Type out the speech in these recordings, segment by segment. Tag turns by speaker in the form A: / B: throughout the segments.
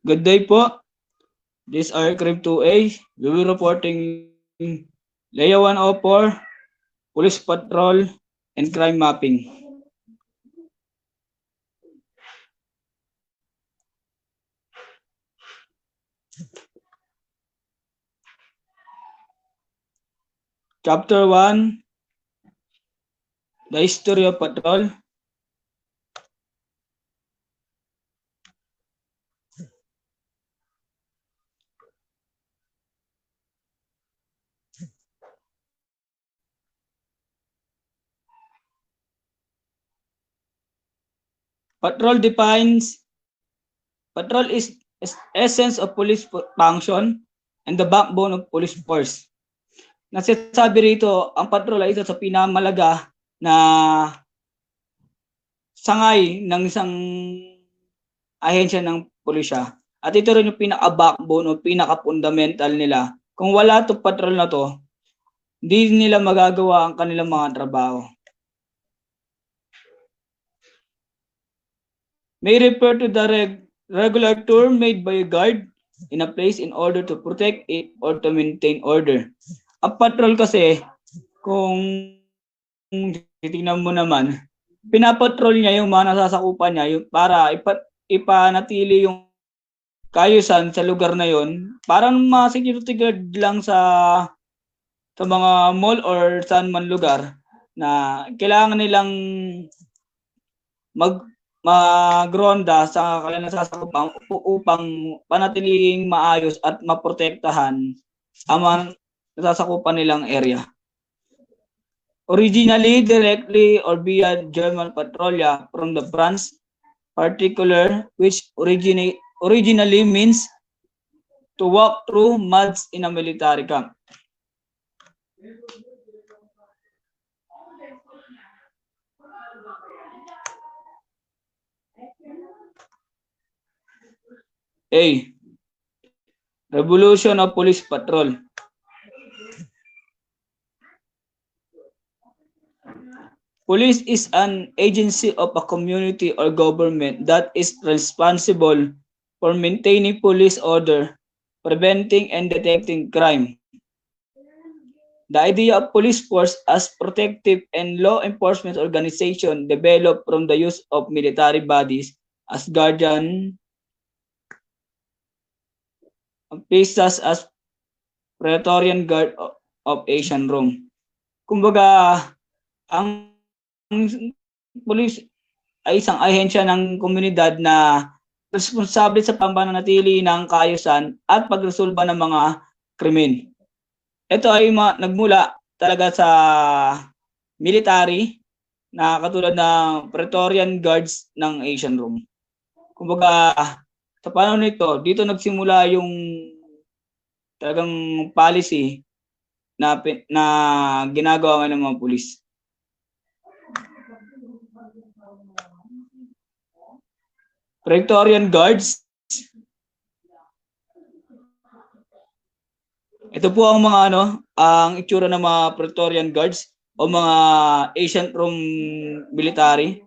A: Good day po. This is our Crib 2A. We will reporting Lea 104, Police Patrol, and Crime Mapping. Chapter 1, The History of Patrol. Patrol is essence of police function and the backbone of police force. Nasasabi rito, ang patrol ay isa sa pinamalaga na sangay ng isang ahensya ng pulisya. At ito rin yung pinaka-backbone o pinaka-fundamental nila. Kung wala itong patrol na to, hindi nila magagawa ang kanilang mga trabaho. May refer to the regular tour made by a guard in a place in order to protect it or to maintain order. Ang patrol kasi, kung titingnan mo naman, pinapatrol niya yung mga nasasakupan niya yung para ipanatili yung kaayusan sa lugar na yon. Parang mga security guard lang sa mga mall or saan man lugar na kailangan nilang magronda sa kanilang nasasakupan upang panatiling maayos at maprotektahan ang mga nasasakupan nilang area. Originally, directly or via German patrolya from the France, particular, which originally means to walk through muds in a military camp. A. Revolution of Police Patrol. Police is an agency of a community or government that is responsible for maintaining police order, preventing and detecting crime. The idea of police force as protective and law enforcement organization developed from the use of military bodies as guardian of places as Praetorian Guard of Asian Rome. Kumbaga, ang police ay isang ahensya ng komunidad na responsable sa pampananatili ng kaayusan at pagresolba ng mga krimen. Ito ay nagmula talaga sa military na katulad ng Praetorian Guards ng Asian Rome. Kumbaga, sa panahon nito, dito nagsimula yung talagang policy na ginagawa ng mga pulis. Praetorian Guards. Ito po ang mga ang itsura ng mga Praetorian Guards o mga ancient Rome military.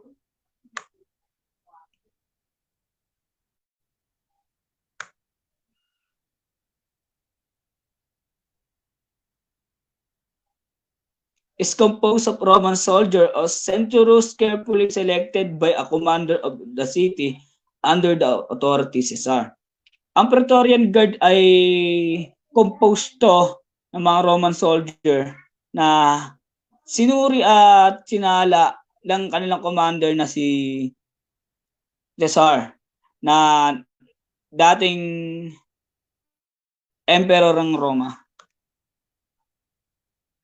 A: Is composed of Roman soldiers or centurions carefully selected by a commander of the city under the authority Caesar. Ang Praetorian Guard ay composed to ng mga Roman soldier na sinuri at sinala ng kanilang commander na si Caesar na dating emperor ng Roma.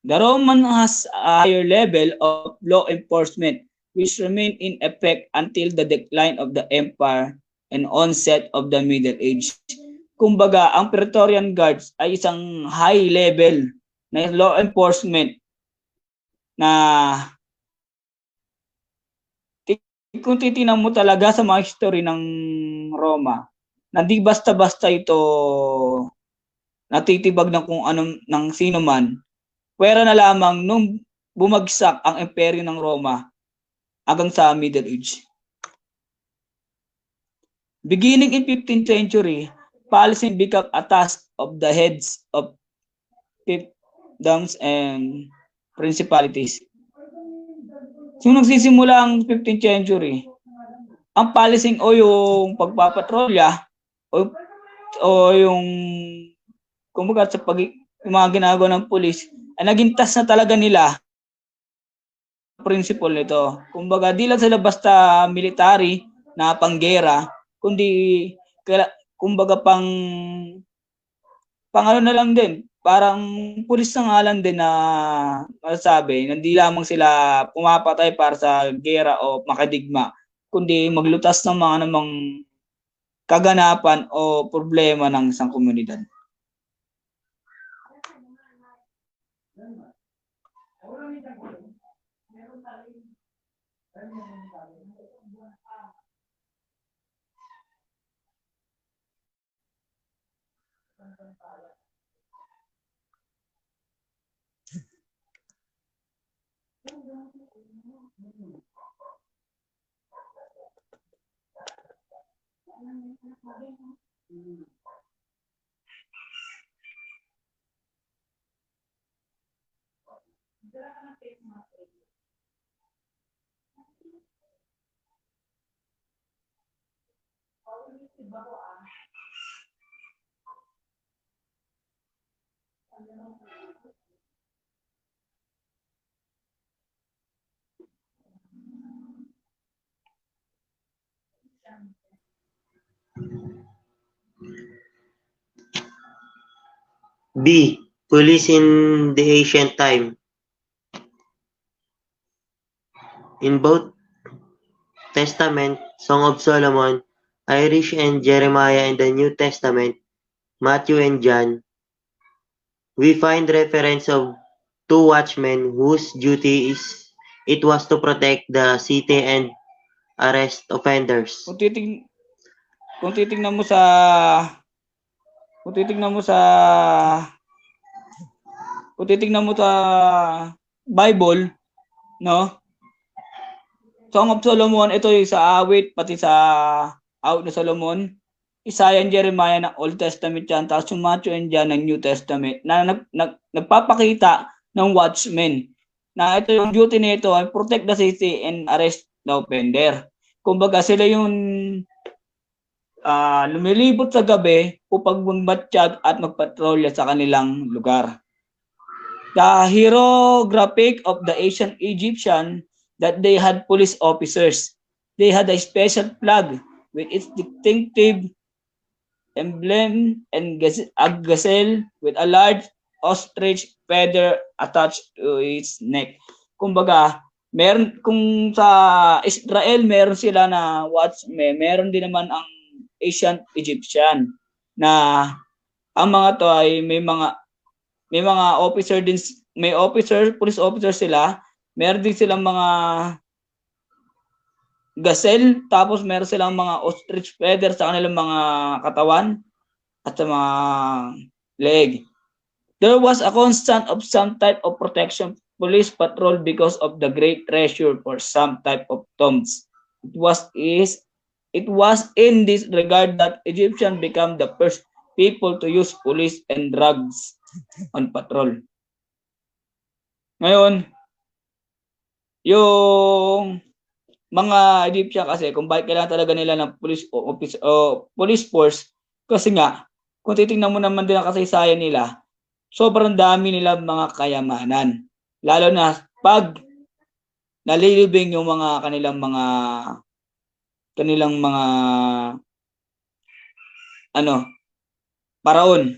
A: The Roman has a higher level of law enforcement which remained in effect until the decline of the empire and onset of the Middle Age. Kumbaga, ang Praetorian Guards ay isang high level na law enforcement na kung titingnan mo talaga sa mga history ng Roma, na di basta-basta ito natitibag ng kung anong ng sino man. Pwera na lamang nung bumagsak ang imperyo ng Roma hanggang sa Middle Age. Beginning in 15th century, policing became a task of the heads of fiefdoms and principalities. So nagsisimula ang 15th century, ang policing o yung pagpapatrolya o yung kumbaga sa yung mga ginagawa ng pulis ay naging task na talaga nila principle nito. Kumbaga di lang sila basta military na panggera, kundi kumbaga pang ano na lang din, parang pulis na nga lang din na masasabi, hindi lamang sila pumapatay para sa gera o makadigma, kundi maglutas ng mga namang kaganapan o problema ng isang komunidad.
B: B. Police in the ancient time. In both Testament, Song of Solomon, Irish and Jeremiah in the New Testament, Matthew and John, we find reference of two watchmen whose duty it was to protect the city and arrest offenders.
A: Kung titingnan mo sa kung titingnan mo sa kung titingnan mo sa Bible, no? Song of Solomon, ito yung sa awit, pati sa awit ni Solomon. Isaiah and Jeremiah ng Old Testament yan, tapos yung Matthew and John ng New Testament na nagpapakita ng watchmen na ito yung duty nito ay protect the city and arrest the offender. Kumbaga sila yung lumilibot sa gabi upang magbatsyag at magpatrolya sa kanilang lugar. The hieroglyphic of the ancient Egyptian that they had police officers. They had a special flag with its distinctive emblem and a gazelle with a large ostrich feather attached to its neck. Kumbaga, meron kung sa Israel meron sila na watchmen, meron din naman ang ancient Egyptian na ang mga to ay may mga officer din, may officer, police officer sila, meron din silang mga gazelle, tapos meron silang mga ostrich feather sa kanilang mga katawan at sa mga leg. There was a constant of some type of protection police patrol because of the great treasure for some type of tombs. It was in this regard that Egyptians became the first people to use police and drugs on patrol. Ngayon, yung mga Egyptian kasi kung bakit kailangan talaga nila ng police force kasi nga kung titingnan mo naman din ang kasaysayan nila, sobrang dami nila mga kayamanan. Lalo na pag nalilibing yung mga kanilang mga paraon.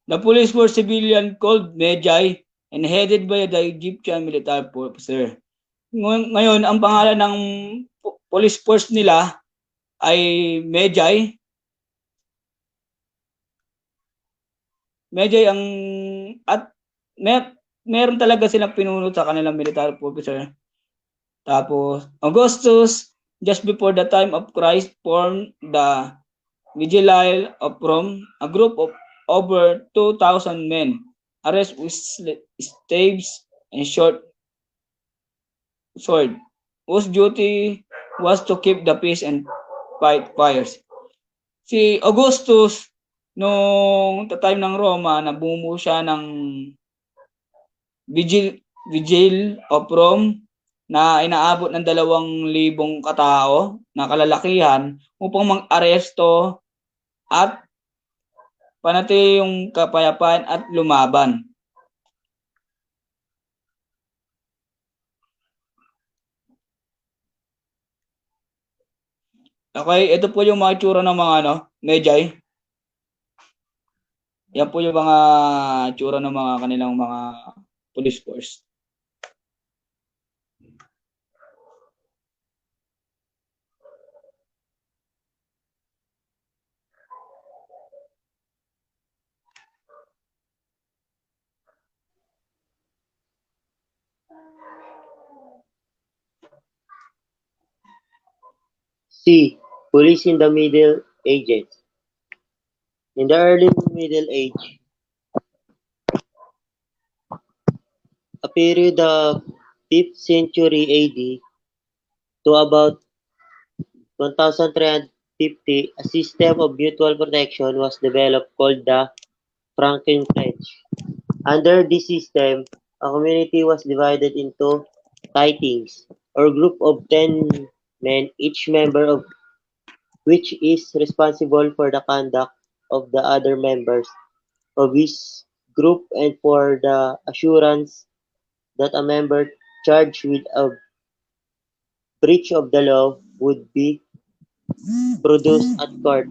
A: The police were civilian called Magi and headed by the Egyptian military officer. Ngayon, ang pangalan ng police force nila ay Magi. Magi ang at meron talaga silang pinuno sa kanilang military officer. Tapos, Augustus, just before the time of Christ, formed the Vigilile of Rome, a group of over 2,000 men, arrest with staves and short sword, whose duty was to keep the peace and fight fires. Si Augustus, nung time ng Roma, nabumuo siya ng Vigil of Rome na inaabot ng 2,000 katao na kalalakihan upang mag-aresto at panatili yung kapayapaan at lumaban. Okay, ito po yung mga itsura ng mga Magi. Yan po yung mga itsura ng mga kanilang mga police force.
B: C. Police in the Middle Ages. In the early Middle Age, a period of 5th century AD to about 1350, a system of mutual protection was developed called the Franklin Pledge. Under this system, a community was divided into tithings, or group of 10 men, each member of which is responsible for the conduct of the other members of his group and for the assurance that a member charged with a breach of the law would be produced at court.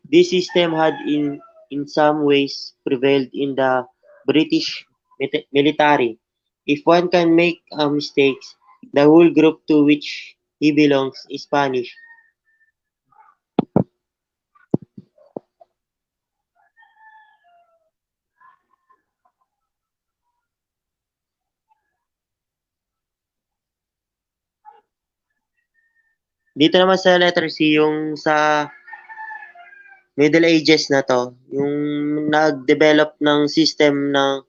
B: This system had in some ways prevailed in the British military. If one can make a mistake, the whole group to which he belongs is punished. Dito naman sa letter C, yung sa Middle Ages na to, yung nag-develop ng system ng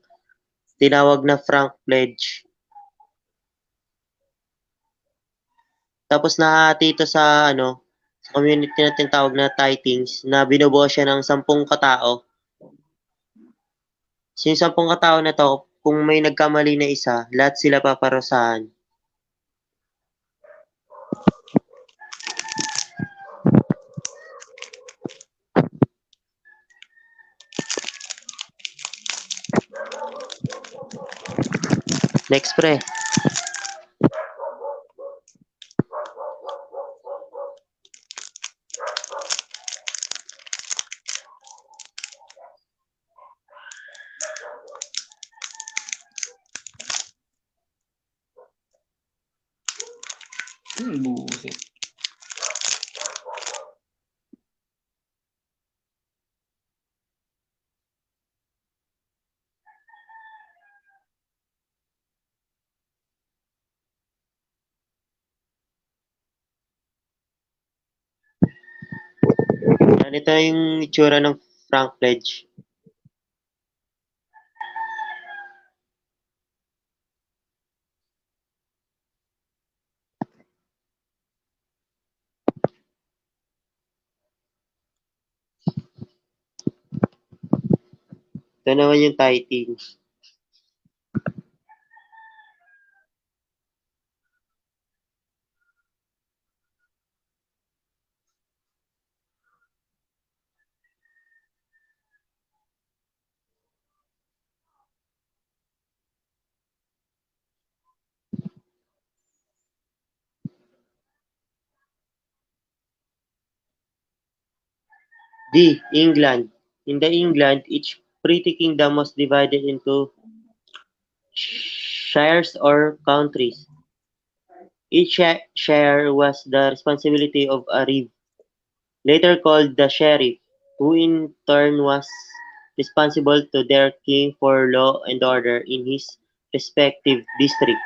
B: tinawag na Frank Pledge. Tapos nahati ito sa sa community na tinatawag na tithings na binubuo siya ng 10 katao. So yung 10 katao na to, kung may nagkamali na isa, lahat sila paparusahan. Next pre.
A: Buset.
B: Ganito yung itsura ng Frank Pledge. Ito naman yung tithings. D. England. In the England, each pretty kingdom was divided into shires or counties. Each shire was the responsibility of a reeve, later called the sheriff, who in turn was responsible to their king for law and order in his respective district.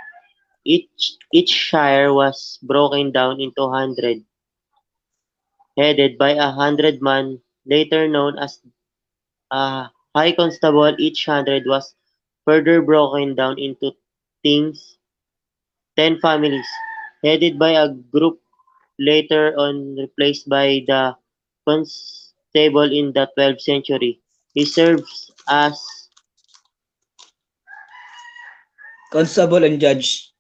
B: Each shire was broken down into hundred, headed by a hundred-man, later known as a high constable. Each hundred was further broken down into things, 10 families, headed by a group later on replaced by the constable in the 12th century. He serves as
A: Constable and judge.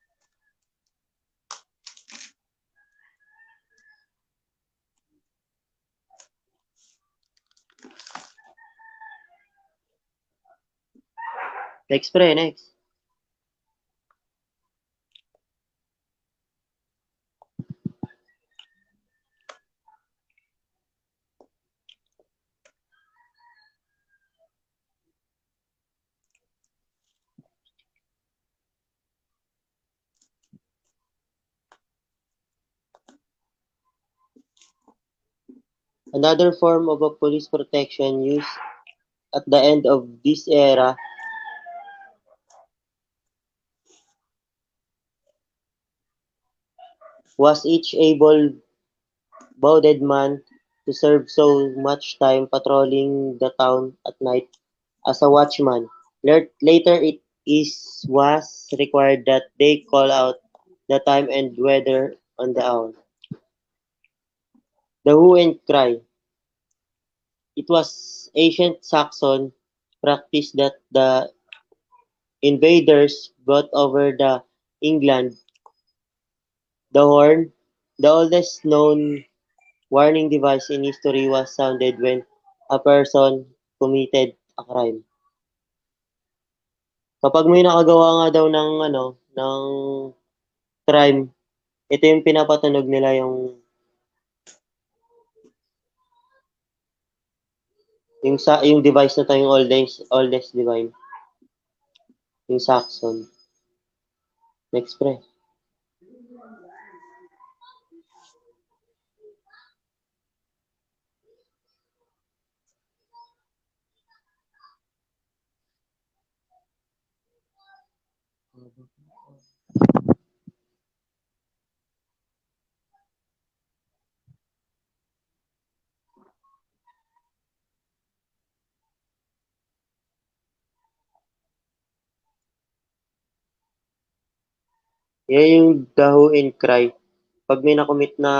B: next pre, next. Another form of a police protection used at the end of this era was each able-bodied man to serve so much time patrolling the town at night as a watchman. Later it is was required that they call out the time and weather on the hour. The hue and cry. It was ancient Saxon practice that the invaders brought over the England. The horn, the oldest known warning device in history, was sounded when a person committed a crime. Kapag may nakagawa nga daw ng ng crime, ito yung pinapatunog nila yung device na to, yung oldest device, yung Saxon. Next pre. Yan yung the hue and cry. Pag may nakomit na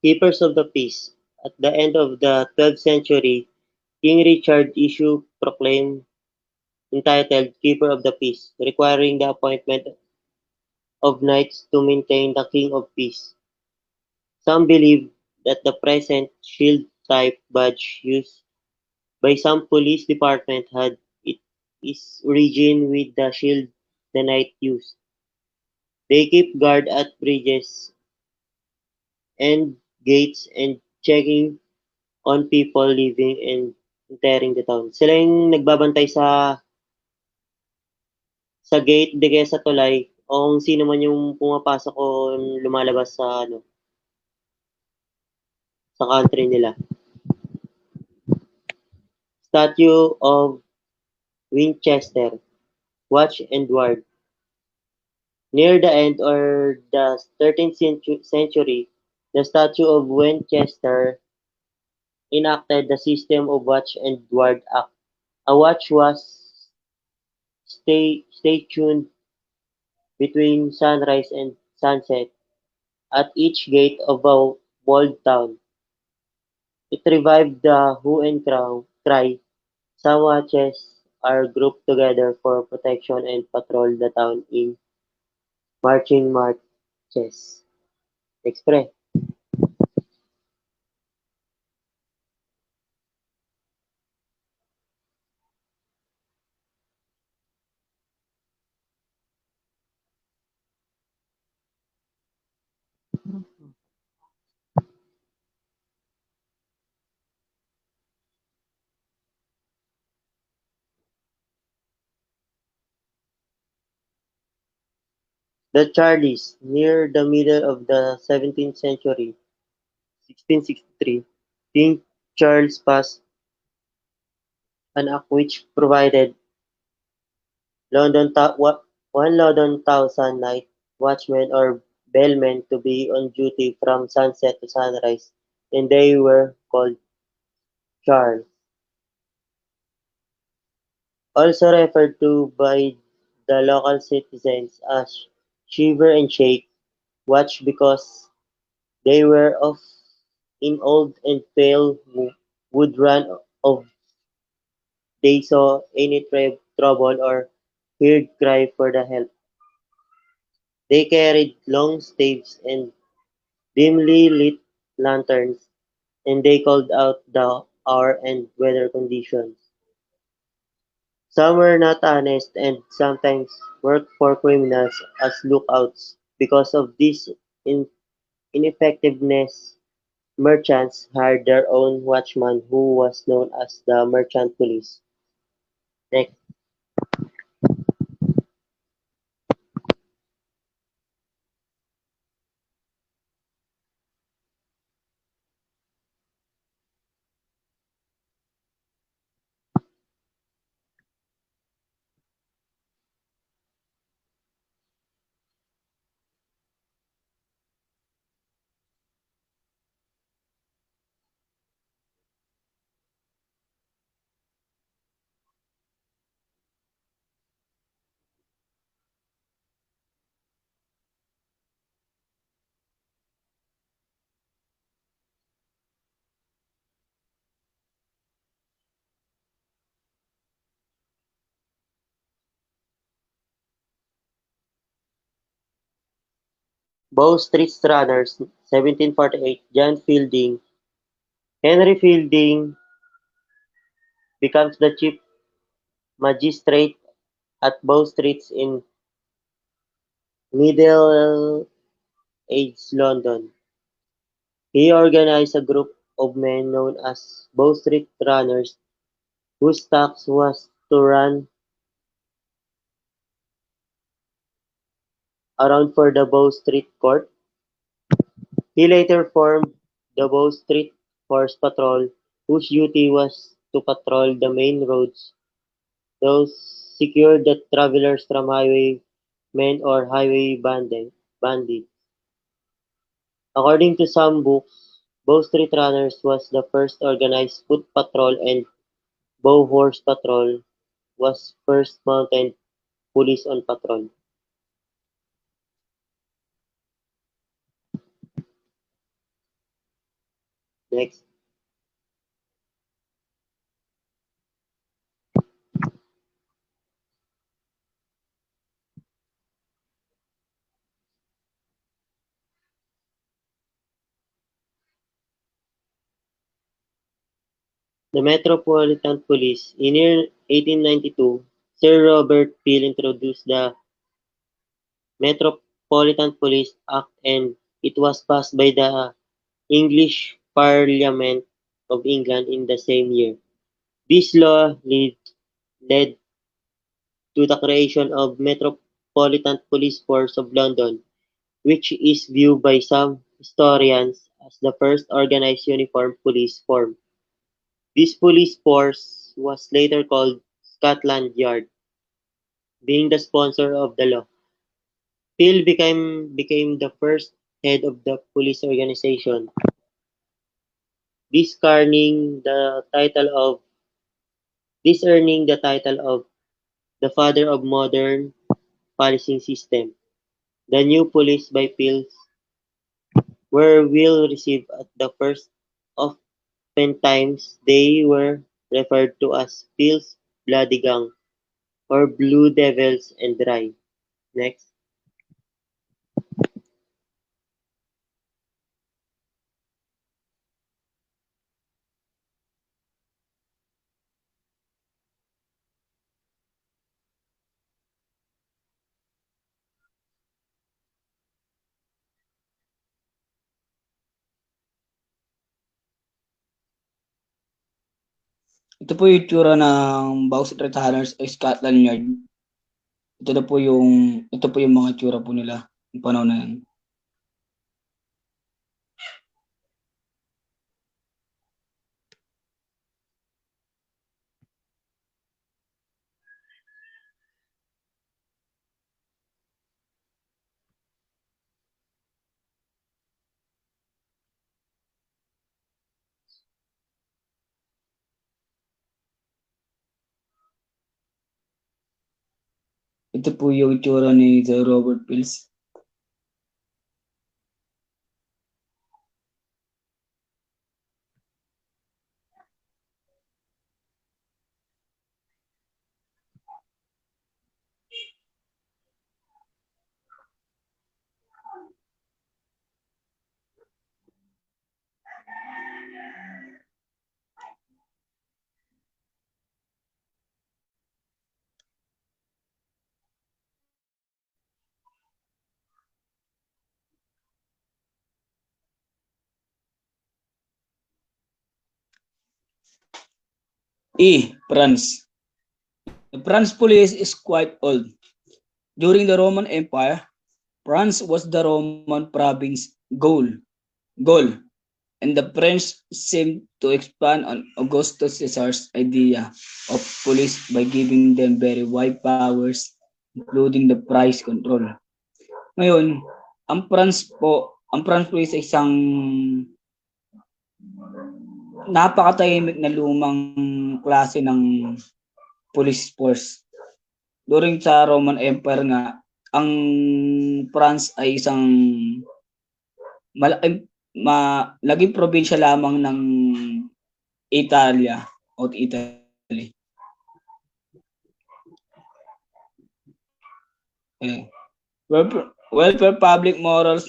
B: keepers of the peace. At the end of the 12th century, King Richard issued proclaim entitled Keeper of the Peace, requiring the appointment of knights to maintain the King of Peace. Some believe that the present shield type badge used by some police department had its origin with the shield the knight used. They keep guard at bridges and gates and checking on people living and entering the town. Sila yung nagbabantay sa gate, di kaya sa tulay, o kung sino man yung pumapasok o lumalabas sa country nila. Statue of Winchester, Watch and Ward. Near the end or the 13th century, the statue of Winchester enacted the system of Watch and Ward Act. A watch was stationed between sunrise and sunset at each gate of a walled town. It revived the hue and cry. Some watches are grouped together for protection and patrol the town in marching marches. Express. The Charlies, near the middle of the 17th century, 1663, King Charles passed an act which provided London one London thousand night watchmen or bellmen to be on duty from sunset to sunrise, and they were called Charles. Also referred to by the local citizens as Shiver and Shake, watch because they were of in old and pale would run of they saw any trouble or heard cry for the help. They carried long staves and dimly lit lanterns, and they called out the hour and weather conditions. Some were not honest and sometimes worked for criminals as lookouts. Because of this ineffectiveness, merchants hired their own watchman who was known as the merchant police. Next. Bow Street Runners, 1748, John Fielding. Henry Fielding becomes the chief magistrate at Bow Streets in Middle Age London. He organized a group of men known as Bow Street Runners whose task was to run around for the Bow Street Court. He later formed the Bow Street Horse Patrol, whose duty was to patrol the main roads, those secure the travelers from highwaymen or highway bandits. According to some books, Bow Street Runners was the first organized foot patrol and Bow Horse Patrol was first mounted police on patrol. Next. The Metropolitan Police. In year 1892, Sir Robert Peel introduced the Metropolitan Police Act and it was passed by the English Parliament of England in the same year. This law led to the creation of Metropolitan Police Force of London, which is viewed by some historians as the first organized uniformed police form. This police force was later called Scotland Yard, being the sponsor of the law. Peel became the first head of the police organization, discerning the title of discerning the title of the father of modern policing system. The new police by Peel were well received at the first. Oftentimes they were referred to as Peel's Bloody Gang or Blue Devils and Dry. Next.
A: Ito po yung itsura ng Bow Street Hunters ay Scotland Yard. Ito po yung mga itsura po nila yung panahon na yan. Ito po yung itsura ni Sir Robert Pills. France. The France police is quite old. During the Roman Empire, France was the Roman province Gaul, and the French seemed to expand on Augustus Caesar's idea of police by giving them very wide powers, including the price control. Ngayon, ang France po is isang napakatahimik na lumang klase ng police force. During sa Roman Empire nga, ang France ay isang laging probinsya lamang ng Italia o Italy. Okay. Welfare public morals.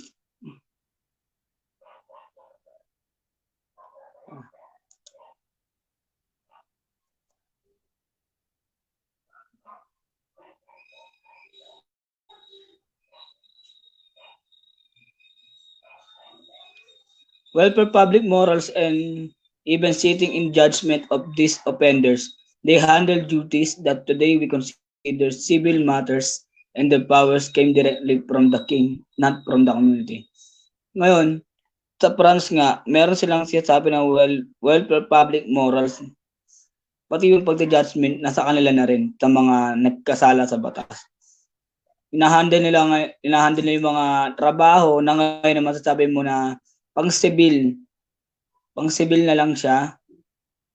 A: Welfare public morals and even sitting in judgment of these offenders. They handle duties that today we consider civil matters and their powers came directly from the king, not from the community. Ngayon, sa France nga, meron silang sinasabi na welfare public morals. Pati yung pagte-judgment, nasa kanila na rin sa mga nagkasala sa batas. Inahandle nila yung mga trabaho na ngayon na masasabi mo na pang-civil na lang siya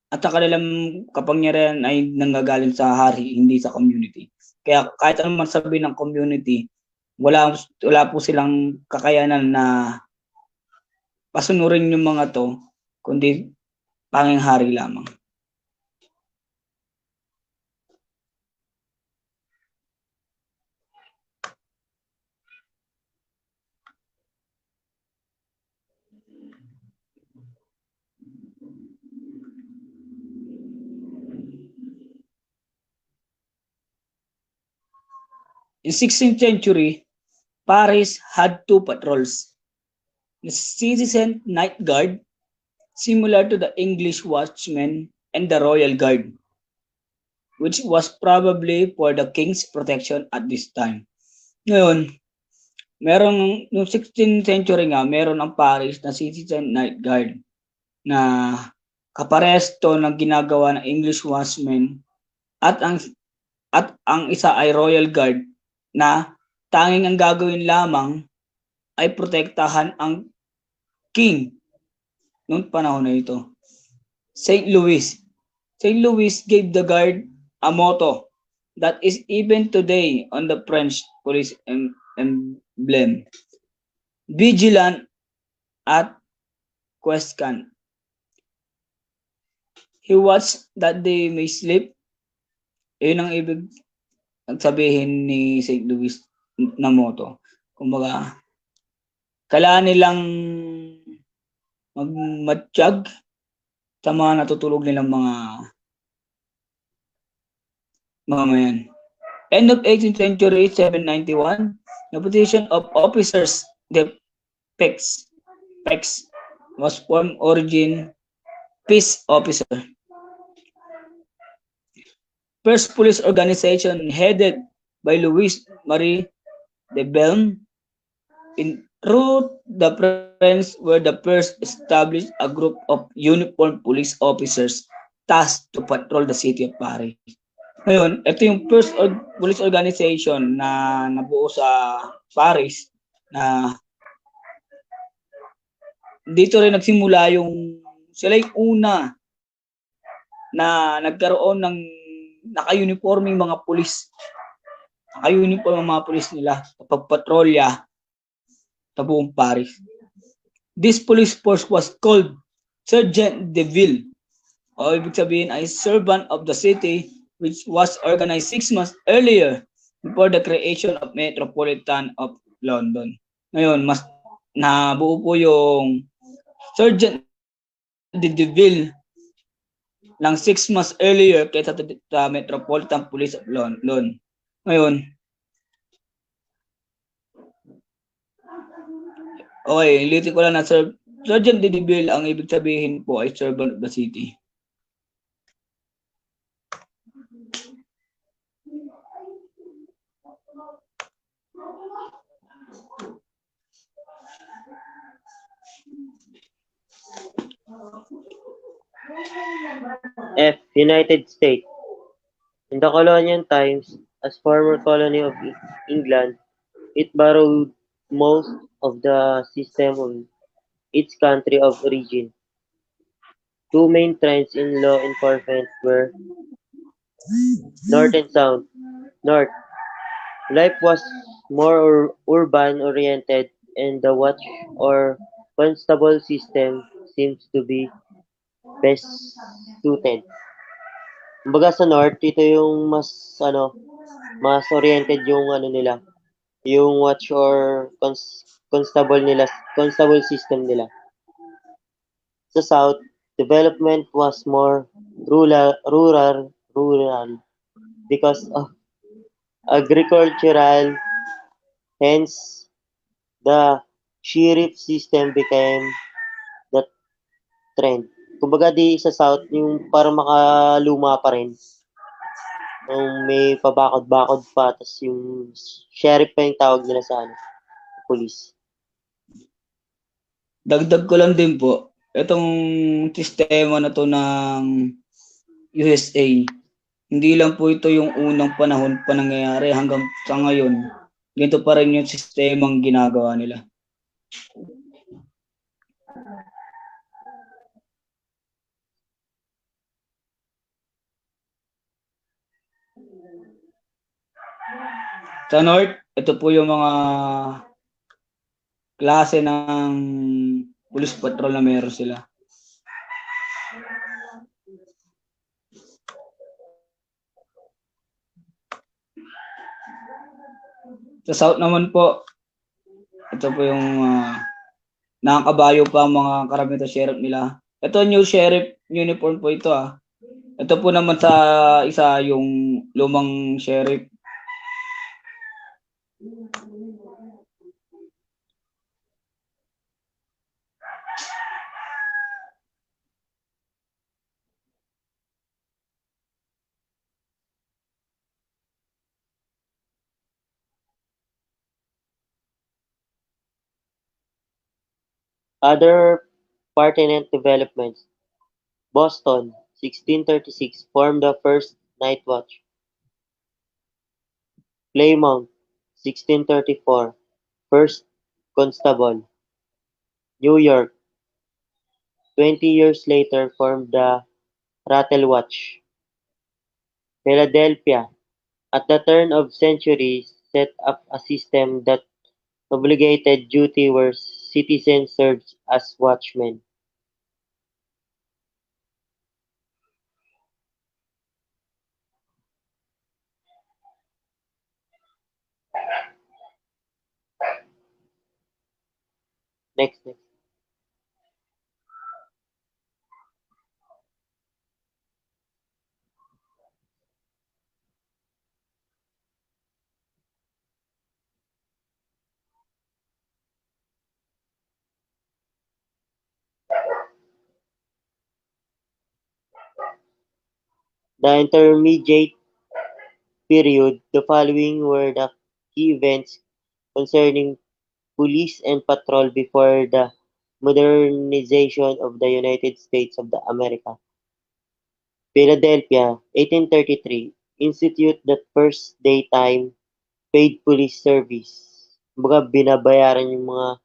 A: at ang kanilang kapangyarihan ay nanggagaling sa hari, hindi sa community. Kaya kahit anong masabi ng community, wala po silang kakayanan na pasunurin yung mga to, kundi tanging hari lamang. In 16th century, Paris had two patrols. The citizen night guard, similar to the English watchman, and the royal guard, which was probably for the king's protection at this time. Ngayon, meron noong 16th century nga, meron ang Paris na citizen night guard na kaparehas to ng ginagawa ng English watchman at ang isa ay royal guard na tanging ang gagawin lamang ay protektahan ang king noong panahon na ito. St. Louis. St. Louis gave the guard a motto that is even today on the French police emblem. Vigilant at question. He watched that they may sleep. Yun ang ibig sabihin ni St. Louis na motto. Kumbaga, kailangan nilang magmatsyag sa mga natutulog nilang mga mamayan. End of 18th century, 791, the position of officers, the PEX was formed origin peace officer. First police organization headed by Louis Marie de Belm. In truth, the French were the first established a group of uniformed police officers tasked to patrol the city of Paris. Ngayon, ito yung first police organization na nabuo sa Paris na dito rin nagsimula yung sila yung una na nagkaroon ng naka-uniforming mga pulis. Naka-uniform ang mga pulis nila kapag patrolya sa buong Paris. This police force was called Sergeant de Ville, o ibig sabihin ay servant of the city, which was organized 6 months earlier before the creation of Metropolitan of London. Ngayon, mas nabuo po yung Sergeant de Ville ng 6 months earlier kaysa sa Metropolitan Police of London. Ngayon, okay, ulitin ko lang na Sergeant de Ville, ang ibig sabihin po ay servant of the city.
B: F. United States. In the colonial times, as former colony of England, it borrowed most of the system of its country of origin. Two main trends in law enforcement were North and South. North, life was more urban-oriented, and the watch or constable system seems to be best suited. Kumbaga sa North, ito yung mas oriented yung nila, yung watch or constable system nila. Sa South, development was more rural because of agricultural, hence the sheriff system became the trend. Kumbaga di sa South, yung para makaluma pa rin. May pabakod-bakod pa, tapos yung sheriff pa yung tawag nila sa police.
A: Dagdag ko lang din po, itong sistema na to ng USA, hindi lang po ito yung unang panahon pa nangyayari hanggang sa ngayon. Ganito pa rin yung sistemang ginagawa nila. Sa North, ito po yung mga klase ng police patrol na meron sila. Sa South naman po, ito po yung nakakabayo pa ang mga karamihan sheriff nila. Ito new sheriff uniform po ito . Ito po naman sa isa yung lumang sheriff.
B: Other pertinent developments: Boston, 1636, formed the first night watch. Plymouth, 1634, first constable. New York, 20 years later, formed the Rattle Watch. Philadelphia, at the turn of century, set up a system that obligated duty where citizens served as watchmen. Next. The intermediate period, the following were the key events concerning police and patrol before the modernization of the United States of America. Philadelphia, 1833, institute the first daytime paid police service. Kumbaga binabayaran yung mga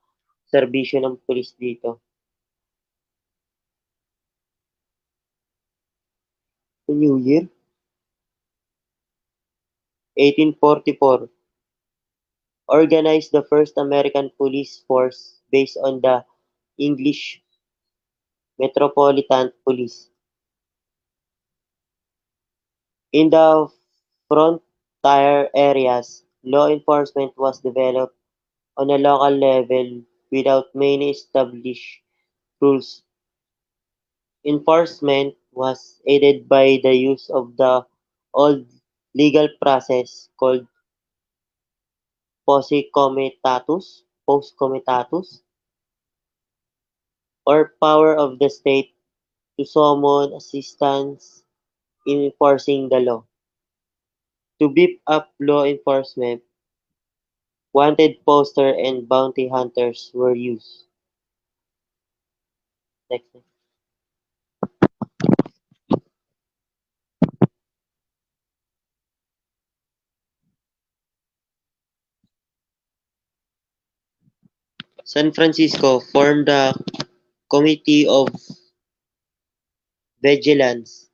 B: serbisyo ng police dito. New Year, 1844, organized the first American police force based on the English Metropolitan Police. In the frontier areas, law enforcement was developed on a local level without many established rules. Enforcement was aided by the use of the old legal process called posse comitatus, or power of the state to summon assistance in enforcing the law. To beef up law enforcement, wanted poster and bounty hunters were used. Next. San Francisco formed the Committee of Vigilance.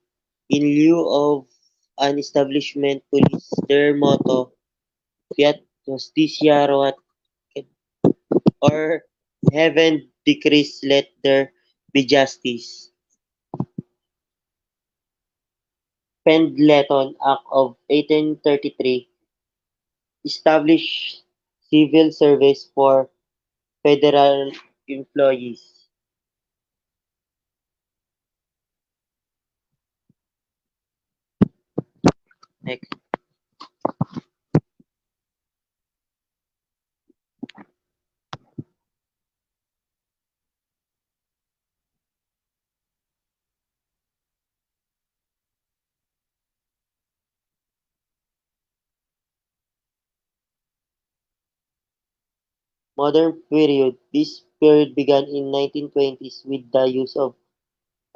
B: In lieu of an establishment police, their motto, Fiat Justitia Roat, or Heaven decrees let there be justice. Pendleton Act of 1833 established civil service for federal employees. Next. Modern period. This period began in 1920s with the use of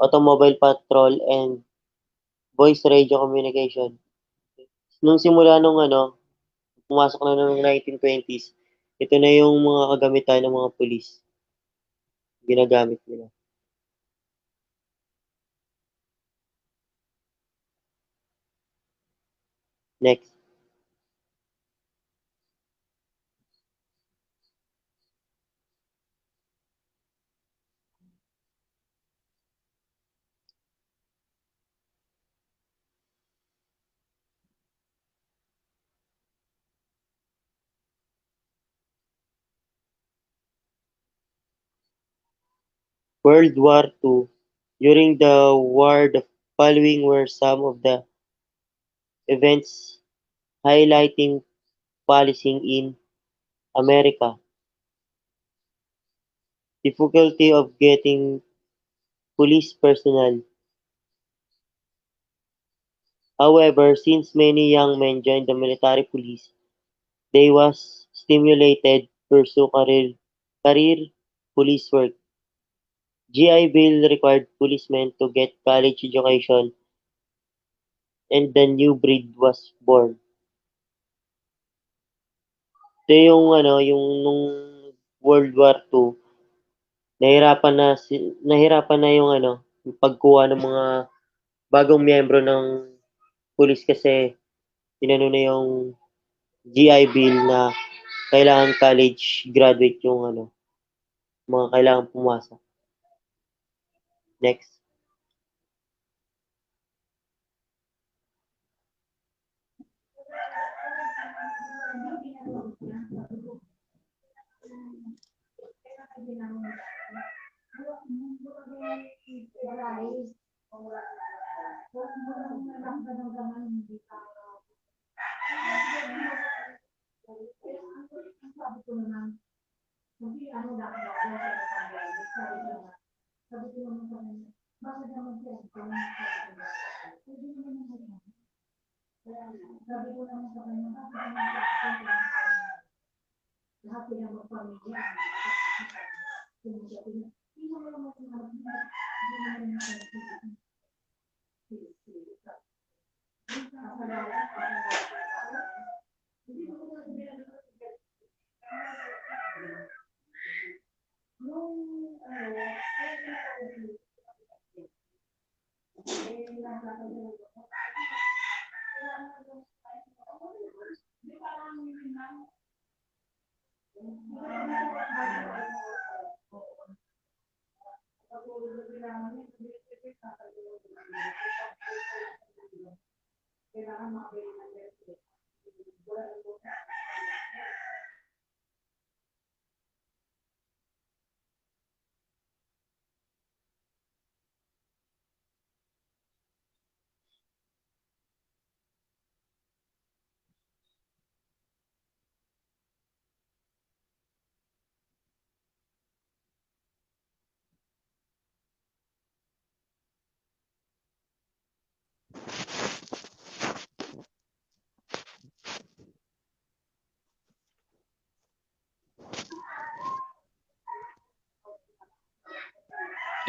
B: automobile patrol and voice radio communication. Nung simula nung pumasok na ng 1920s, ito na yung mga kagamitan ng mga pulis. Ginagamit nila. Next. World War II. During the war, the following were some of the events highlighting policing in America. Difficulty of getting police personnel. However, since many young men joined the military police, they was stimulated pursue career police work. GI Bill required policemen to get college education and the new breed was born. Ito yung yung nung World War II, nahirapan na yung yung pagkuha ng mga bagong miyembro ng pulis kasi inano na yung GI Bill na kailangan college graduate yung mga kailangan pumasok. Next.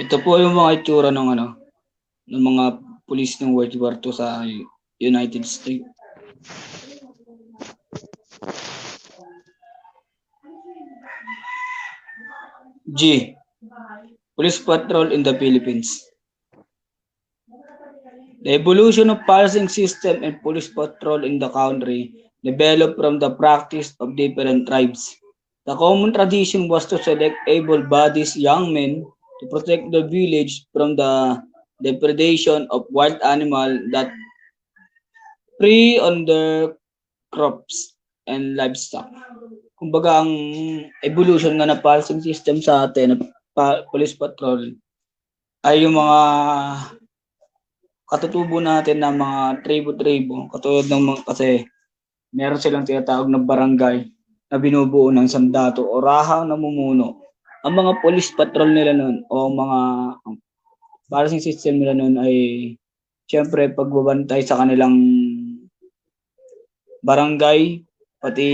A: Ito po yung mga itsura ng ng mga pulis ng World War II sa United States. G. Police Patrol in the Philippines. The evolution of policing system and police patrol in the country developed from the practice of different tribes. The common tradition was to select able-bodied young men to protect the village from the depredation of wild animals that prey on their crops and livestock. Kumbaga, ang evolution nga na policing system sa atin, police patrol, ay yung mga katutubo natin na mga tribo-tribo, katulad ng mga, kasi meron silang tinatawag na barangay na binubuo ng sandato o rahang namumuno. Ang mga police patrol nila noon o mga policing system nila noon ay siyempre pagbabantay sa kanilang barangay, pati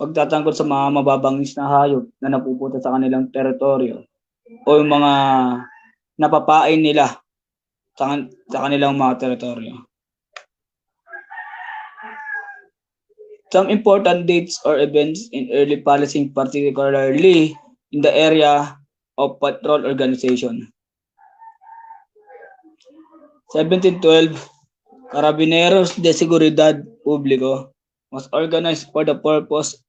A: pagtatanggol sa mga mababangis na hayop na napupunta sa kanilang teritoryo o yung mga napapain nila sa kanilang mga teritoryo. Some important dates or events in early policing, particularly in the area of patrol organization. 1712, Carabineros de Seguridad Público was organized for the purpose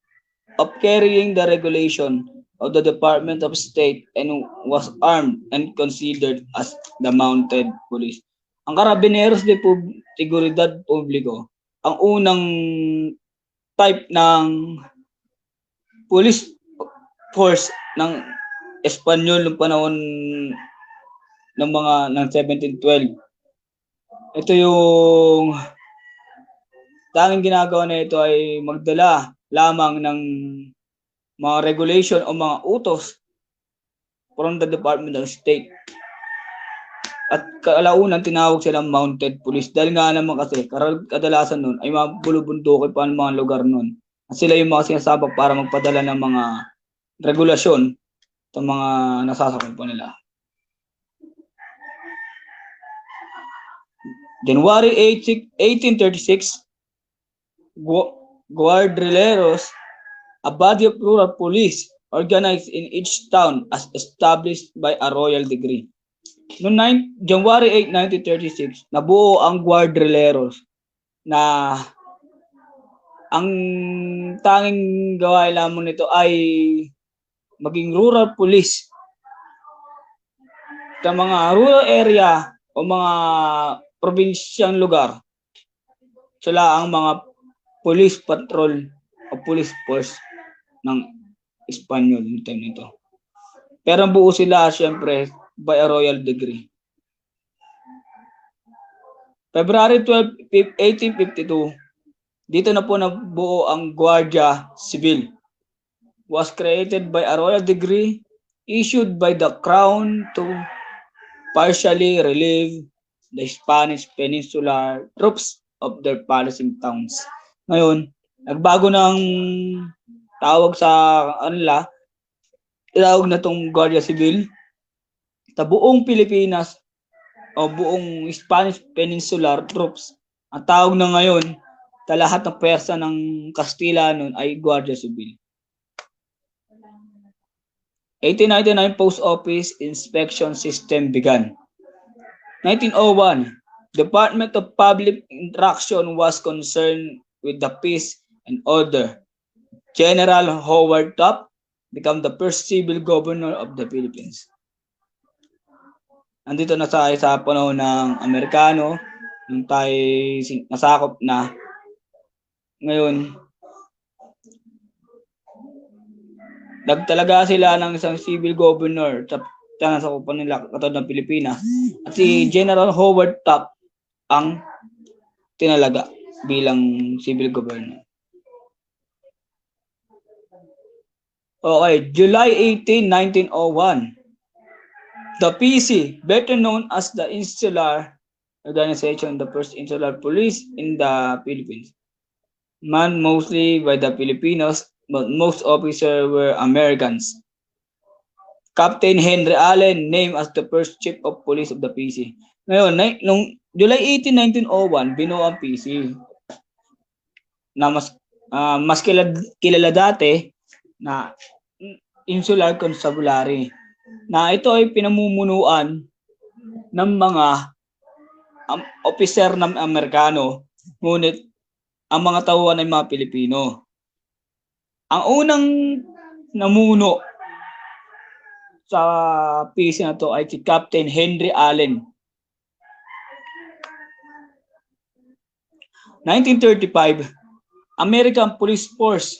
A: of carrying the regulation of the Department of State and was armed and considered as the mounted police. Ang Carabineros de Seguridad Público, ang unang type ng police force ng Espanyol noong panahon ng 1712. Ito yung tanging ginagawa na ito ay magdala lamang ng mga regulation o mga utos from the Department of State. At kalaunan tinawag silang mounted police dahil nga naman kasi kadalasan nun ay mga bulubundukin pa ng mga lugar nun. At sila yung mga sinasabak para magpadala ng mga regulasyon itong mga nasasakupan nila. January 8, 1836, Guardileros, a body of rural police organized in each town as established by a royal decree. Noong January 8, 1936, nabuo ang Guardileros na ang tanging gawain lamang nito ay maging rural police sa mga rural area o mga probinsyang lugar. Sila ang mga police patrol o police force ng Espanyol yung time nito. Pero buo sila siyempre by a royal decree. February 12, 1852, dito na po nabuo ang Guardia Civil. Was created by a royal decree issued by the Crown to partially relieve the Spanish Peninsular troops of their ballesting towns. Ngayon, nagbago ng tawag sa kanila, tawag na itong Guardia Civil, sa buong Pilipinas o buong Spanish Peninsular troops. Ang tawag na ngayon, sa lahat ng pwersa ng Kastila noon ay Guardia Civil. 1899 Post Office Inspection System began. 1901, Department of Public Instruction was concerned with the peace and order. General Howard Taft became the first civil governor of the Philippines. Andito na sa panahon ng Amerikano, nung tayo nasakop na. Ngayon, nagtalaga sila ng isang civil governor sa nasakupan nila katulad ng Pilipinas. At si General Howard Taft ang tinalaga bilang civil governor. Okay, July 18, 1901. The PC, better known as the Insular Organization, the first insular police in the Philippines, manned mostly by the Filipinos, but most officers were Americans. Captain Henry Allen named as the first chief of police of the PC. Ngayon, noong July 18, 1901, binuo ang PC na mas kilala dati na Insular Constabulary, na ito ay pinamumunuan ng mga officer ng Amerikano, ngunit ang mga tauhan ay mga Pilipino. Ang unang namuno sa PC na to ay si Captain Henry Allen. 1935, American Police Force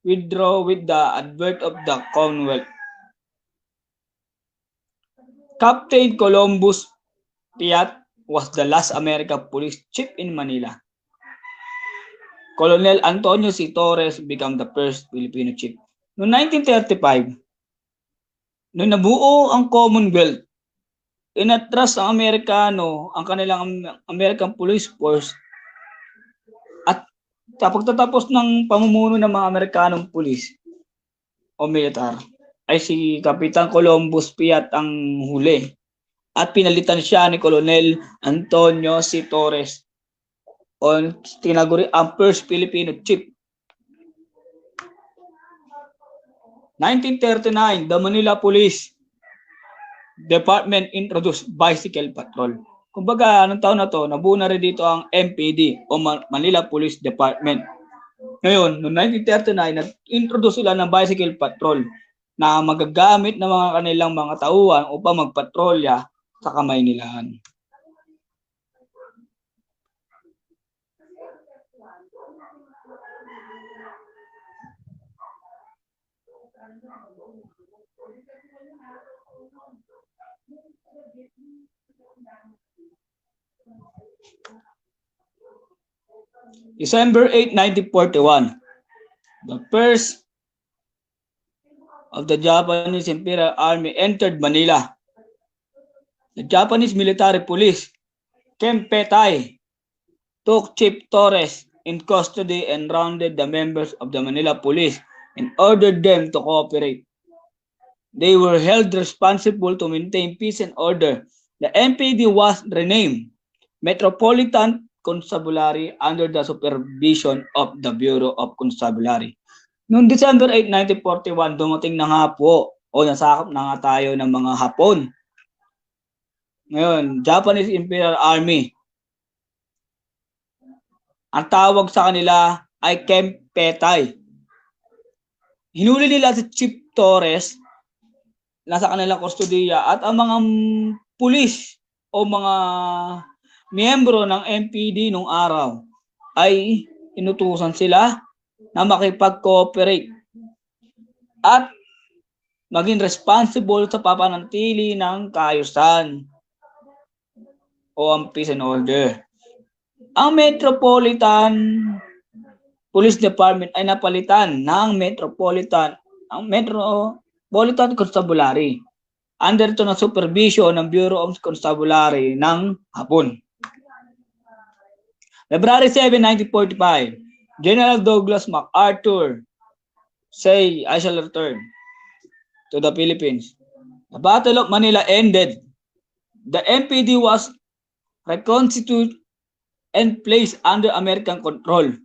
A: withdraw with the advert of the Commonwealth. Captain Columbus Piat was the last American police chief in Manila. Colonel Antonio C. Torres became the first Filipino chief. Noong 1935, nung nabuo ang Commonwealth, inatras ang Amerikano ang kanilang American Police Force at sa pagtatapos ng pamumuno ng mga Amerikanong pulis o militar ay si Kapitan Columbus Piat ang huli at pinalitan siya ni Colonel Antonio C. Torres o tinaguri ang first Filipino chief. 1939, the Manila Police Department introduced bicycle patrol. Kumbaga, anong taon na to, nabuo na rin dito ang MPD o Manila Police Department. Ngayon, noong 1939, nag-introduce sila ng bicycle patrol na magagamit ng mga kanilang mga tauhan upang magpatrolya sa Kamaynilaan. December 8, 1941, the first of the Japanese Imperial Army entered Manila. The Japanese military police, Kempetai, took Chief Torres in custody and rounded the members of the Manila Police and ordered them to cooperate. They were held responsible to maintain peace and order. The MPD was renamed Metropolitan Constabulary under the supervision of the Bureau of Constabulary. Noong December 8, 1941, dumating na nga po o nasakop na nga tayo ng mga Hapon. Ngayon, Japanese Imperial Army. Ang tawag sa kanila ay Kempetay. Hinuli nila si Chief Torres, nasa kanilang kustodiya, at ang mga pulis o mga miyembro ng MPD nung araw ay inutusan sila na makipag-cooperate at maging responsible sa papanatili ng kaayusan o ang peace and order. Ang Metropolitan Police Department ay napalitan ng Metropolitan Constabulary under to na supervision ng Bureau of Constabulary ng Hapon. February 7, 1945, General Douglas MacArthur say, I shall return to the Philippines. The Battle of Manila ended. The MPD was reconstituted and placed under American control.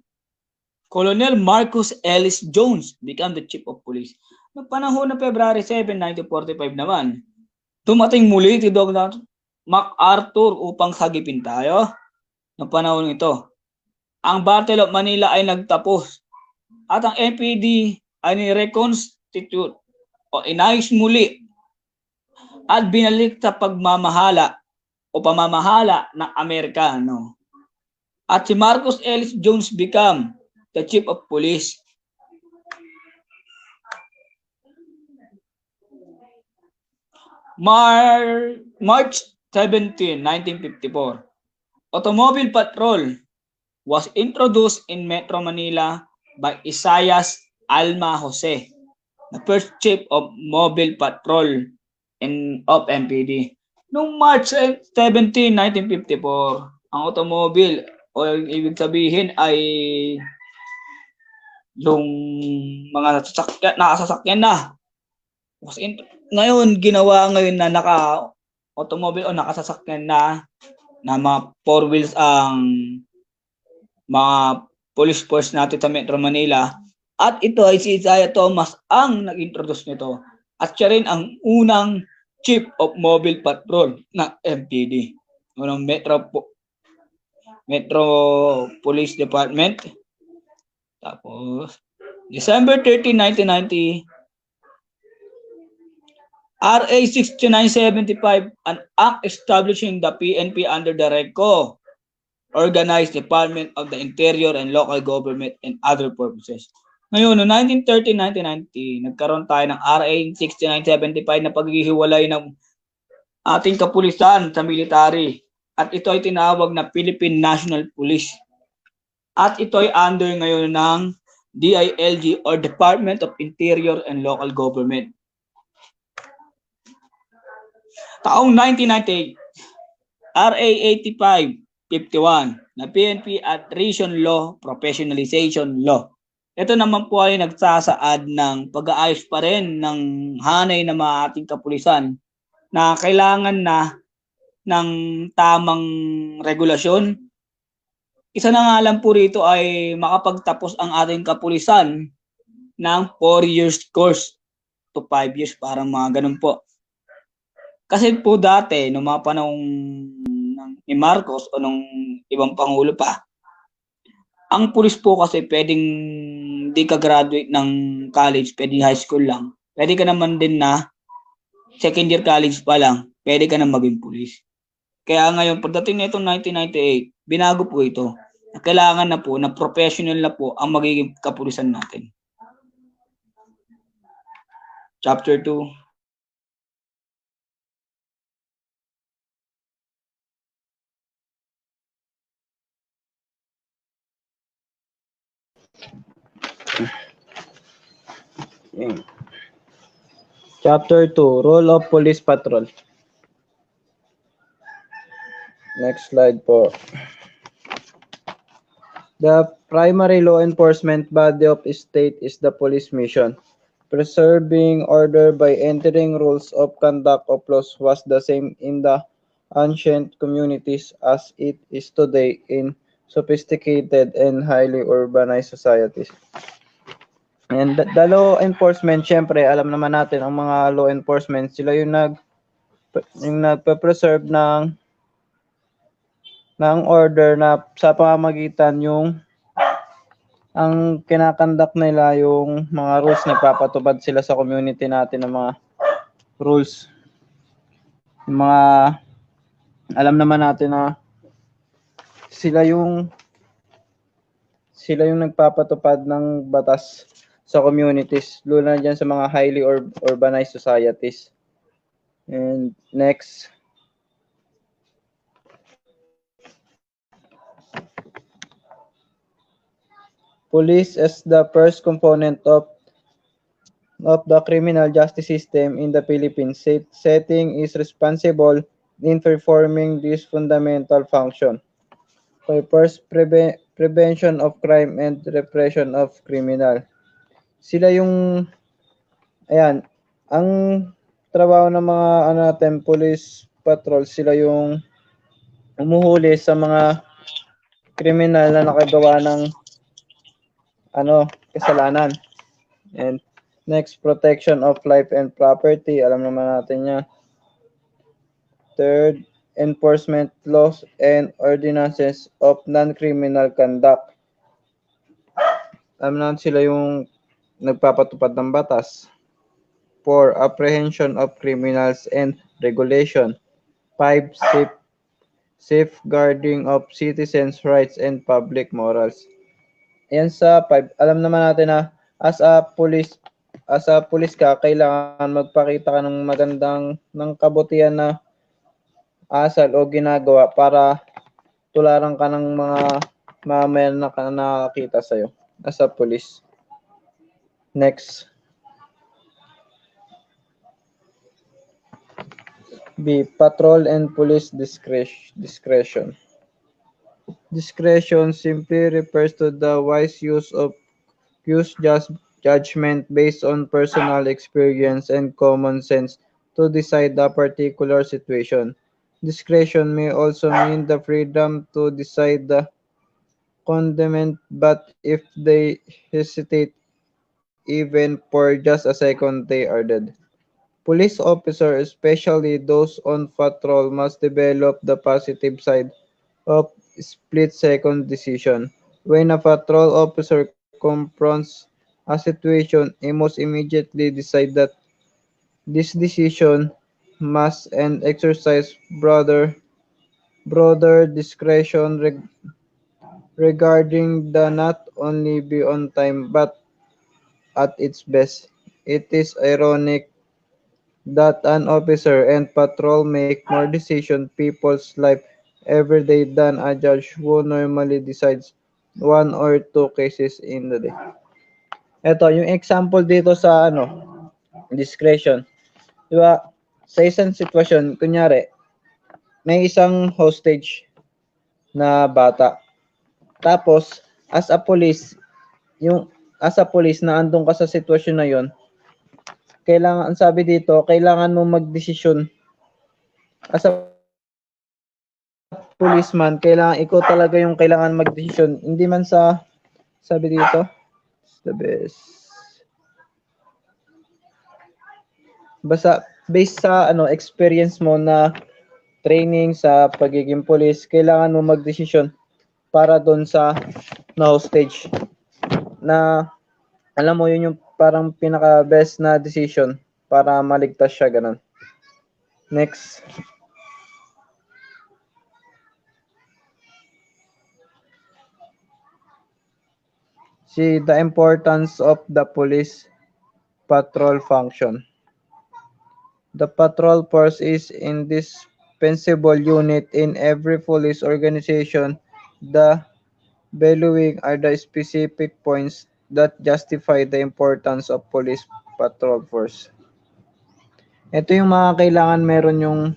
A: Colonel Marcus Ellis Jones became the chief of police. Noong panahon ng February 7, 1945 naman, dumating muli si Douglas MacArthur upang sagipin tayo. Noong panahon ito, ang Battle of Manila ay nagtapos at ang MPD ay ni-reconstitute o inayos muli at binalik sa pagmamahala o pamamahala ng Amerikano. At si Marcus Ellis Jones became the chief of police. March 17, 1954, automobile patrol was introduced in Metro Manila by Isaias Alma Jose, the first chief of mobile patrol of MPD. Noong March 17, 1954, ang automobile o ibig sabihin ay yung mga nakasasakyan na. Ngayon, ginawa ngayon na naka-automobile o nakasasakyan na mga four wheels ang mga police force natin sa Metro Manila. At ito ay si Isaiah Thomas ang nag-introduce nito. At siya rin ang unang chief of mobile patrol ng MPD. Unang Metro Police Department. Tapos, December 13, 1990, RA 6975, an act establishing the PNP under the RECO, Organized Department of the Interior and Local Government and other purposes. Ngayon, no 1930-1990, nagkaroon tayo ng RA 6975 na paghihiwalay ng ating kapulisan sa military. At ito ay tinawag na Philippine National Police. At ito ay under ngayon ng DILG or Department of Interior and Local Government. Taong 1998, RA 8551 na PNP at Treason Law Professionalization Law. Ito naman po ay nagsasaad ng pag-aayos pa rin ng hanay ng mga ating kapulisan na kailangan na ng tamang regulasyon. Isa na nga lang po rito ay makapagtapos ang ating kapulisan ng 4 years course to 5 years, parang mga ganun po. Kasi po dati, noong mga panahong ni Marcos o nung ibang pangulo pa, ang pulis po kasi pwedeng di ka graduate ng college, pwedeng high school lang. Pwede ka naman din na second year college pa lang, pwede ka na maging pulis. Kaya ngayon, pagdating na itong 1998, binago po ito. Kailangan na po, na professional na po ang magiging kapulisan natin. Chapter 2.
C: Chapter 2, Role of Police Patrol. Next slide po. The primary law enforcement body of a state is the police mission. Preserving order by entering rules of conduct of laws was the same in the ancient communities as it is today in sophisticated and highly urbanized societies. And the law enforcement, syempre, alam naman natin, ang mga law enforcement, sila yung nagpe-preserve ng order na sa pamamagitan yung ang kinakandak nila yung mga rules, nagpapatupad sila sa community natin ng mga rules. Yung mga alam naman natin na sila yung nagpapatupad ng batas sa communities, lalo na dyan sa mga highly urbanized societies. And next, police as the first component of the criminal justice system in the Philippines. Setting is responsible in performing this fundamental function. For first, prevention of crime and repression of criminal. Sila yung, ayan, ang trabaho ng mga police patrol, sila yung umuhuli sa mga kriminal na nakagawa ng kasalanan. And next, protection of life and property. Alam naman natin yan. Third, enforcement laws and ordinances of non-criminal conduct. Alam natin sila yung nagpapatupad ng batas. 4. Apprehension of criminals and regulation. 5. Safeguarding of citizens' rights and public morals. Ayan sa 5. Alam naman natin na as a police ka, kailangan magpakita ka ng kabutihan na asal o ginagawa para tularan ka ng mga mamayan na nakakita sa'yo as a police. Next. B. Patrol and police discretion. Discretion simply refers to the wise use of judgment based on personal experience and common sense to decide a particular situation. Discretion may also mean the freedom to decide the condemned, but if they hesitate even for just a second, they are dead. Police officers, especially those on patrol, must develop the positive side of split-second decision. When a patrol officer confronts a situation, he must immediately decide that this decision must and exercise broader discretion regarding the not only be on time but at its best. It is ironic that an officer and patrol make more decision people's life every day than a judge who normally decides one or two cases in the day. Ito, yung example dito sa discretion. Di ba? Sa isang sitwasyon, kunyari, may isang hostage na bata. Tapos, as a police na andun ka sa sitwasyon na yon, kailangan, ang sabi dito, kailangan mo magdesisyon. As a policeman, kailangan ikaw talaga yung kailangan magdesisyon. Hindi man sa, sabi dito, the best. Basta, based sa experience mo na training sa pagiging police, kailangan mo magdesisyon para doon sa na hostage. Na, alam mo, yun yung parang pinaka-best na decision para maligtas siya, ganun. Next. See the importance of the police patrol function. The patrol force is indispensable unit in every police organization. The below are the specific points that justify the importance of police patrol force. Ito yung mga kailangan meron yung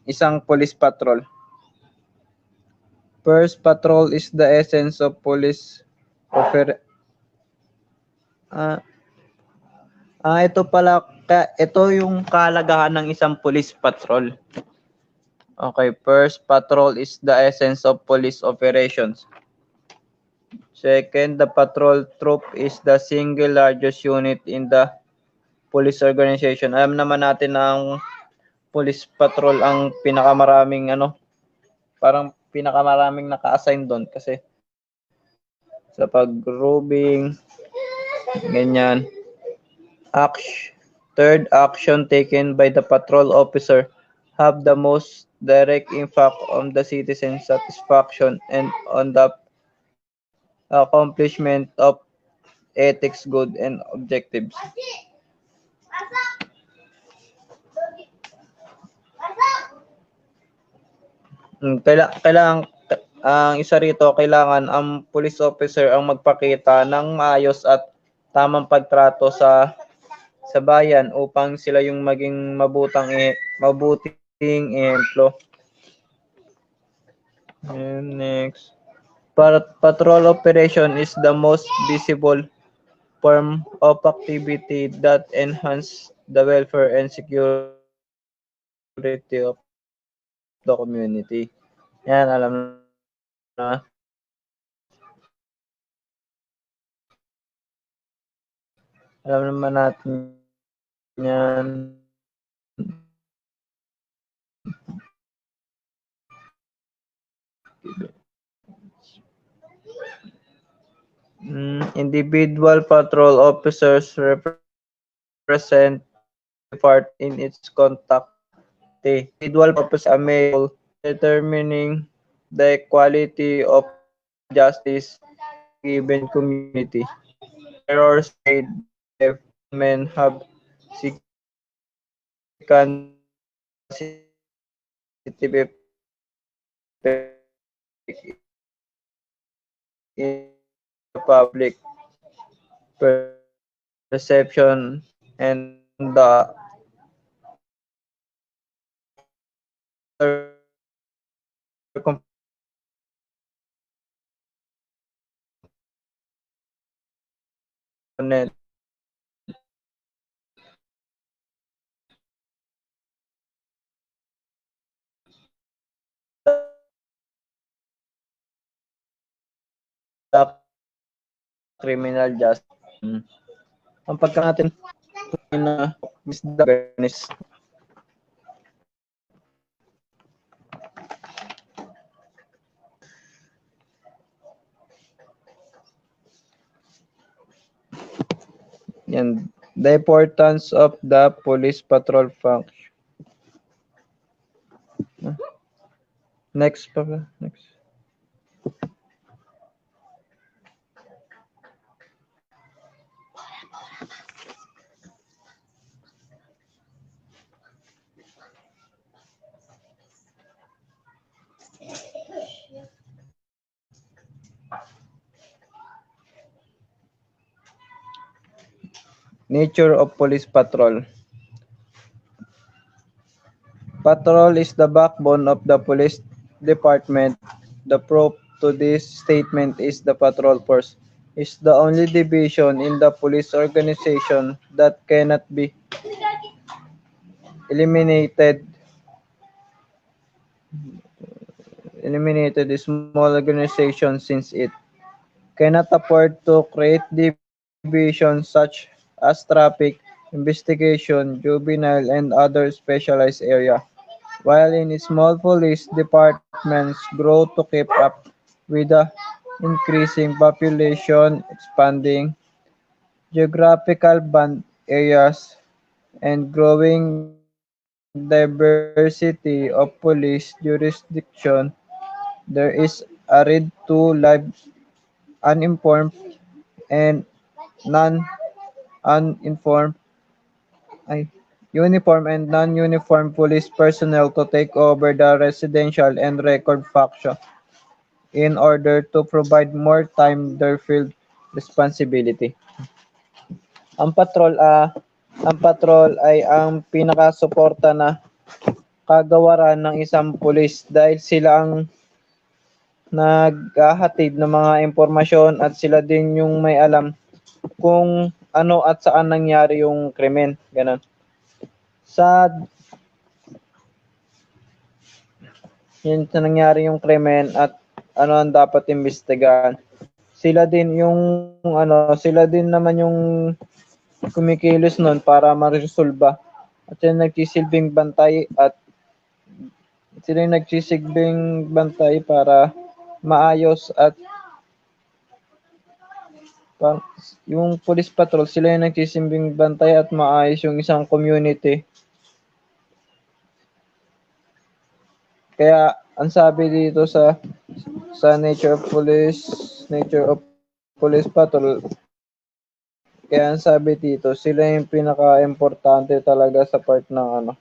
C: isang police patrol. First, patrol is the essence of police Ah, ito pala, ito yung kahalagahan ng isang police patrol. Okay, first, patrol is the essence of police operations. Second, the patrol troop is the single largest unit in the police organization. Alam naman natin na ang police patrol ang pinakamaraming parang pinakamaraming naka-assign doon kasi sa pag-robing, ganyan. Third, action taken by the patrol officer have the most direct impact on the citizen satisfaction and on the accomplishment of ethics, good, and objectives. Kailangan ang isa rito, kailangan ang police officer ang magpakita ng maayos at tamang pagtrato sa bayan upang sila yung maging mabuting ehemplo. And next, patrol operation is the most visible form of activity that enhance the welfare and security of the community. Yan, alam na. Alam naman natin yan. Individual patrol officers represent every part in its contact. Individual officers a major role determining the quality of justice in a given community. Errors made by patrolmen have significant positive effect in the public perception and on the other component the criminal justice. Ang pagka natin na misdiagnosis. Yan, the importance of the police patrol function. Next. Nature of police patrol. Patrol is the backbone of the police department. The proof to this statement is the patrol force is the only division in the police organization that cannot be eliminated a small organization since it cannot afford to create divisions such as traffic, investigation, juvenile, and other specialized area. While in small police departments grow to keep up with the increasing population, expanding geographical band areas, and growing diversity of police jurisdiction, there is a need to live uninformed and non-uninformed uniform and non-uniform police personnel to take over the residential and record function in order to provide more time their field responsibility. Ang patrol ay ang pinakasuporta na kagawaran ng isang pulis dahil sila ang naghahatid ng mga impormasyon at sila din yung may alam kung ano at saan nangyari yung krimen, ganun. Sa yun sa nangyari yung krimen at ano ang dapat imbestigahan. Sila din yung sila din naman yung kumikilos nun para ma-resolba. At sila nagsisilbing bantay at sila yung nagsisilbing bantay para maayos at yung police patrol sila yung nagsisimbing bantay at maayos yung isang community. Kaya ang sabi dito sa nature of police patrol, kaya ang sabi dito, sila yung pinaka-importante talaga sa part ng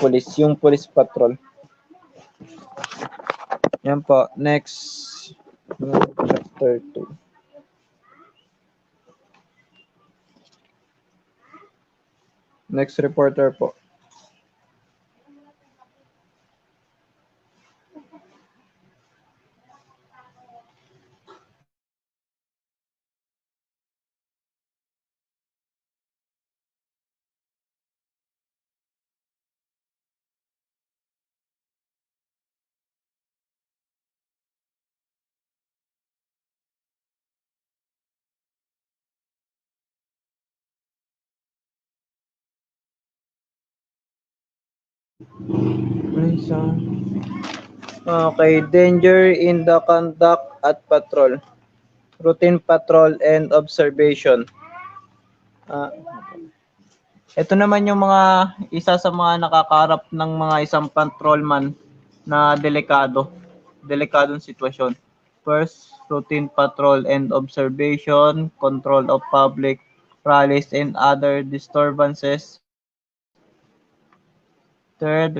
C: police, yung police patrol. Yan po, next chapter 2. Next reporter po. Okay, danger in the conduct at patrol. Routine patrol and observation. Ito naman yung isa sa mga nakakarap ng mga isang patrolman na delikadong sitwasyon. First, routine patrol and observation, control of public rallies and other disturbances. Third,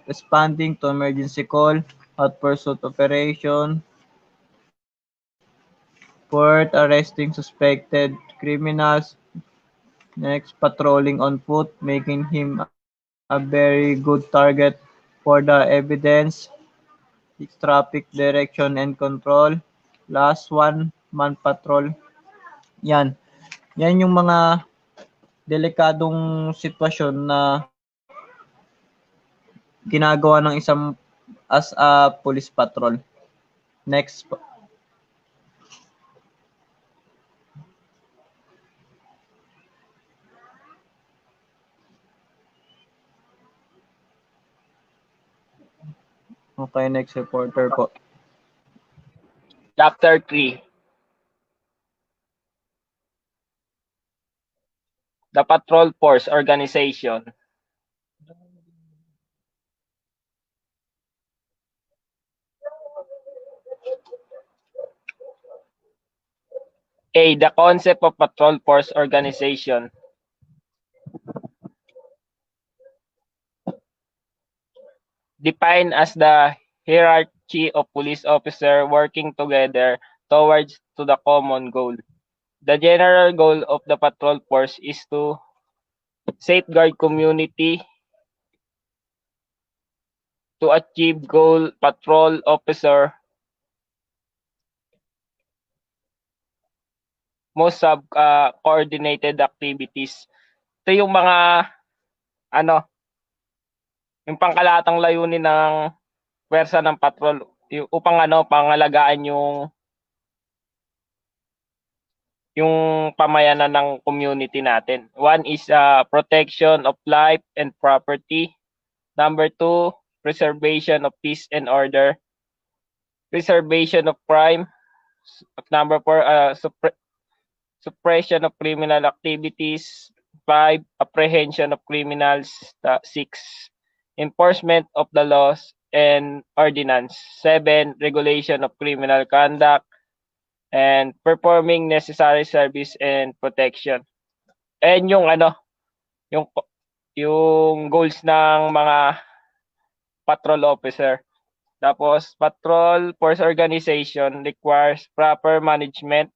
C: responding to emergency call, hot pursuit operation. Fourth, arresting suspected criminals. Next, patrolling on foot, making him a very good target for the evidence. Six, traffic direction and control. Last one, man patrol. Yan. Yan yung mga delikadong sitwasyon na ginagawa ng isang as a police patrol. Next po. Okay, next reporter po.
D: Chapter 3. The Patrol Force Organization. A. The concept of Patrol Force Organization. Defined as the hierarchy of police officers working together towards to the common goal. The general goal of the patrol force is to safeguard community. To achieve goal, patrol officer most coordinated activities. Ito yung mga yung pangkalahatang layunin ng pwersa ng patrol upang pangalagaan yung pamayanan ng community natin. One is protection of life and property. Number 2, preservation of peace and order. Preservation of crime. Number 4, suppression of criminal activities. 5, apprehension of criminals. 6, enforcement of the laws and ordinance. 7, regulation of criminal conduct. And performing necessary service and protection. And yung yung goals ng mga patrol officer. Tapos, patrol force organization requires proper management.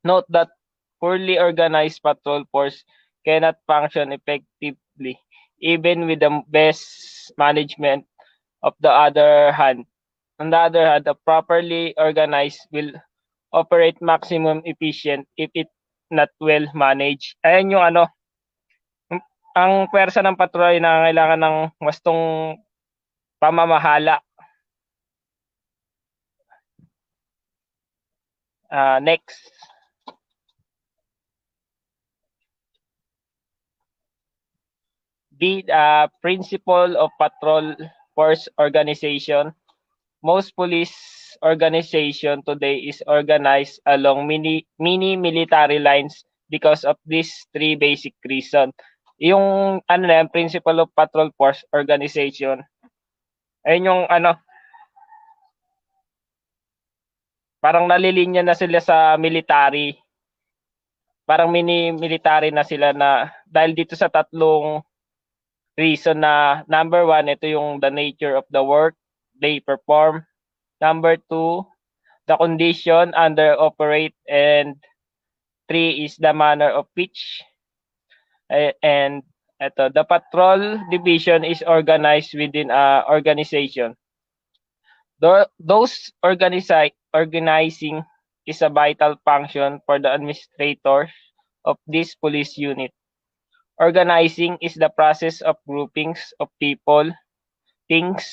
D: Note that poorly organized patrol force cannot function effectively, even with the best management. On the other hand, a properly organized will operate maximum efficient if it not well managed. Ayan yung ano, ang pwersa ng patrol ay nangangailangan ng wastong pamamahala. Next. B, principle of patrol force organization. Most police organization today is organized along mini military lines because of these three basic reasons. Yung ano na yan, principle of patrol force organization, ayun yung ano, parang nalilinya na sila sa military. Parang mini military na sila na dahil dito sa tatlong reason na number one, ito yung the nature of the work they perform. Number two, the condition under operate, and three is the manner of which. And ito, the patrol division is organized within a organization. Those organizing is a vital function for the administrators of this police unit. Organizing is the process of groupings of people, things,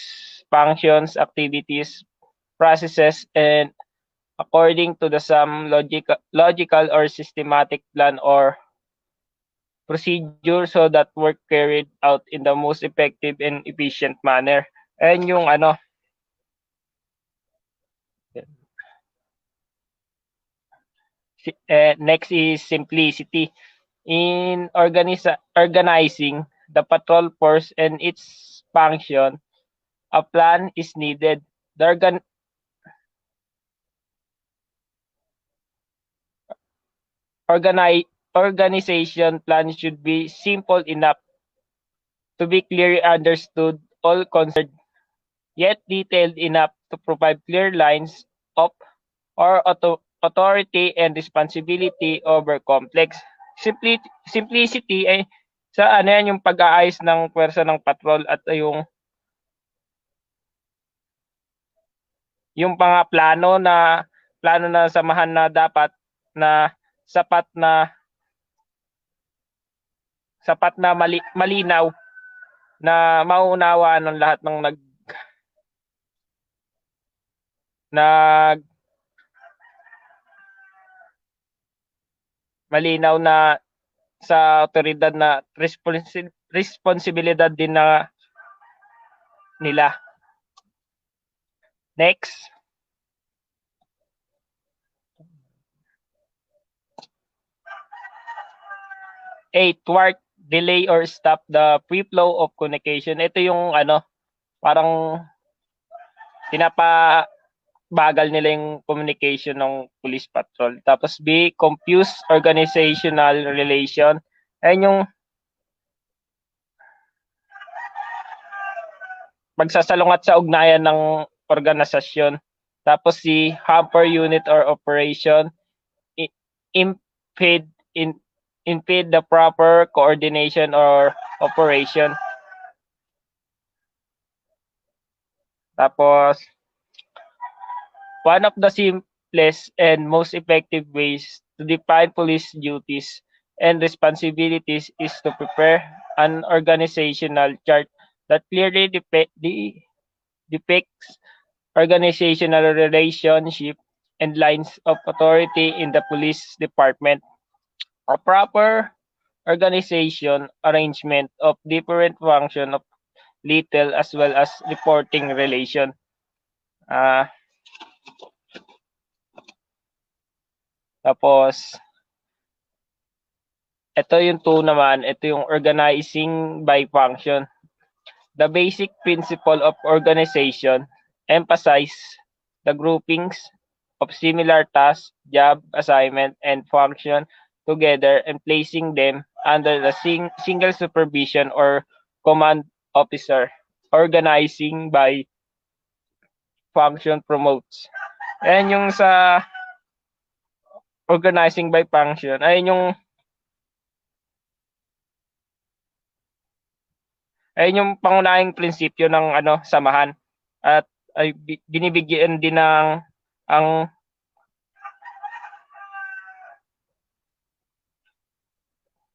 D: functions, activities, processes, and according to the some logical or systematic plan or procedure so that work carried out in the most effective and efficient manner. And yung ano, next is simplicity. In organizing the patrol force and its function, a plan is needed. The organization plan should be simple enough to be clearly understood all concerned, yet detailed enough to provide clear lines of or authority and responsibility over complex. Simplicity ay sa ano yan, yung pag-aayos ng pwersa ng patrol at yung mga plano na samahan na dapat na sapat na malinaw na mauunawaan ng lahat ng nag malinaw na sa otoridad na responsibilidad din na nila. Next. 8, thwart, delay or stop the free flow of communication. Ito yung ano, parang bagal nila yung communication ng police patrol. Tapos B, confuse organizational relation. Ayun yung pagsasalungat sa ugnayan ng organisasyon. Tapos C, hamper unit or operation. Impede the proper coordination or operation. Tapos, one of the simplest and most effective ways to define police duties and responsibilities is to prepare an organizational chart that clearly depicts organizational relationship and lines of authority in the police department. A proper organization arrangement of different function of little as well as reporting relation. Tapos, ito yung 2 naman, ito yung organizing by function. The basic principle of organization emphasize the groupings of similar tasks, job, assignment, and function together and placing them under the single supervision or command officer. Organizing by function promotes. Ayan yung sa organizing by function. Ayun yung pangunahing prinsipyo ng ano, samahan. At ay binibigyan din ng ang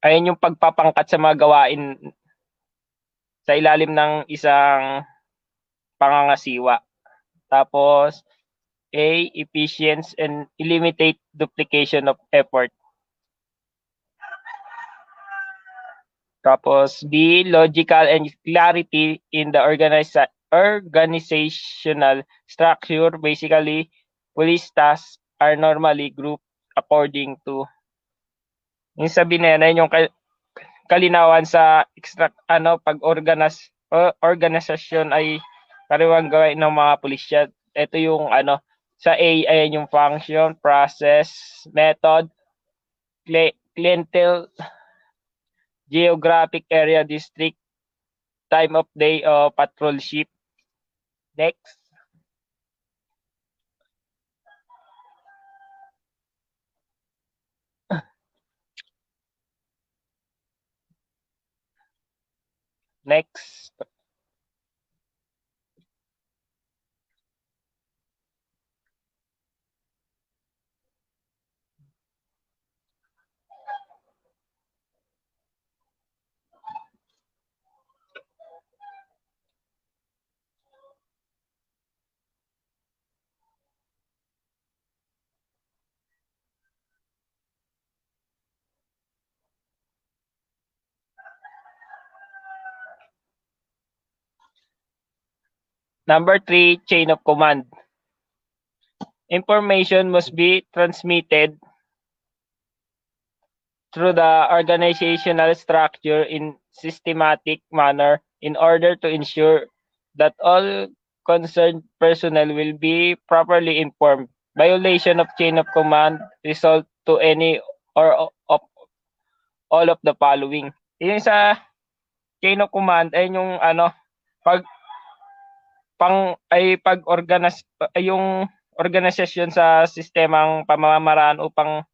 D: Ayan yung pagpapangkat sa mga gawain sa ilalim ng isang pangangasiwa. Tapos, A, efficiency and eliminate duplication of effort. Tapos, B, logical and clarity in the organizational structure. Basically, police tasks are normally grouped according to yung sabihin na yan, yung kalinawan sa pag-organisasyon ay kariwang gawain ng mga pulisya. Ito yung sa A, ayan yung function, process, method, clientele, geographic area, district, time of day o patrol ship. Next. Next. Number 3, chain of command. Information must be transmitted through the organizational structure in systematic manner in order to ensure that all concerned personnel will be properly informed. Violation of chain of command result to any or of all of the following. Yung sa chain of command ay yung pag yung organisasyon sa sistemang pamamaraan upang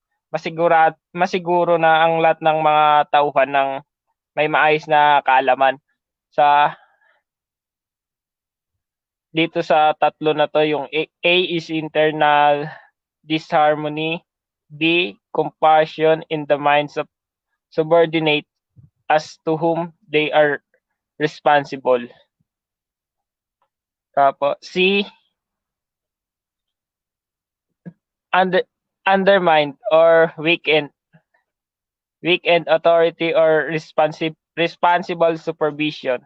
D: masiguro na ang lahat ng mga tauhan ng may maayos na kaalaman. Dito sa tatlo na to, yung A is internal disharmony, B, compassion in the minds of subordinate as to whom they are responsible. Tapos C, undermined or weakened authority or responsible supervision.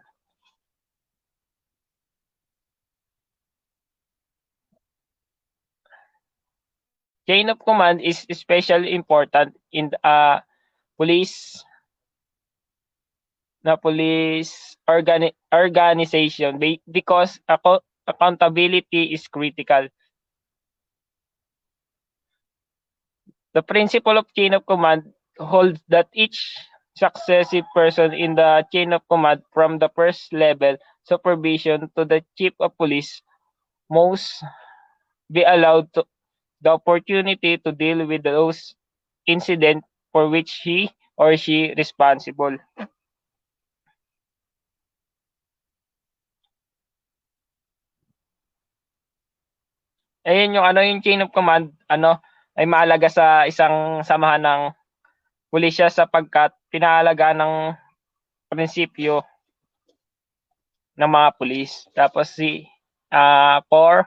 D: Chain of command is especially important in police organization because accountability is critical. The principle of chain of command holds that each successive person in the chain of command from the first level supervision to the chief of police must be allowed the opportunity to deal with those incidents for which he or she responsible. Ayun yung chain of command ay mahalaga sa isang samahan ng pulisya sapagkat pinahahalagahan ng prinsipyo ng mga pulis. Tapos for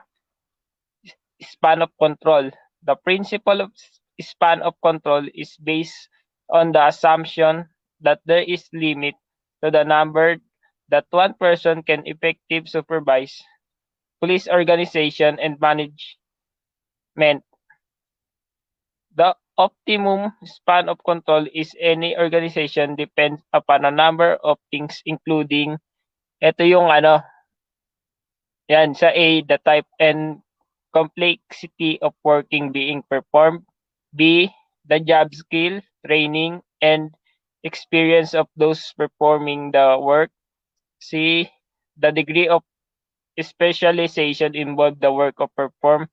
D: span of control. The principle of span of control is based on the assumption that there is limit to the number that one person can effectively supervise police organization and management. The optimum span of control is any organization depends upon a number of things including ito yung yan sa A, the type and complexity of working being performed. B, the job skill, training, and experience of those performing the work. C, the degree of specialization involved the work of perform.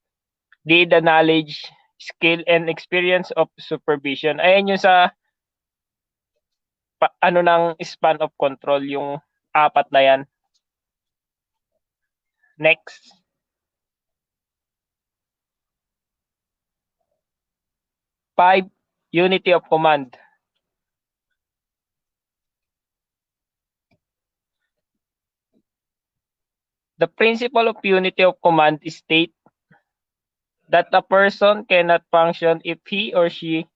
D: D, the knowledge, skill, and experience of supervision. Ayan yung sa ng span of control, yung apat na yan. Next. Five, unity of command. The principle of unity of command states that a person cannot function if he or she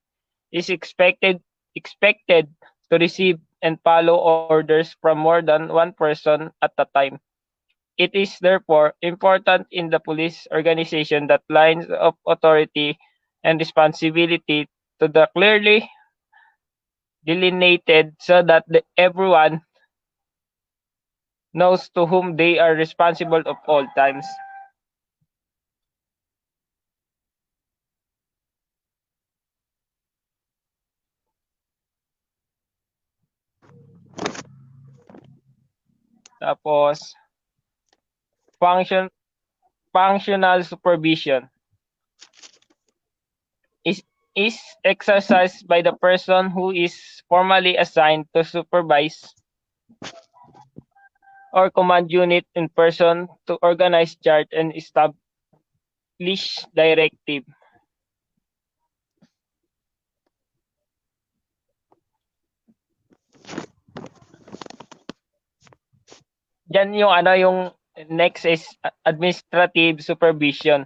D: is expected to receive and follow orders from more than one person at a time. It is therefore important in the police organization that lines of authority and responsibility to the clearly delineated so that everyone knows to whom they are responsible of all times. Tapos, function functional supervision is is exercised by the person who is formally assigned to supervise or command unit in person to organize, chart, and establish directive. Diyan yung yung next is administrative supervision.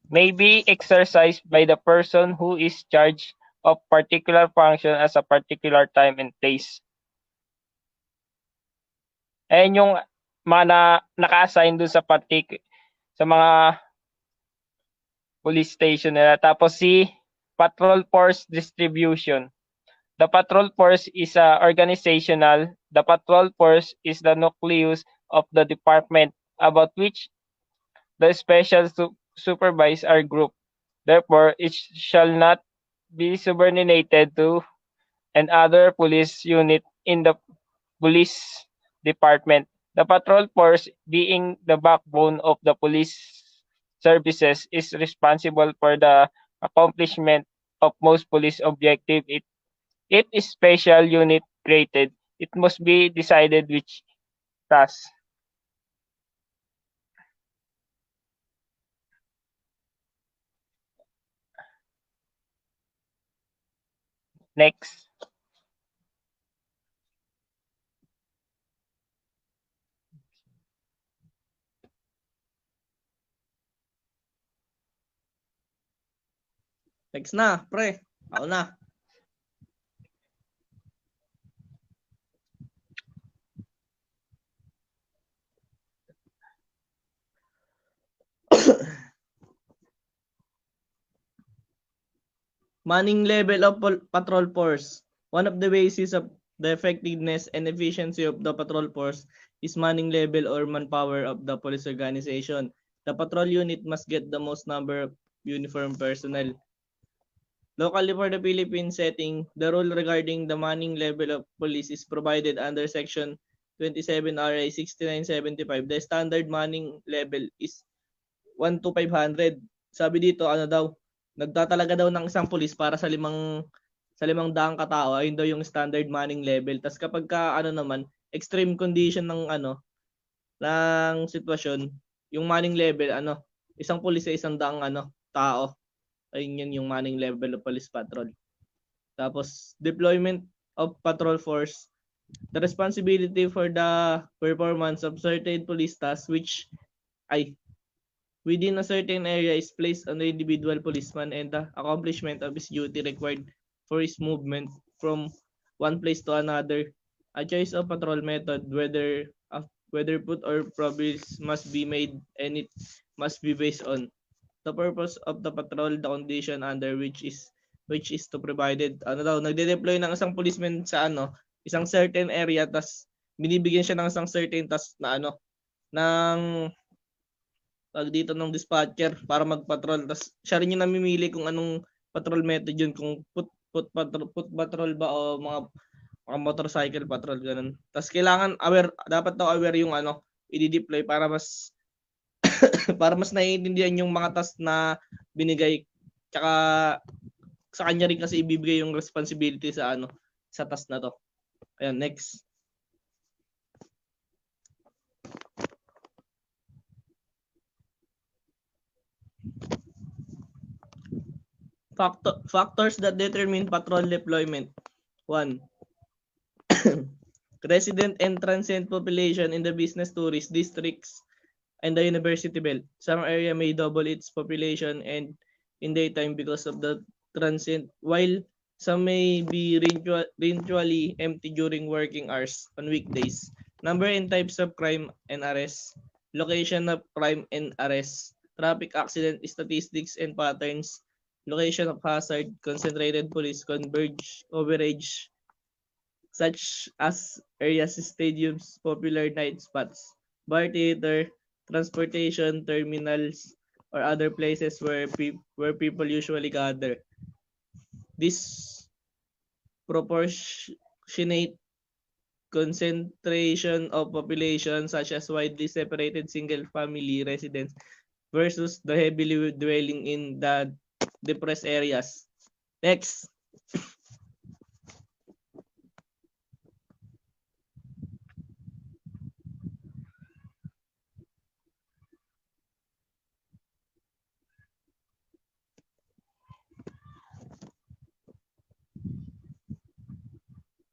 D: May be exercised by the person who is charged of particular function as a particular time and place. Ayan yung mga naka-assign dun sa mga police station nila. Tapos si patrol force distribution. The patrol force is organizational. The patrol force is the nucleus of the department about which the special supervise are grouped. Therefore, it shall not be subordinated to an other police unit in the police department. The patrol force, being the backbone of the police services, is responsible for the accomplishment of most police objectives. It is special unit created. It must be decided which task. Next.
A: Next na, pre. Ako na. Manning level of patrol force. One of the bases of the effectiveness and efficiency of the patrol force is manning level or manpower of the police organization. The patrol unit must get the most number of uniformed personnel. Locally for the Philippine setting, the rule regarding the manning level of police is provided under Section 27 RA 6975. The standard manning level is 1 to 500. Sabi dito, ano daw, nagtatalaga daw ng isang pulis para sa 500 katao, ayun daw yung standard manning level. Tas kapag ka ano naman, extreme condition ng ng sitwasyon, yung manning level isang pulis sa 100 tao. Ayun yun yung manning level of police patrol. Tapos deployment of patrol force, the responsibility for the performance of certain police tasks which within a certain area is placed on the individual policeman, and the accomplishment of his duty required for his movement from one place to another. A choice of patrol method, whether put or province, must be made, and it must be based on the purpose of the patrol, the condition under which is to provided. Nagde-deploy ng isang policeman sa isang certain area, tas binibigyan siya ng isang certain task na ng dito ng dispatcher para magpatrol. Tas siya rin yung namimili kung anong patrol method yun, kung put patrol ba o mga motorcycle patrol, ganun. Tas kailangan dapat daw aware yung i-deploy para mas para mas naiintindihan yung mga task na binigay, tsaka sa kanya rin kasi ibibigay yung responsibility sa sa task na to. Ayan, next. Factors that determine patrol deployment. 1. Resident and transient population in the business tourist districts.
E: and the University Belt. Some area may double its population and in daytime because of the transient, while some may be ritually empty during working hours on weekdays. Number and types of crime and arrests, location of crime and arrests, traffic accident statistics and patterns, location of hazard, concentrated police converge, coverage, such as areas, stadiums, popular night spots, bar theater, transportation, terminals, or other places where people usually gather. This proportionate concentration of population such as widely separated single-family residents versus the heavily dwelling in the depressed areas. Next.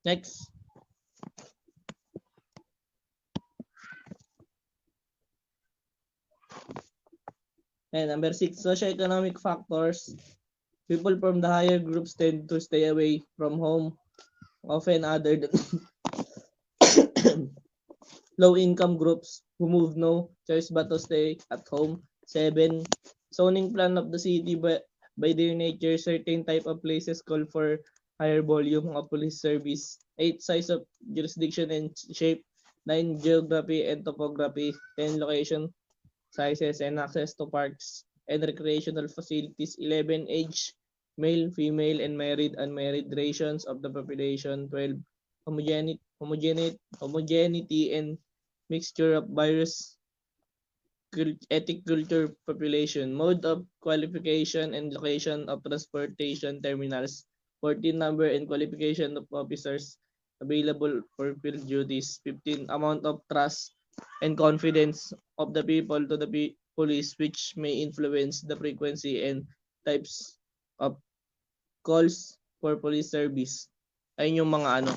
E: Next. And number 6, socioeconomic factors. People from the higher groups tend to stay away from home, often other than low-income groups who move no choice but to stay at home. 7, zoning plan of the city by their nature, certain type of places call for higher volume of police service. 8, size of jurisdiction and shape. 9, geography and topography. 10, location, sizes, and access to parks and recreational facilities. 11, age, male, female, and married, unmarried rations of the population. 12, homogeneity and mixture of various ethnic culture population. Mode of qualification and location of transportation terminals. 14, number and qualification of officers available for field duties. 15, amount of trust and confidence of the people to the police, which may influence the frequency and types of calls for police service. Ayun yung mga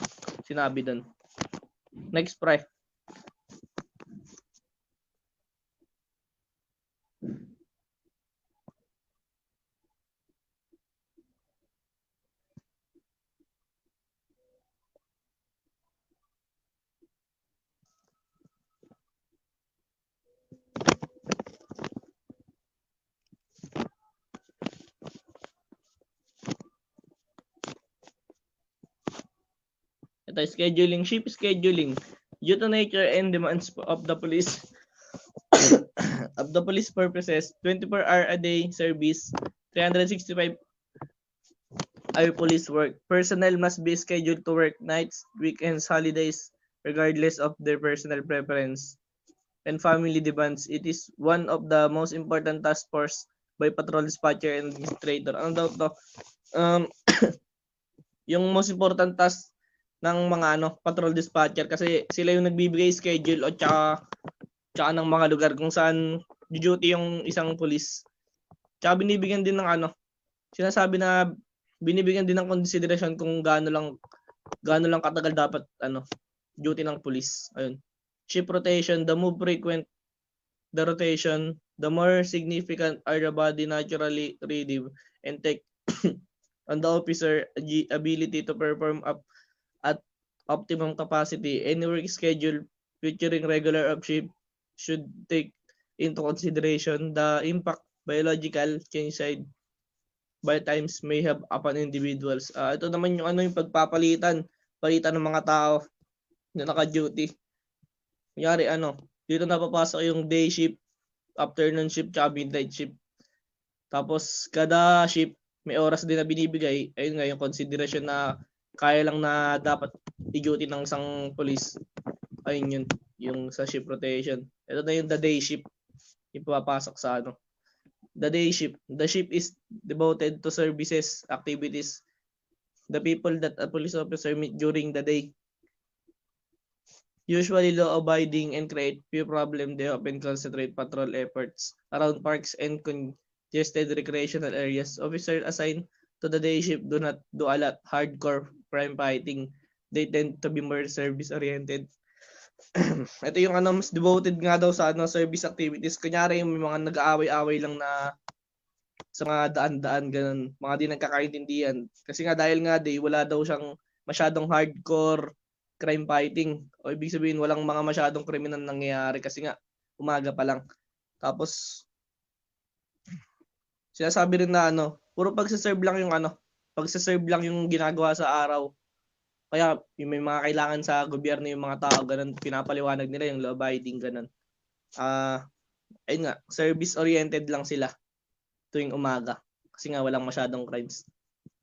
E: sinabi doon. Next, pre. Ito, scheduling, shift scheduling. Due to nature and demands of the police of the police purposes, 24-hour a day service, 365 hour police work. Personnel must be scheduled to work nights, weekends, holidays, regardless of their personal preference and family demands. It is one of the most important task force by patrol dispatcher and administrator. Ano daw to? Yung most important task ng mga patrol dispatcher kasi sila yung nagbibigay schedule o tsaka ng mga lugar kung saan duty yung isang pulis. Tsaka binibigyan din ng sinasabi na binibigyan din ng konsiderasyon kung gaano lang katagal dapat duty ng pulis. Ayun. Shift rotation, the more frequent the rotation, the more significant are the body naturally ready and take on the officer ability to perform up at optimum capacity. Any work schedule featuring regular up shift should take into consideration the impact biological change side by times may have upon individuals. Ito naman yung yung palitan ng mga tao na naka-duty. Kunyari dito na papasok yung day shift, afternoon shift, tsaka midnight shift. Tapos kada shift may oras din na binibigay. Ayun nga yung consideration na kaya lang na dapat i-duty ng isang police. Ayun yun, yung sa shift rotation. Ito na yung the day shift. Ipapasok sa the day shift. The shift is devoted to services, activities, the people that a police officer meet during the day. Usually law-abiding and create few problems. They often concentrate patrol efforts around parks and congested recreational areas. Officers assigned to the day shift do not do a lot hardcore crime fighting. They tend to be more service-oriented. ito yung mas devoted nga daw sa service activities. Kunyari yung may mga nag-aaway-away lang na sa mga daan-daan ganun, mga di nagkakaintindihan. Kasi nga dahil nga wala daw siyang masyadong hardcore crime fighting. O ibig sabihin walang mga masyadong kriminal nangyayari kasi nga umaga pa lang. Tapos sinasabi rin na puro pagse-serve lang yung pagse-serve lang yung ginagawa sa araw. Kaya yung may mga kailangan sa gobyerno yung mga tao, ganun, pinapaliwanag nila yung law abiding, ganun. Ayun nga, service-oriented lang sila tuwing umaga. Kasi nga walang masyadong crimes.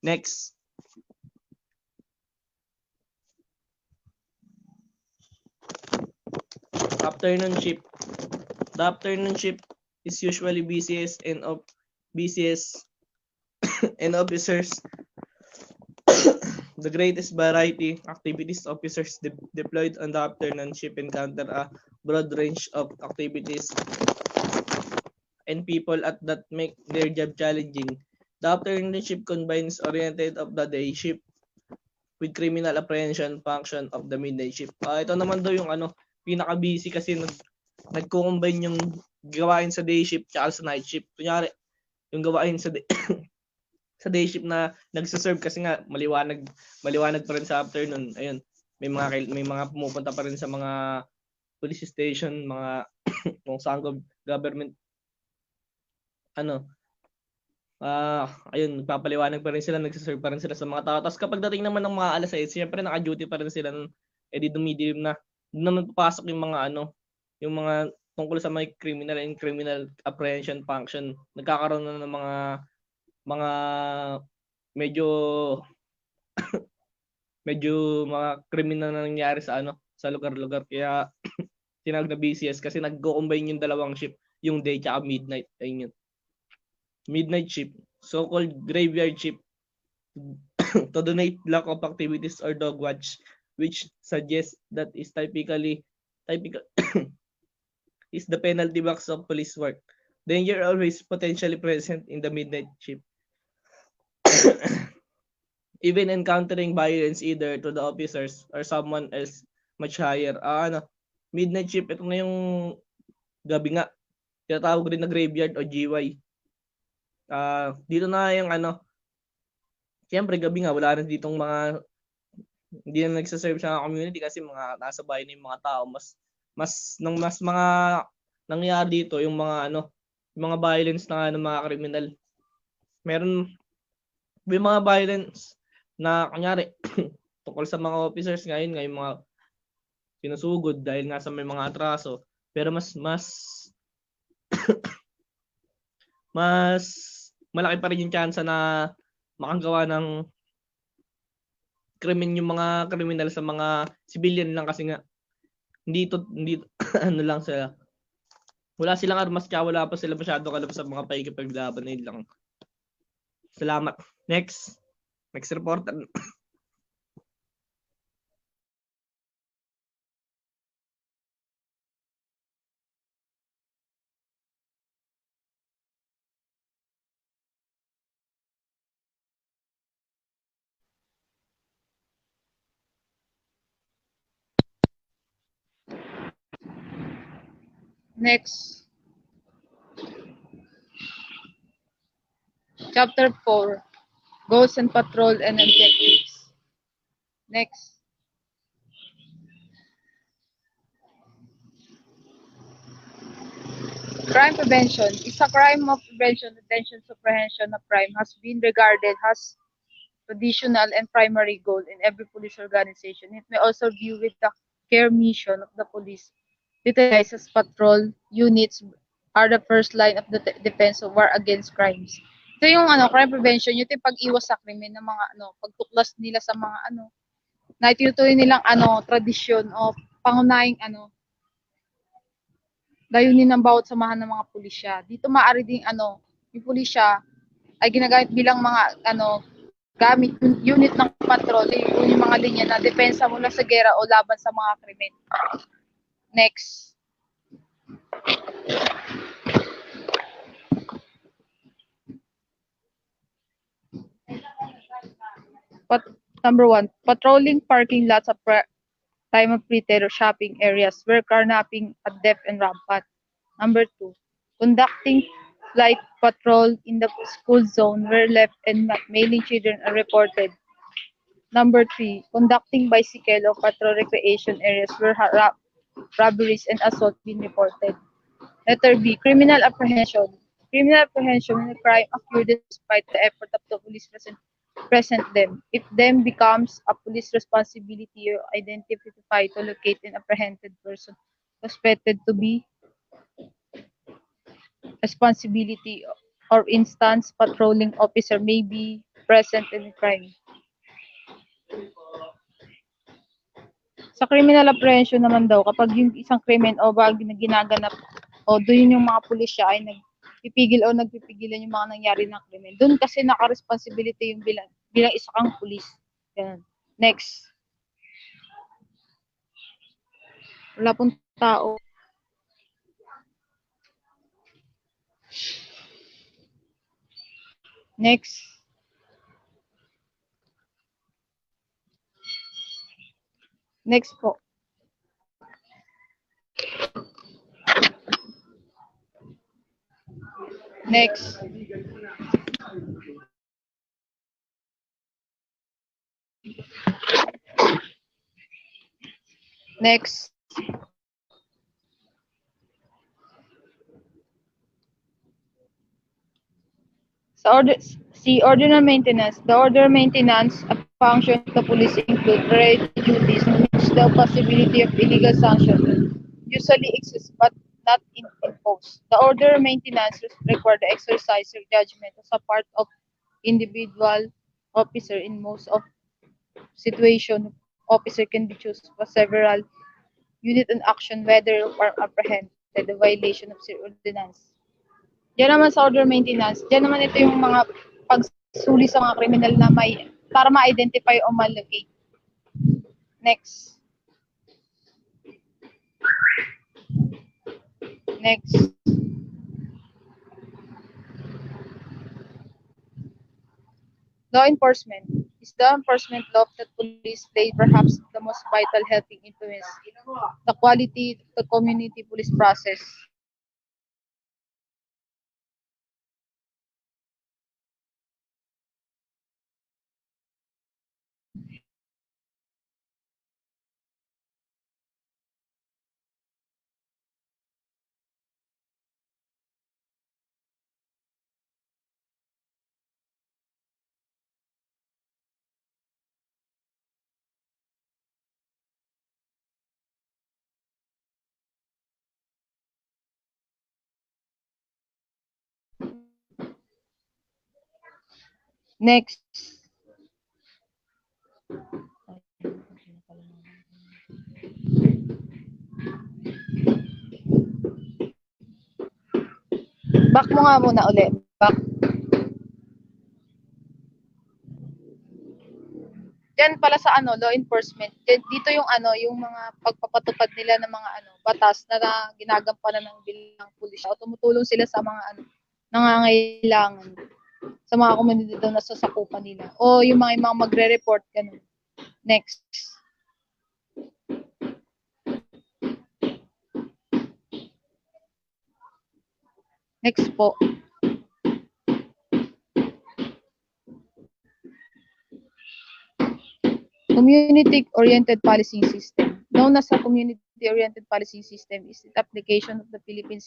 E: Next. Afternoon shift. The afternoon shift is usually BCS and officers. The greatest variety activities officers deployed on the afternoon shift encounter a broad range of activities and people that make their job challenging. The afternoon shift combines oriented of the day shift with criminal apprehension function of the midnight shift. Ito naman daw yung pinaka-busy kasi nagko-combine yung gawain sa day shift at sa night shift. Kunyari, yung gawain sa day, sa day shift na nagse-serve kasi nga maliwanag pa rin sa afternoon. Ayun, may mga pumupunta pa rin sa mga police station, mga kung saan government ayun, nagpapaliwanag pa rin sila, nagse-serve pa rin sila sa mga tao. Tapos kapag dating naman ng mga alas 6, siyempre naka-duty pa rin sila nun, di dumidilim na. Doon naman papasok yung mga yung mga tungkol sa may criminal and criminal apprehension function. Nagkakaroon na ng mga medyo mga kriminal na nangyari sa sa lugar-lugar. Kaya tinawag na BCS kasi nagko-combine yung dalawang shift, yung day at midnight. Ayun yun. Midnight shift, so-called graveyard shift, to donate lack of activities or dog watch, which suggests that is typical is the penalty box of police work. Danger always potentially present in the midnight shift. Even encountering violence either to the officers or someone else much higher. Midnight shift, ito na yung gabi nga. Tinatawag rin na graveyard o GY. Dito na yung siyempre gabi nga, wala na ditong mga, hindi na nagsaserve sa community kasi mga nasa bahay na yung mga tao. Mas mga nangyayari dito yung mga yung mga violence na ng mga kriminal. May mga violence na kunyari tungkol sa mga officers ngayon yung mga sinusugod dahil nga sa may mga atraso. Pero mas malaki pa rin yung chance na makagawa ng krimen yung mga kriminal sa mga civilian lang kasi nga hindi lang sila. Wala silang armas kaya wala pa sila masyado kalab sa mga paikipaglaban na lang. Salamat. Next reporter.
F: Next. Chapter 4. Goals and patrol and objectives. Next. Crime prevention is a crime of prevention, detention, suppression of crime has been regarded as traditional and primary goal in every police organization. It may also view with the care mission of the police. Utilized as patrol units are the first line of the defense of war against crimes. Ito yung crime prevention, yung pag-iwas sa krimen ng mga pagtuklas nila sa mga na itinutuloy nilang tradisyon o pangunahing layunin ng bawat samahan ng mga pulisya. Dito maaari ding yung pulisya ay ginagamit bilang mga gamit unit ng patrol, yung mga linya na depensa mula sa gera o laban sa mga krimen. Next. Number 1, patrolling parking lots time of pre-terror shopping areas where carnapping at depth and rampant. Number 2, conducting flight patrol in the school zone where left and mailing children are reported. Number 3, conducting bicycle or patrol recreation areas where robberies and assault been reported. Letter B, criminal apprehension. Criminal apprehension when a crime occurred despite the effort of the police present them. It then becomes a police responsibility to identify, to locate, and apprehended person suspected to be responsibility or instance patrolling officer may be present in the crime. Sa criminal apprehension naman daw, kapag yung isang krimen o bagay na ginaganap o doon yung mga pulisya ay nagpipigil o nagpipigilan yung mga nangyari ng krimen. Doon kasi naka-responsibility yung bilang isa kang pulis. Ganun. Next. Wala pong tao. Next. Next po. Next. Next. Sa order, see ordinary maintenance. The order maintenance, a function of the police include variety duties in which the possibility of illegal sanction usually exists but not imposed. The order maintenance require the exercise of judgment as a part of individual officer. In most of situation, officer can be chosen for several unit and action whether or apprehended the violation of said ordinance. Diyan naman sa order maintenance, diyan naman ito yung mga pagsuli sa mga kriminal na may para ma-identify o ma-locate. Next. Next. Law enforcement. Is the enforcement law that police play perhaps the most vital helping influence the quality of the community police process. Next. Back mo nga muna uli. Back. Diyan pala sa law enforcement. Dito yung yung mga pagpapatupad nila ng mga batas na ginagampanan ng bilang pulisya o tumutulong sila sa mga nangangailangan sa mga komunidad na nasasakupan nila. O yung mga magre-report ganun. Next. Next po. Community-oriented policing system. Known as a community-oriented policing system is the application of the Philippine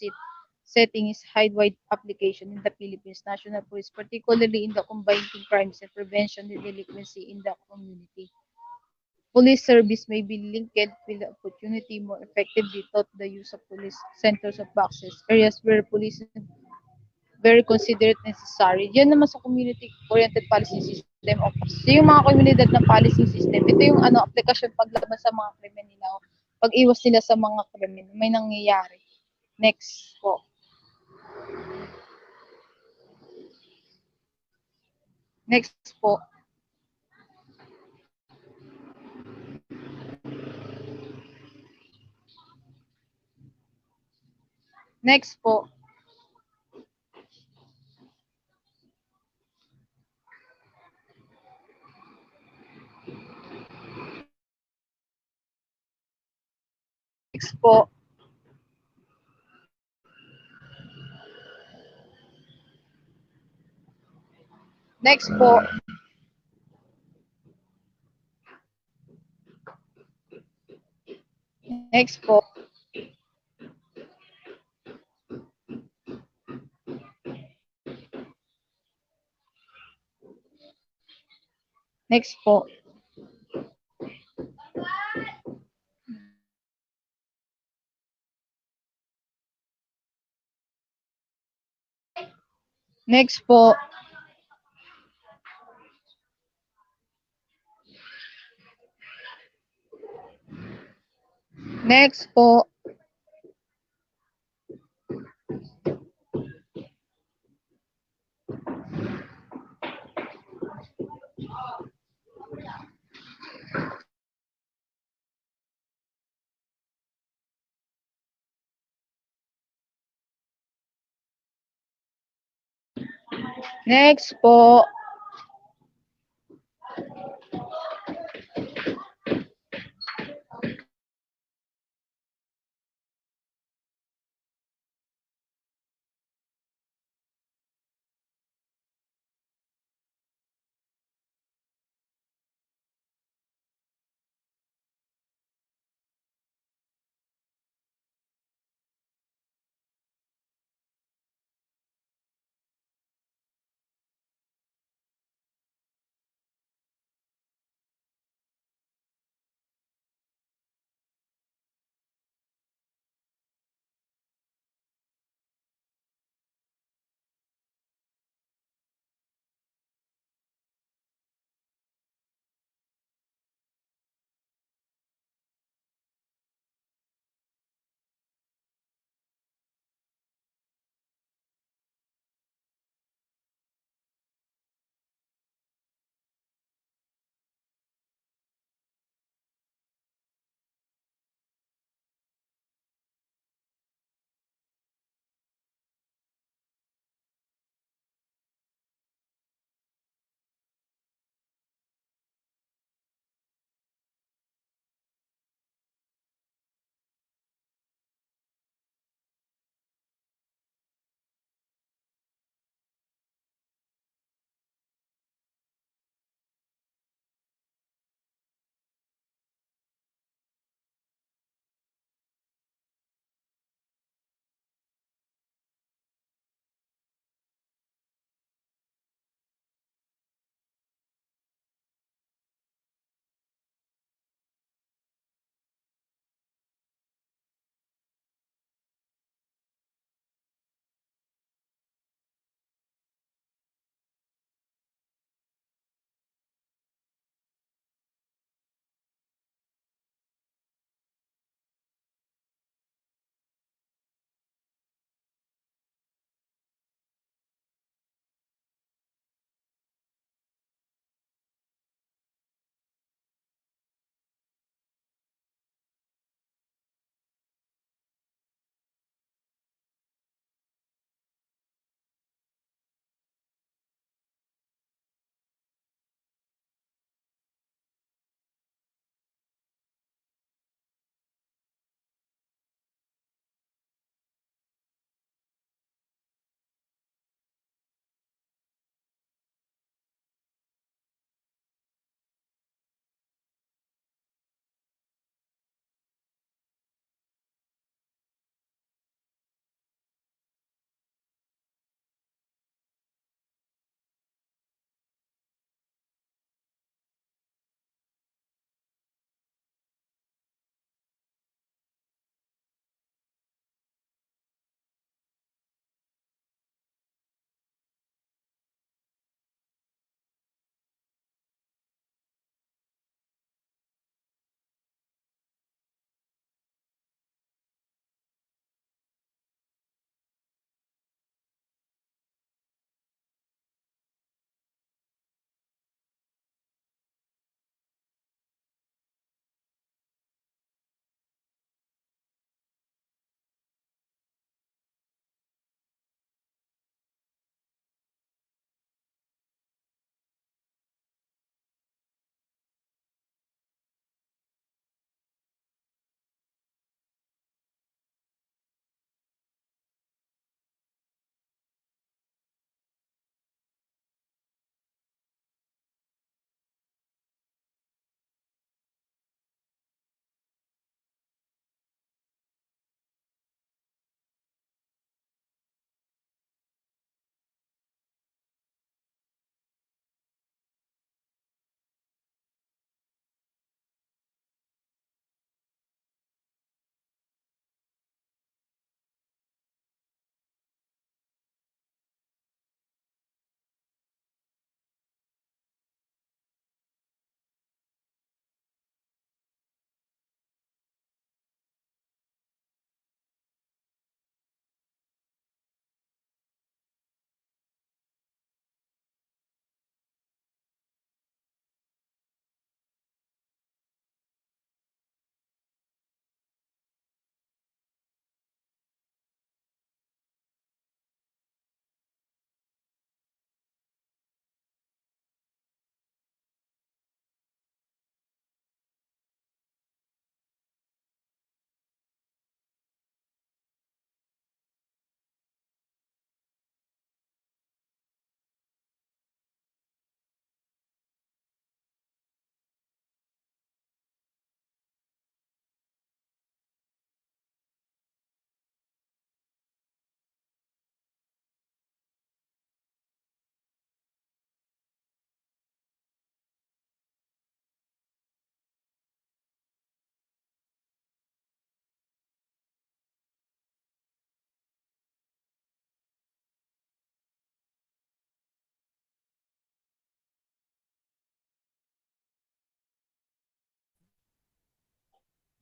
F: setting is wide application in the Philippines National Police, particularly in the combating crimes and prevention of delinquency in the community. Police service may be linked with the opportunity more effectively taught the use of police centers of boxes, areas where police very considerate necessary. Yan naman sa community-oriented policing system. So, yung mga komunidad ng policing system, ito yung aplikasyon paglaban sa mga krimen nila. Pag-iwas nila sa mga krimen, may nangyayari. Next po. Next po. Next po. Next po. Next po. Next po. Next po. Next po. Next po. Next po.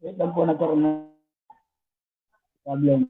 A: Wait lang po, nagkaroon ng problem.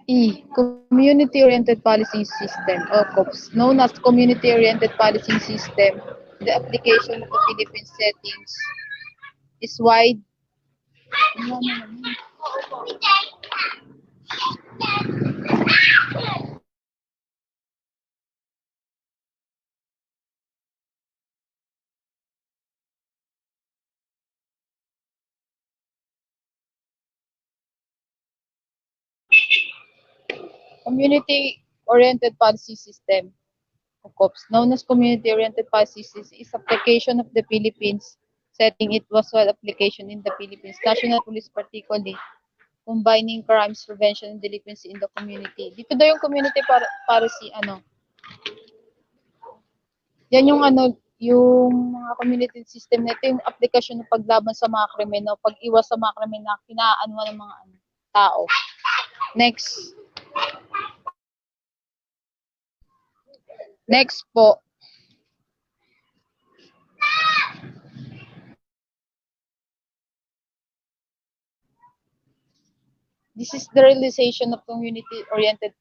F: E. Community-oriented policing system or COPS. Known as community-oriented policing system, the application of the Philippine settings is wide. Community-oriented policy system o COPS. Known as community-oriented policy system is application of the Philippines setting it was well application in the Philippines. National Police particularly combining crimes prevention and delinquency in the community. Dito daw yung community policy yan yung yung mga community system nito yung aplikasyon ng paglaban sa mga krimen o pag-iwas sa mga krimen na kinaanuan ng mga tao. Next. Next po. This is the realization of community-oriented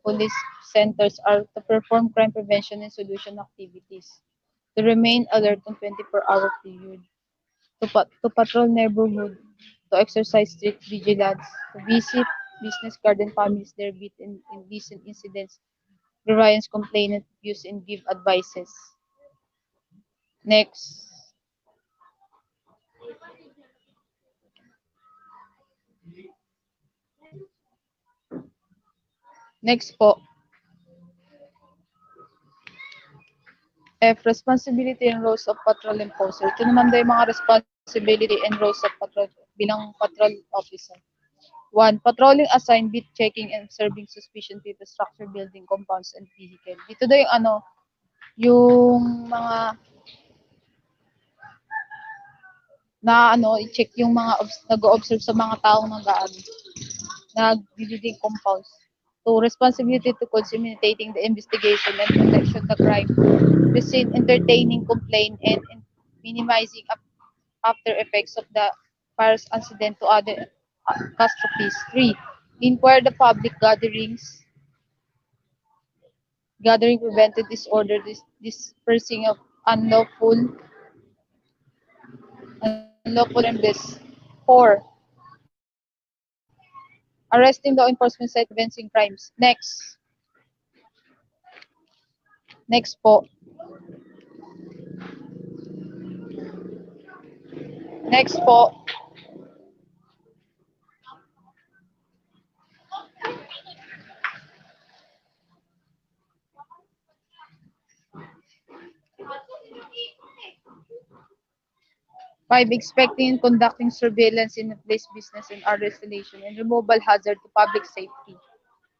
F: police centers are to perform crime prevention and solution activities, to remain alert on 24-hour period, to patrol neighborhood, to exercise strict vigilance, to visit business garden families there beat in recent incidents, grievance complainant use and give advices. Next. Next po. F. Responsibility and roles of patrol enforcer. Ito naman daw yung mga responsibility and roles of patrol bilang patrol officer. 1. Patrolling assigned beat checking and observing suspicion to the structure, building, compounds, and vehicle. Dito daw yung yung mga i-check yung mga nag-o-observe sa mga taong nag-building compounds. 2. Responsibility to consummating the investigation and protection the crime. The scene, entertaining complaint and minimizing after effects of the virus incident to other catastrophes. 3. Inquire the public gathering prevented disorder, dispersing of unlawful members. 4. Arresting law enforcement site preventing crimes. Next. Next po. Next po. Five, expecting and conducting surveillance in the place business and other installation and removal hazard to public safety.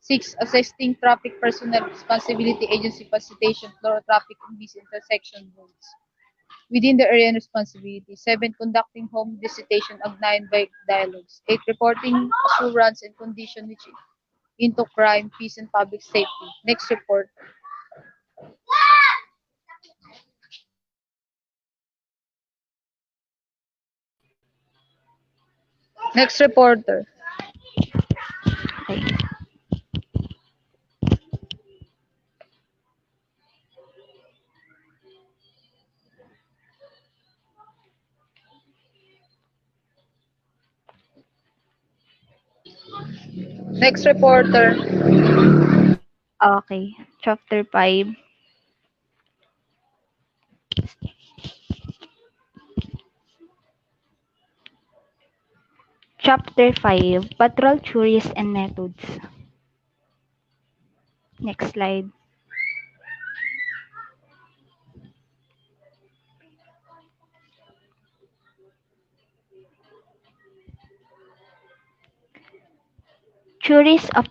F: 6, assisting traffic personnel responsibility agency facilitation floor traffic in these intersection roads within the area and responsibility. 7, conducting home visitation of 9 by dialogues. 8, reporting assurance and condition which into crime, peace, and public safety. Next report. Next reporter.
G: Okay.
F: Next reporter.
G: Okay. Chapter 5. Chapter 5. Patrol theories and methods. Next slide. Theories of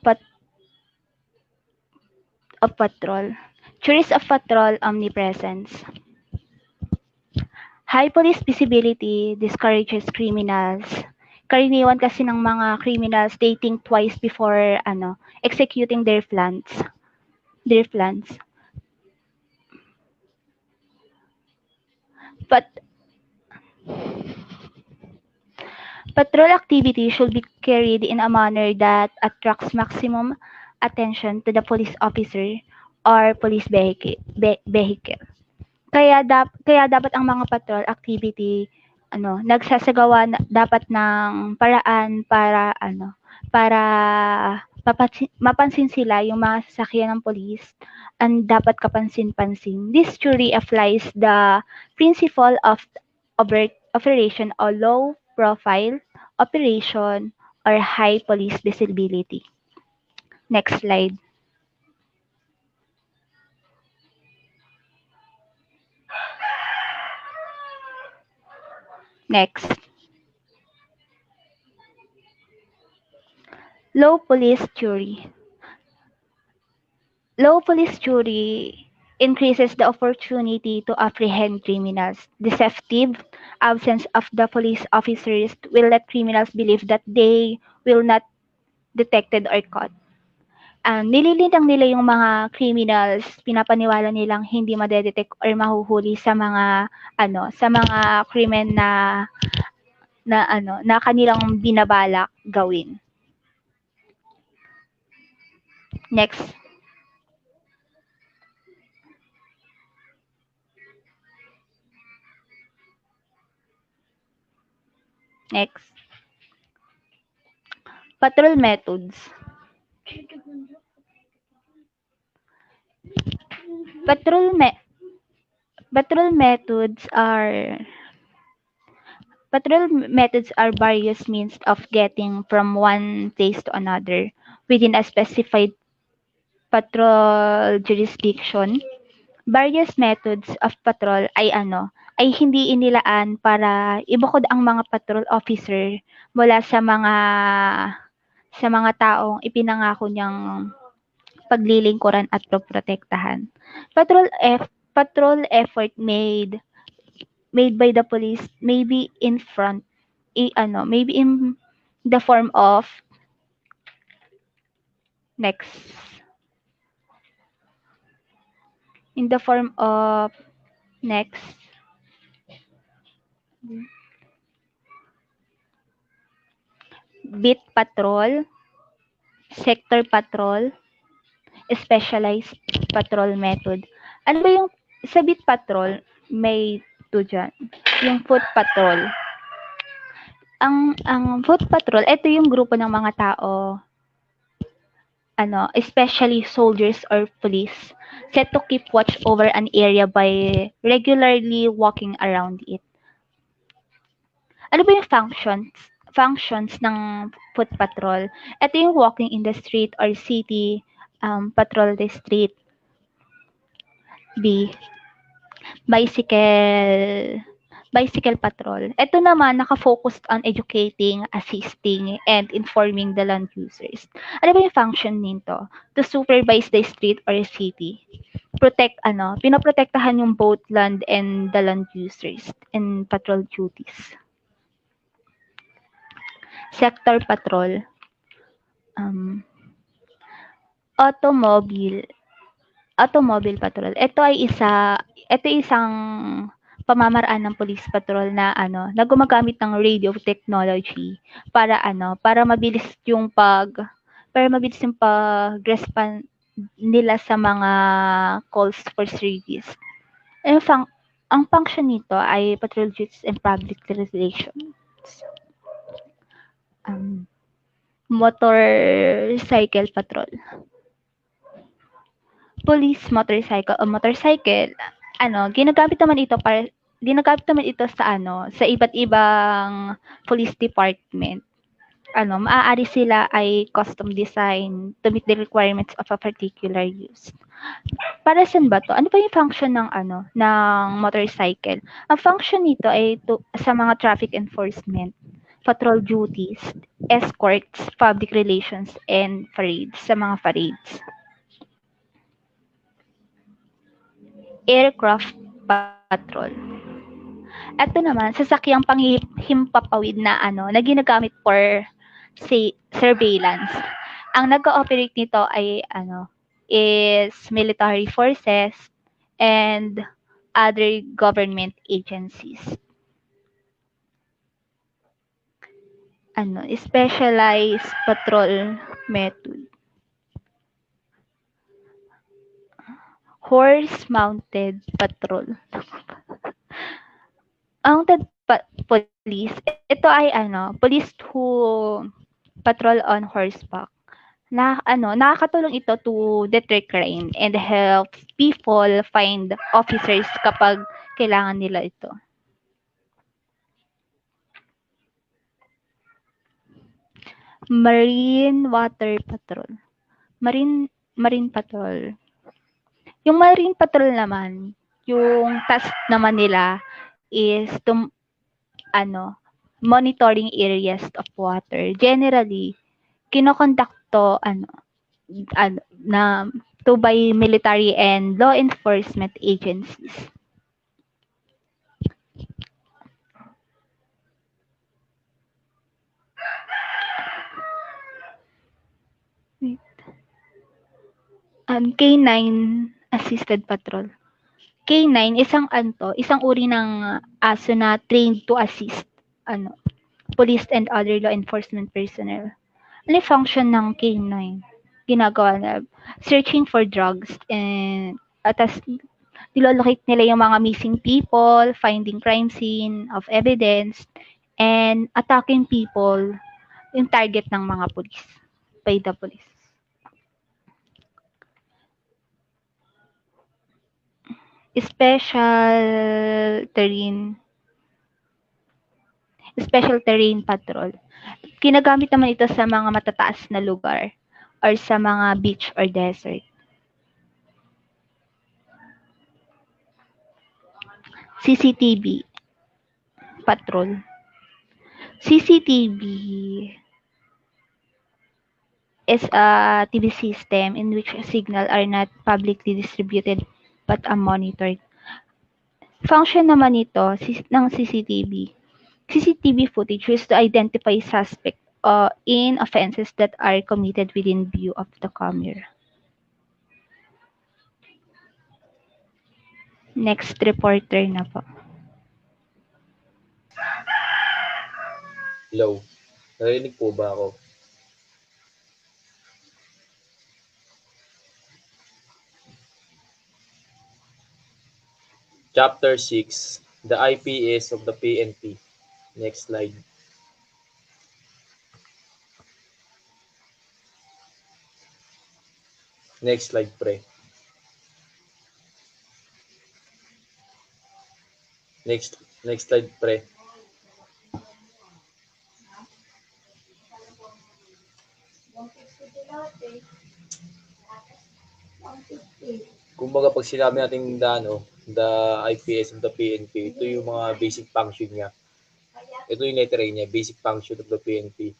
G: patrol. Theories of patrol omnipresence. High police visibility discourages criminals. Karaniwan kasi ng mga criminals they think twice before executing their plans. But Patrol activity should be carried in a manner that attracts maximum attention to the police officer or police vehicle. Kaya dapat ang mga patrol activity nagsasagawa dapat ng paraan para mapansin sila yung mga sasakyan ng pulis and dapat kapansin-pansin. This theory applies the principle of operation or low profile operation or high police visibility. Next slide. Next. Low police theory. Low police theory increases the opportunity to apprehend criminals. Deceptive absence of the police officers will let criminals believe that they will not detected or caught. Nililintang nila yung mga criminals, pinapaniwala nilang hindi madedetect or mahuhuli sa mga sa mga krimen na kanilang binabalak gawin. Next. Next. Patrol methods. Patrol methods are various means of getting from one place to another within a specified patrol jurisdiction. Various methods of patrol ay hindi inilaan para ibukod ang mga patrol officer mula sa mga taong ipinangako niyang paglilingkuran at protektahan. Patrol effort made by the police maybe maybe in the form of next in the form of next beat patrol, sector patrol, specialized patrol method. Ano ba yung sa beat patrol? May two dyan. Yung foot patrol. Ang foot patrol, ito yung grupo ng mga tao, especially soldiers or police, set to keep watch over an area by regularly walking around it. Ano ba yung functions ng foot patrol? Ito yung walking in the street or city, patrol the street. B, bicycle patrol. Ito naman, naka-focused on educating, assisting, and informing the land users. Ano ba yung function nito? To supervise the street or city. Pinoprotektahan yung both land and the land users in patrol duties. Sector patrol. Automobile patrol. Ito isang pamamaraan ng police patrol na gumagamit ng radio technology para mabilis yung pag-respond nila sa mga calls for service. Ang function nito ay patrol duties and public relations. Motorcycle patrol. Police motorcycle ginagamit naman ito sa iba't ibang police department. Maaari sila ay custom design to meet the requirements of a particular use. Para saan ba to? Ano ba yung function ng motorcycle? Ang function nito ay sa mga traffic enforcement, patrol duties, escorts, public relations, and parades, sa mga parades. Aircraft patrol. Ito naman, sasakyang panghimpapawid na ginagamit for surveillance. Ang nag-ooperate nito ay is military forces and other government agencies. specialized patrol method. Horse-mounted patrol. Mounted police, ito ay police who patrol on horseback. Nakakatulong ito to deter crime and help people find officers kapag kailangan nila ito. Marine water patrol. Marine patrol. Yung marine patrol naman, yung task naman nila is to monitoring areas of water. Generally, kinokonduct to na to by military and law enforcement agencies. K9 assisted patrol. K9 isang uri ng aso na trained to assist police and other law enforcement personnel. Ano yung function ng K9? Ginagawa na searching for drugs and atas nilolocate nila yung mga missing people, finding crime scene of evidence, and attacking people, yung target ng mga police, by the police. Special terrain patrol. Ginagamit naman ito sa mga matataas na lugar or sa mga beach or desert. CCTV patrol. CCTV is a TV system in which signal are not publicly distributed but are monitored. Function naman nito ng CCTV footage is to identify suspect in offenses that are committed within view of the camera. Next reporter na po.
H: Hello, narinig po ba ako? Chapter 6, the IPS of the PNP. Next slide. Next slide, pre. Next slide, pre. Kumbaga pag sinabi natin the IPS of the PNP, ito yung mga basic function niya. Ito yung letter A niya, basic function of the PNP.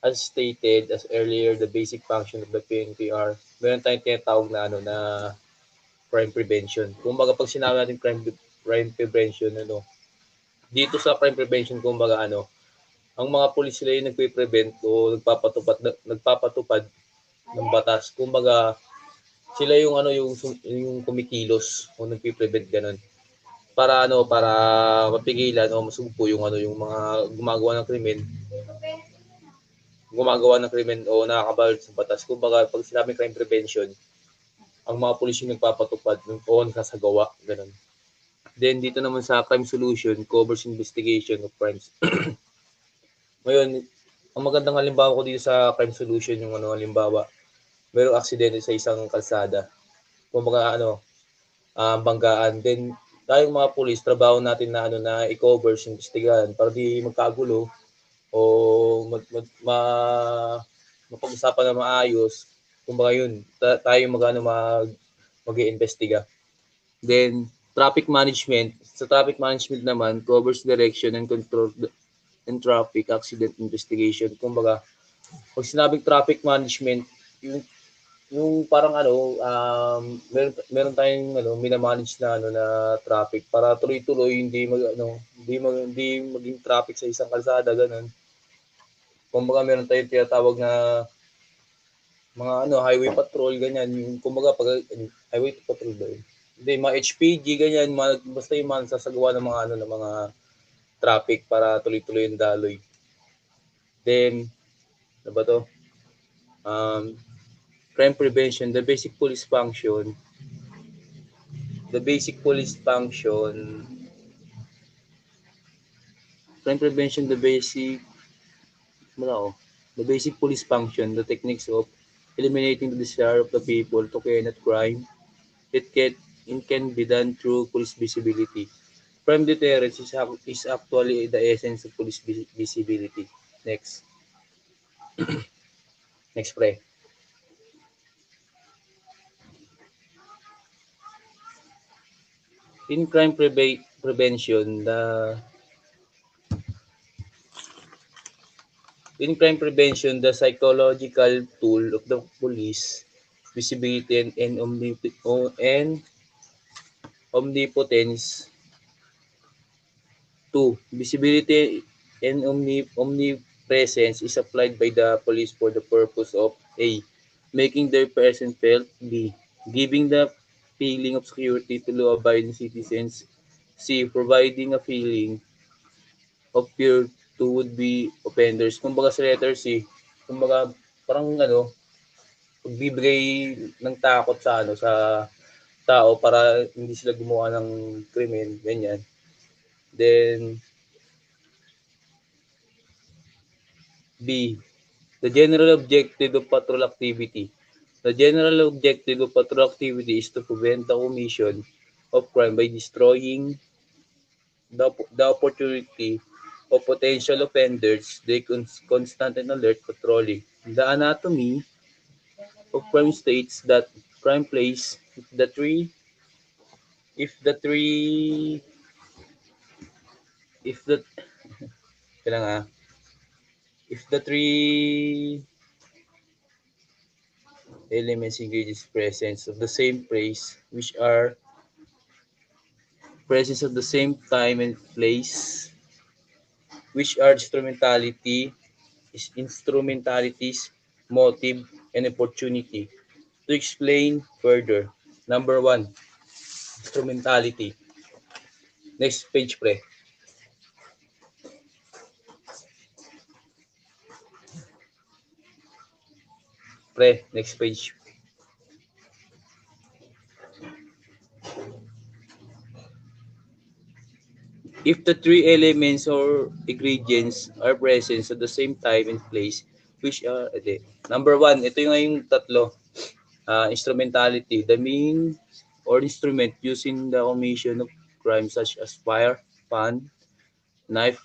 H: As stated as earlier, the basic function of the PNP are, meron tayong tinatawag na crime prevention. Kumbaga pag sinabi natin crime prevention, dito sa crime prevention, kumbaga ang mga pulis sila yung nagpe-prevent o nagpapatupad ng batas. Kumbaga sila yung yung kumikilos o nagpe-prevent ganun. Para mapigilan o masugpo yung yung mga gumagawa ng krimen o nakakabawal sa batas. Kumbaga pag sinabing crime prevention, ang mga pulis yung nagpapatupad o nakasagawa, ganun. Then dito naman sa crime solution, covers investigation of crimes. Ngayon, ang magandang halimbawa ko dito sa crime solution, yung halimbawa, mayroong aksidente sa isang kalsada. Kumbaga banggaan. Then tayong mga pulis, trabaho natin na i-cover, investigahan para di magkagulo o mapag-usapan na maayos. Kumbaga yun, tayo mag-iimbestiga. Then traffic management. Sa traffic management naman, covers direction and control and traffic accident investigation. Kumbaga, pag sinabing traffic management, yung parang meron tayong minamanage na traffic para tuloy-tuloy hindi maging traffic sa isang kalsada, ganun. Kumbaga meron tayong tinatawag na mga highway patrol, ganyan. Yung kumbaga pag highway patrol ba yun? Hindi, mga HPG, ganyan, basta yung sasagawa ng mga ng mga traffic para tuloy-tuloy yung daloy. Then, ano ba to? Um, crime prevention, the basic police function, crime prevention, wala ako. The basic police function, the techniques of eliminating the desire of the people to commit crime, it can, it can be done through police visibility. Crime deterrence is actually the essence of police visibility. Next. Next, pre. In prevention, the psychological tool of the police, visibility and omnipotence. Two, visibility and omnipresence is applied by the police for the purpose of A, making their presence felt, B, giving the feeling of security to law-abiding citizens, C, providing a feeling of fear to would-be offenders. Kumbaga sa letter C, kumbaga parang pagbibigay ng takot sa tao para hindi sila gumawa ng krimen, ganyan. Then B, the general objective of patrol activity. The general objective of patrol activity is to prevent the commission of crime by destroying the opportunity of potential offenders. They constant and alert patrolling. The anatomy of crime states that crime plays the three if the three if the kailangan if the three elements engages presence of the same place presence of the same time and place, which are instrumentalities, motive, and opportunity. To explain further, number one, instrumentality. Next page, pre. Pre, next page. If the three elements or ingredients are present at the same time and place, which are, number one, ito yung tatlo. Instrumentality, the mean or instrument used in the commission of crimes such as fire, pan, knife,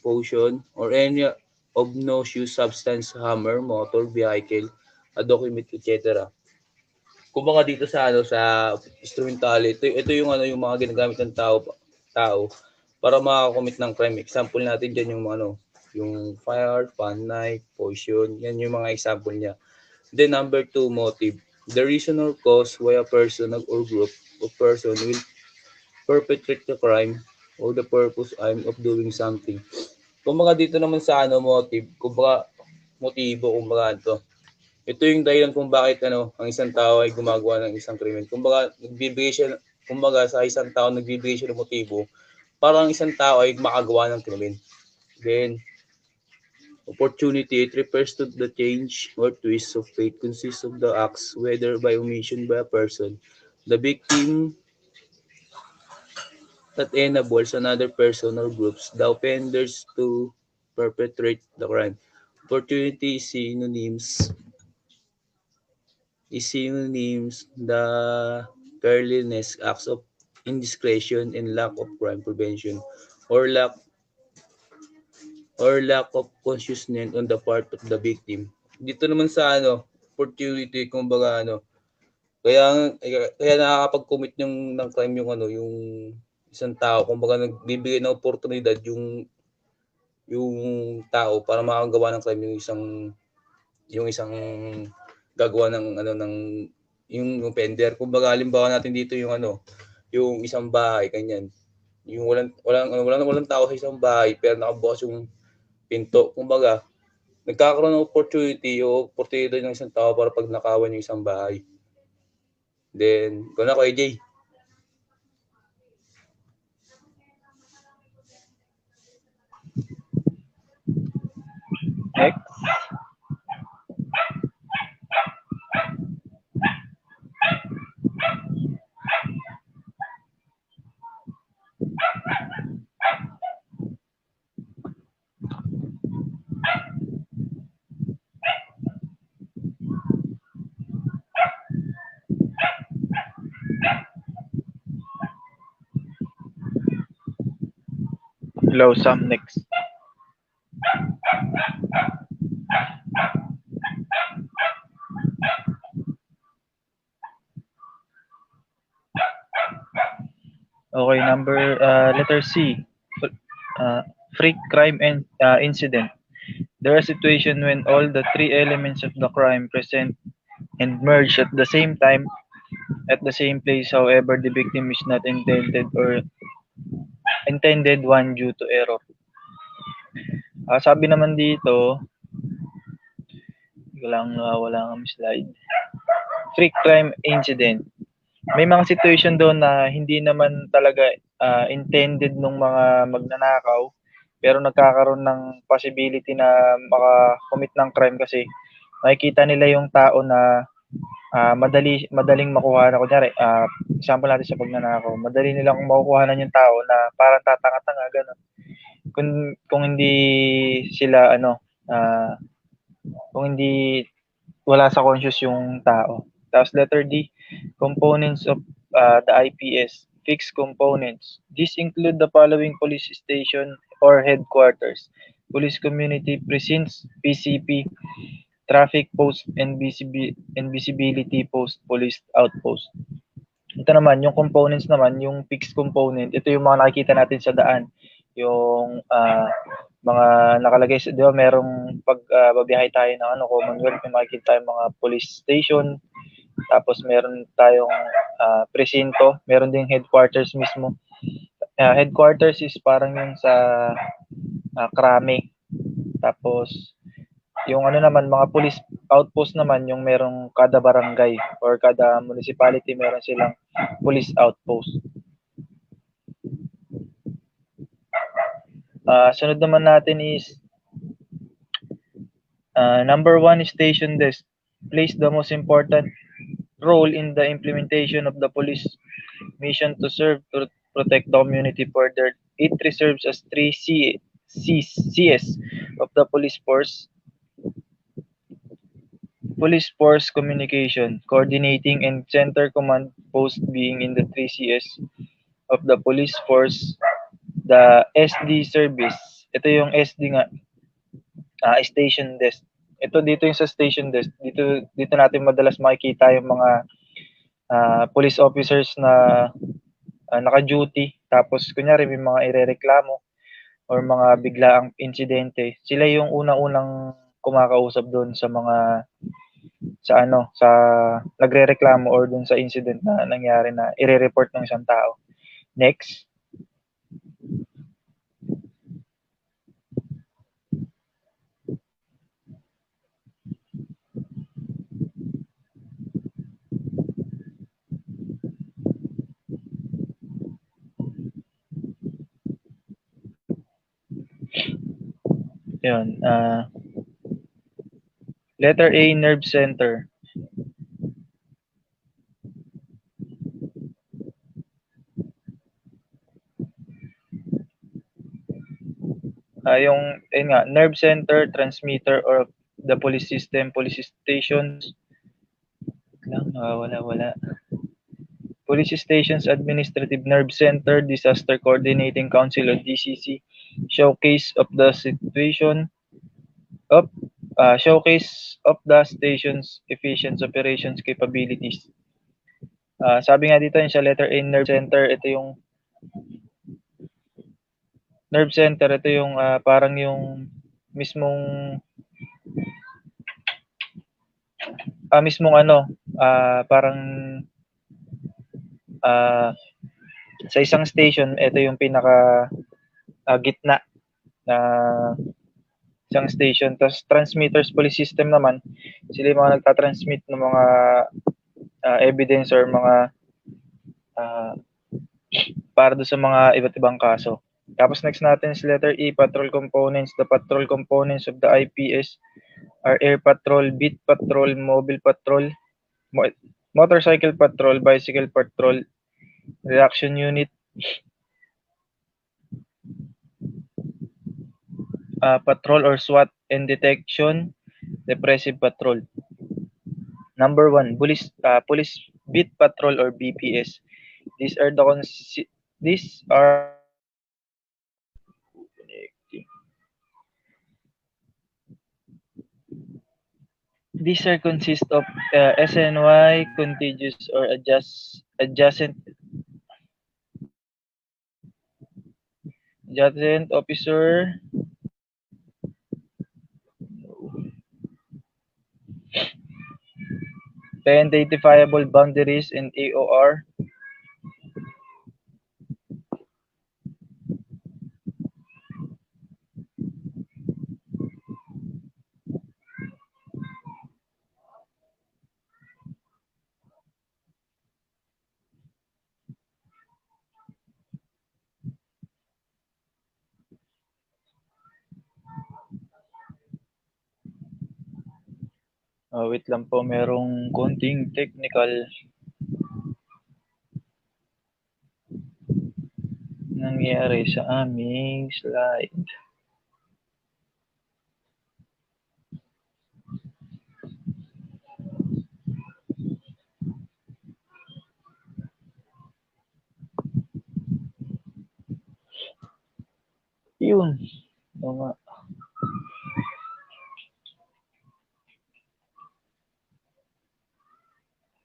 H: potion, or any obnoxious substance, hammer, motor, vehicle, a document, etc. Kumbaga dito sa instrumentality, ito yung yung mga ginagamit ng tao para makakomit ng crime. Example natin diyan yung yung fire, pan, knife, poison, yan yung mga example niya. Then number two, motive. The reason or cause why a person or group of person will perpetrate the crime or the purpose of doing something. Kumbaga dito naman sa motive, kumbaga motibo, kumbaga ito yung dahilan kung bakit ang isang tao ay gumagawa ng isang krimen. Kumbaga nagbibigay siya, kumbaga sa isang tao nagbibigay siya ng motibo para ang isang tao ay makagawa ng krimen. Then opportunity, it refers to the change or twist of fate consists of the acts, whether by omission by a person, the victim that enables another person or groups, the offenders to perpetrate the crime. Opportunity is synonyms the carelessness, acts of indiscretion, and lack of crime prevention, or lack of consciousness on the part of the victim. Dito naman sa opportunity, kumbaga kaya nakakapag-commit ng crime yung isang tao, kumbaga nagbibigay ng oportunidad yung tao para makagawa ng crime yung isang gagawa ng yung offender. Kumbaga halimbawa natin dito yung isang bahay ganyan. Yung walang tao sa isang bahay pero nakabukas yung pinto. Kumbaga nagkakaroon ng opportunity o oportunidad ng isang tao para pag nakawan yung isang bahay. Then, kung ako, AJ.
C: Next. Hello, Sam. Next. Okay, letter C. Uh, freak crime and incident. There are situations when all the three elements of the crime present and merge at the same time at the same place. However, the victim is not intended one due to error. Sabi naman dito, wala ang slide. Freak crime incident. May mga situation doon na hindi naman talaga intended nung mga magnanakaw, pero nagkakaroon ng possibility na maka-commit ng crime kasi makikita nila yung tao na madaling makuha na. Kunyari, example natin sa pagnanakaw, madali nilang makukuhanan yung tao na parang tatanga-tanga, gano'n. Kung hindi sila, kung hindi wala sa conscious yung tao. Tapos letter D, components of the IPS, fixed components. These include the following: police station or headquarters, police community precincts, PCP, traffic post, and visibility post, police outpost. Ito naman, yung components naman, yung fixed component, ito yung mga nakikita natin sa daan. Yung mga nakalagay, di ba merong pag babiyahe tayo ng Commonwealth, may makikita tayong mga police station, tapos meron tayong presinto, meron ding headquarters mismo. Headquarters is parang yung sa krame. Tapos yung naman, mga police outpost naman, yung merong kada barangay or kada municipality meron silang police outpost. Sunod naman natin is number 1 is station desk. Plays the most important role in the implementation of the police mission to serve to protect the community further. It serves as 3 Cs of the police force. Police force communication, coordinating, and center command post being in the 3 Cs of the police force. The SD service. Ito yung SD nga. Station desk. Ito dito yung sa station desk. Dito natin madalas makikita yung mga police officers na naka-duty. Tapos kunyari may mga irereklamo or mga biglaang insidente. Sila yung unang-unang kumakausap doon sa mga sa nagrereklamo or doon sa incident na nangyari na ire-report ng isang tao. Next. Yun. Letter A, nerve center. Ayun nga, nerve center, transmitter, or the police system, police stations. Wala. Police stations, administrative nerve center, disaster coordinating council, or DCC. Showcase of the station's efficient operations capabilities. Sabi nga dito yung sa letter A, nerve center, ito yung nerve center, ito yung parang yung mismong parang sa isang station, ito yung pinaka gitna na isang station. Tapos transmitters, police system naman, sila yung mga nagtatransmit ng mga evidence or mga para do sa mga iba't ibang kaso. Tapos next natin is letter E, patrol components. The patrol components of the IPS are air patrol, beat patrol, mobile patrol, motorcycle patrol, bicycle patrol, reaction unit, patrol or SWAT, and detection, repressive patrol. Number one, police beat patrol or BPS. These are the these are these are consist of SNY, contiguous or adjacent officer, identifiable boundaries and AOR. Wait lang po, merong konting technical nangyari sa aming slide. Yun. Oo nga.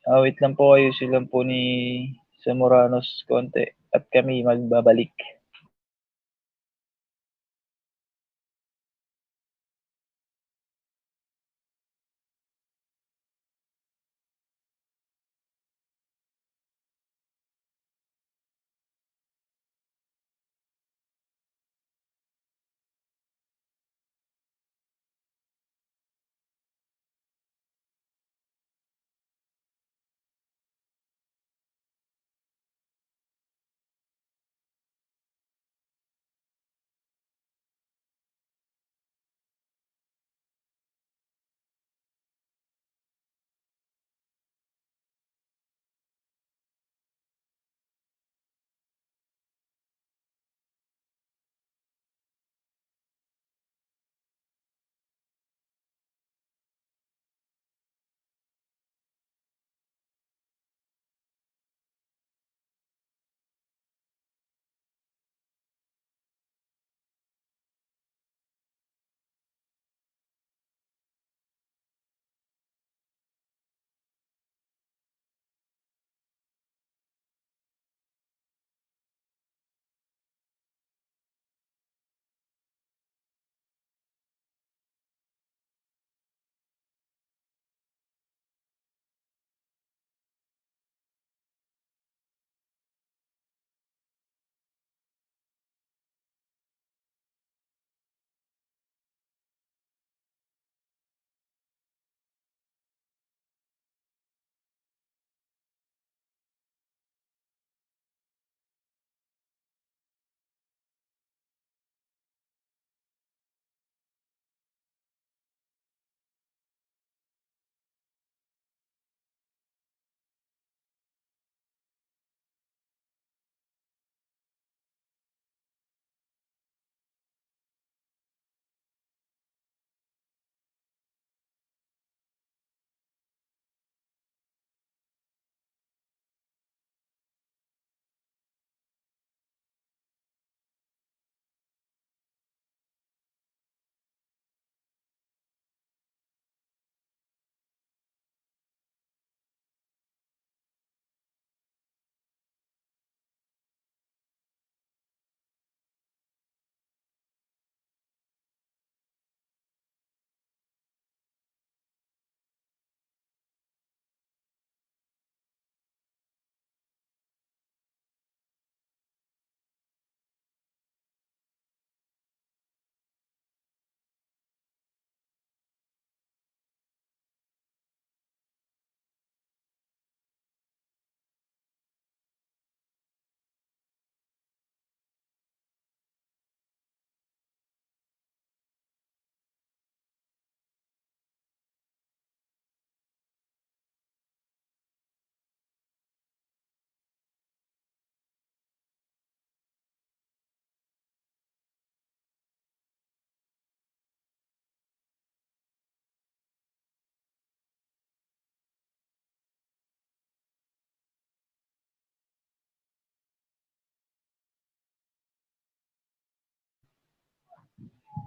C: Wait lang po, ayusin lang po ni Zamoranos konti at kami magbabalik.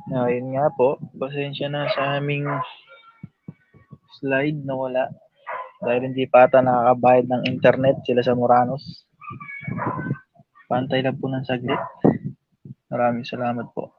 C: Yun nga po, pasensya na sa aming slide na wala. Dahil hindi pa ata nakakabayad ng internet sila sa Moranos. Pantay lang po ng saglit. Maraming salamat po.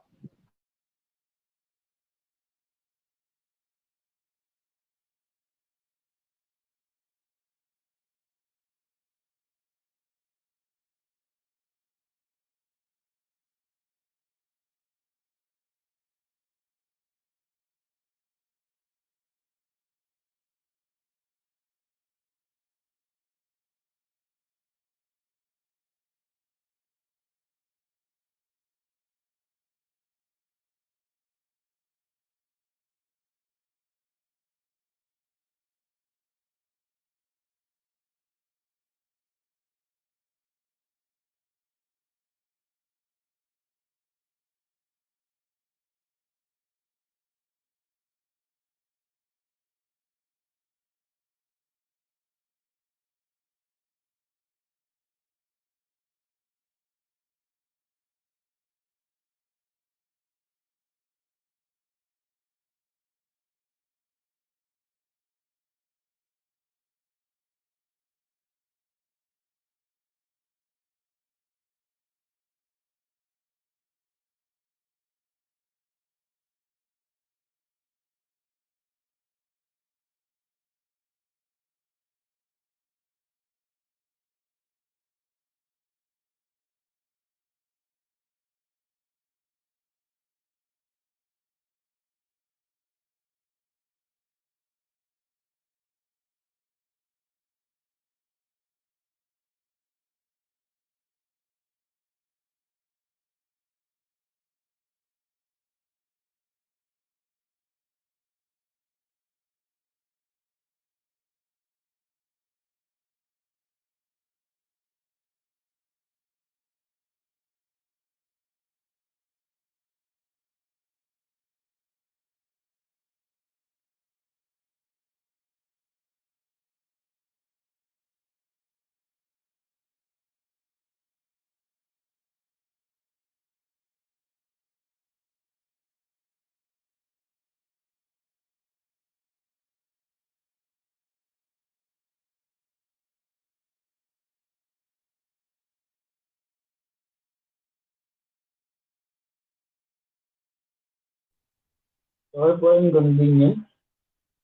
A: Sorry for inconvenience.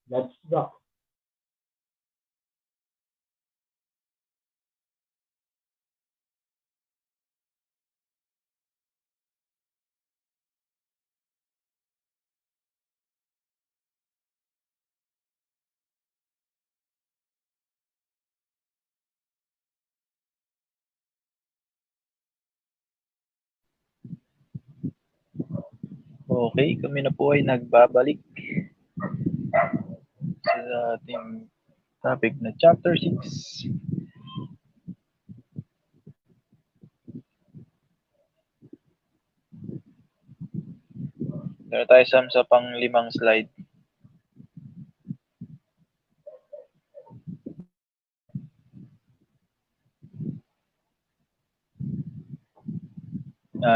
A: Let's go.
C: Okay, kami na po ay nagbabalik sa ating topic na Chapter 6. Meron tayo sa pang-limang slide.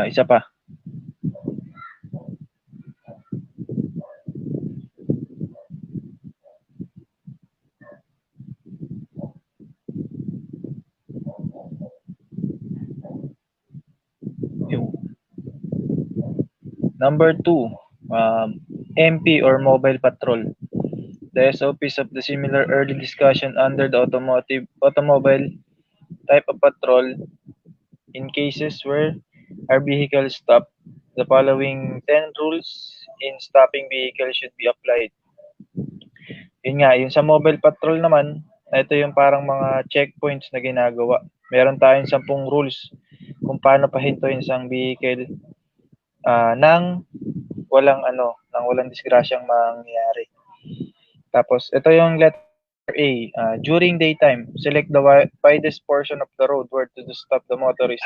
C: Isa pa. Yung number 2, MP or mobile patrol. The SOPs of the similar early discussion under the automobile type of patrol in cases where our vehicle stopped. The following 10 rules in stopping vehicle should be applied. Yun nga, yung sa mobile patrol naman, ito yung parang mga checkpoints na ginagawa. Meron tayong 10 rules kung paano pahintuin isang vehicle nang walang disgrasyang mangyari. Tapos, ito yung letter A. During daytime, select the widest portion of the road where to stop the motorist.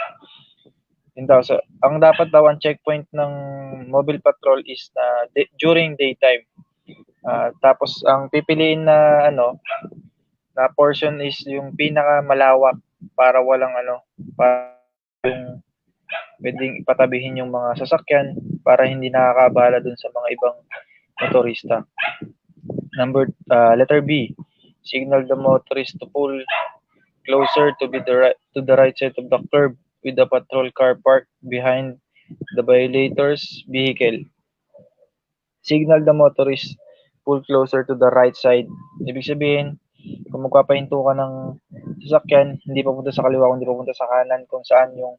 C: Yun daw. So, ang dapat daw ang checkpoint ng mobile patrol is during daytime. Tapos, ang pipiliin na na portion is yung pinakamalawak para walang para yung pwedeng ipatabihin yung mga sasakyan para hindi nakakaabala dun sa mga ibang motorista. Letter B, signal the motorist to pull closer to the right side of the curb with the patrol car parked behind the violator's vehicle. Signal the motorist pull closer to the right side. Ibig sabihin, kung magpapahinto ka ng sasakyan, hindi papunta sa kaliwa, kundi papunta sa kanan, kung saan yung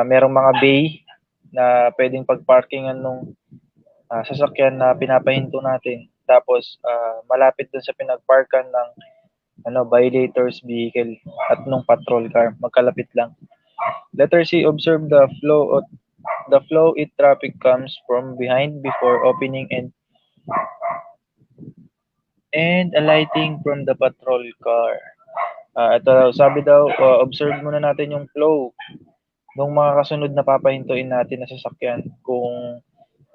C: merong mga bay na pwedeng pagparkingan nung sasakyan na pinapahinto natin. Tapos, malapit dun sa pinagparkan ng violator's vehicle at nung patrol car. Magkalapit lang. Letter C, observe the flow it traffic comes from behind before opening and alighting from the patrol car. Ito sabi daw, observe muna natin yung flow ng mga kasunod na papahintuin natin na sasakyan. Kung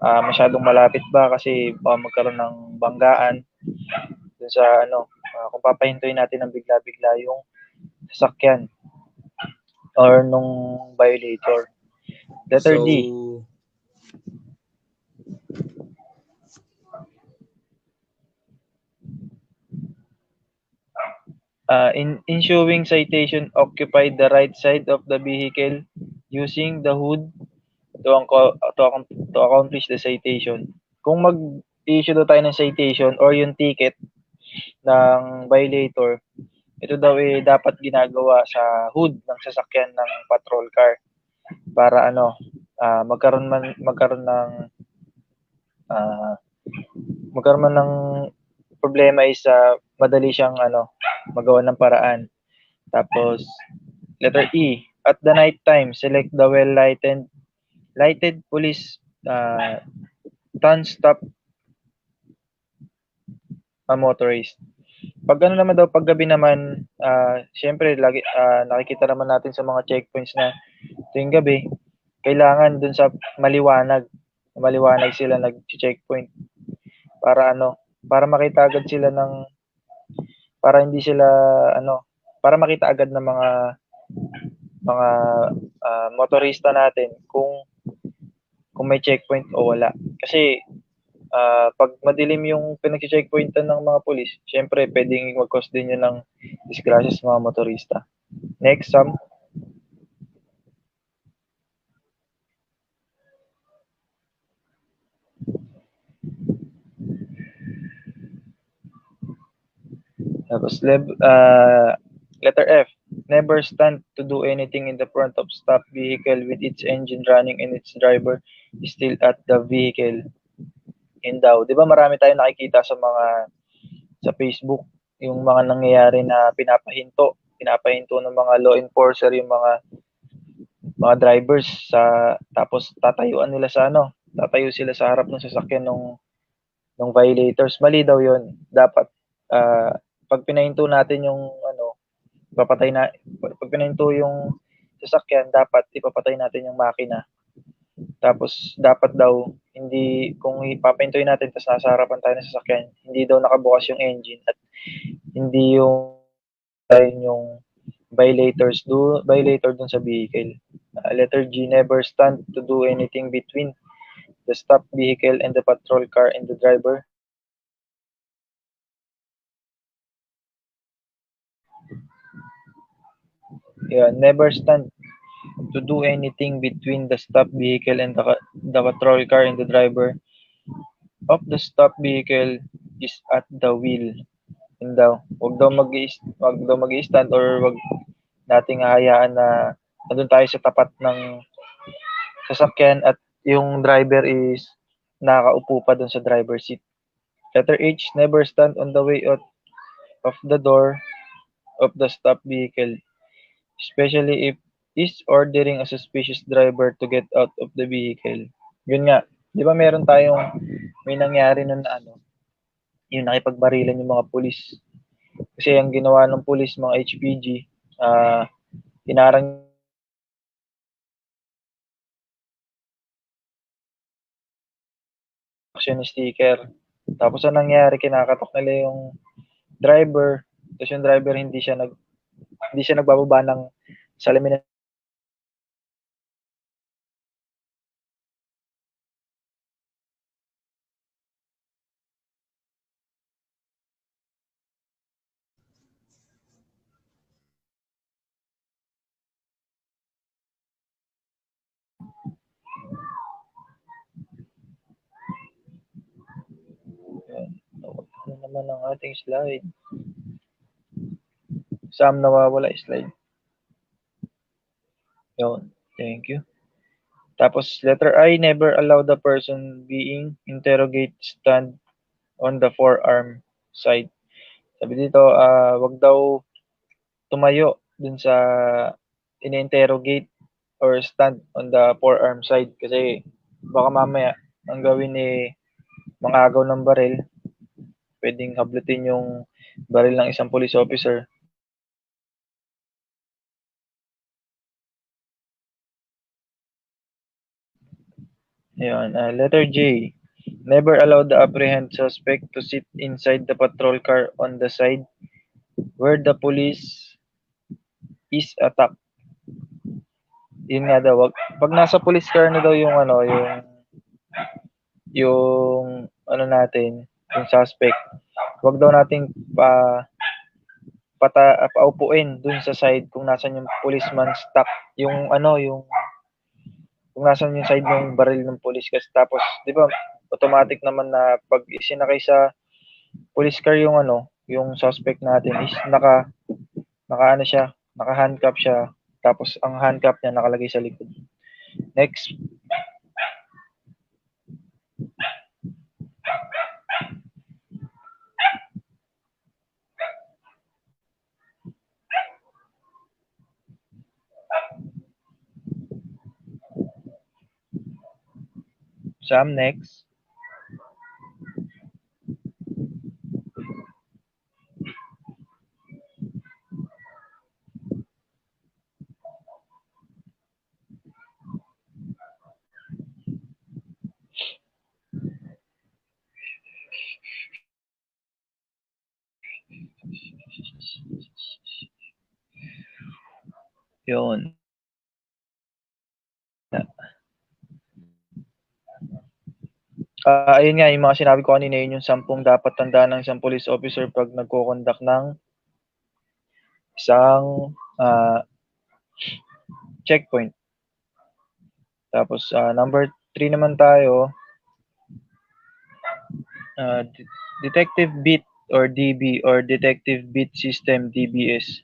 C: masyadong malapit ba kasi magkaroon ng banggaan dun sa kung papahintuin natin ng bigla-bigla yung sasakyan or nung violator. Letter D. In issuing citation, occupy the right side of the vehicle using the hood to accomplish the citation. Kung mag-issue daw tayo ng citation or yung ticket ng violator, ito daw dapat ginagawa sa hood ng sasakyan ng patrol car para magkaroon ng problema is madali siyang magawa ng paraan. Tapos letter E, at the night time, select the lighted police stop a motorist. Pag naman daw, pag gabi naman, syempre, lagi, nakikita naman natin sa mga checkpoints na tuwing gabi, kailangan dun sa maliwanag sila nag-checkpoint para para makita agad sila para hindi sila para makita agad ng mga motorista natin kung may checkpoint o wala. Kasi pag madilim yung pinag-checkpointan ng mga pulis, syempre pwedeng mag-cause din yun ng disgrasya sa mga motorista. Next, Sam. Tapos letter F, never stand to do anything in the front of stopped vehicle with its engine running and its driver is still at the vehicle. And daw, 'di ba marami tayong nakikita sa Facebook yung mga nangyayari na pinapahinto ng mga law enforcer yung mga drivers tapos tatayo sila sa harap ng sasakyan ng violators. Mali daw 'yon. Dapat pag pinahinto natin yung pag pinahinto yung sasakyan, dapat ipapatay natin yung makina. Tapos dapat daw kung ipapahintuin natin tapos nasa harapan tayo ng sasakyan, hindi daw nakabukas yung engine at hindi yung violator dun sa vehicle. Letter G, never stand to do anything between the stopped vehicle and the patrol car and the driver. Yeah, never stand to do anything between the stopped vehicle and the patrol car and the driver of the stopped vehicle is at the wheel. Yun daw. Huwag daw mag-i-stand or wag nating hahayaan na nandun tayo sa tapat ng sasakyan at yung driver is nakaupo pa dun sa driver seat. Letter H, never stand on the way out of the door of the stopped vehicle, especially if is ordering a suspicious driver to get out of the vehicle. Yun nga, di ba may nangyari nun na yung nakipagbarilan yung mga pulis. Kasi ang ginawa ng pulis, mga HPG, hinarang action sticker. Tapos ang nangyari, kinakatok nila yung driver. Tapos yung driver hindi siya nagbababa ng salamin naman ang ating slide. Sam, nawawala slide. Yun. Thank you. Tapos, letter I, never allow the person being interrogated stand on the forearm side. Sabi dito, wag daw tumayo dun sa in-interrogate or stand on the forearm side kasi baka mamaya ang gawin mangagaw ng baril, pwedeng hablutin yung baril ng isang police officer. Ayan, letter J. Never allow the apprehend suspect to sit inside the patrol car on the side where the police is attacked. Yun nga daw, pag nasa police car na daw yung natin, yung suspect, wag daw nating paupuin dun sa side kung nasan yung policeman stuck, yung kung nasan yung side ng baril ng police kasi tapos, di ba, automatic naman na pag isinakay sa police car yung suspect natin is naka-handcuff siya, tapos ang handcuff niya nakalagay sa likod. Next. Sam, next. Yun. Ayun nga, yung mga sinabi ko kanina, yun yung 10 dapat tandaan ng isang police officer pag nagko-conduct ng isang checkpoint. Tapos, number 3 naman tayo, Detective Beat or DB or Detective Beat System, DBS.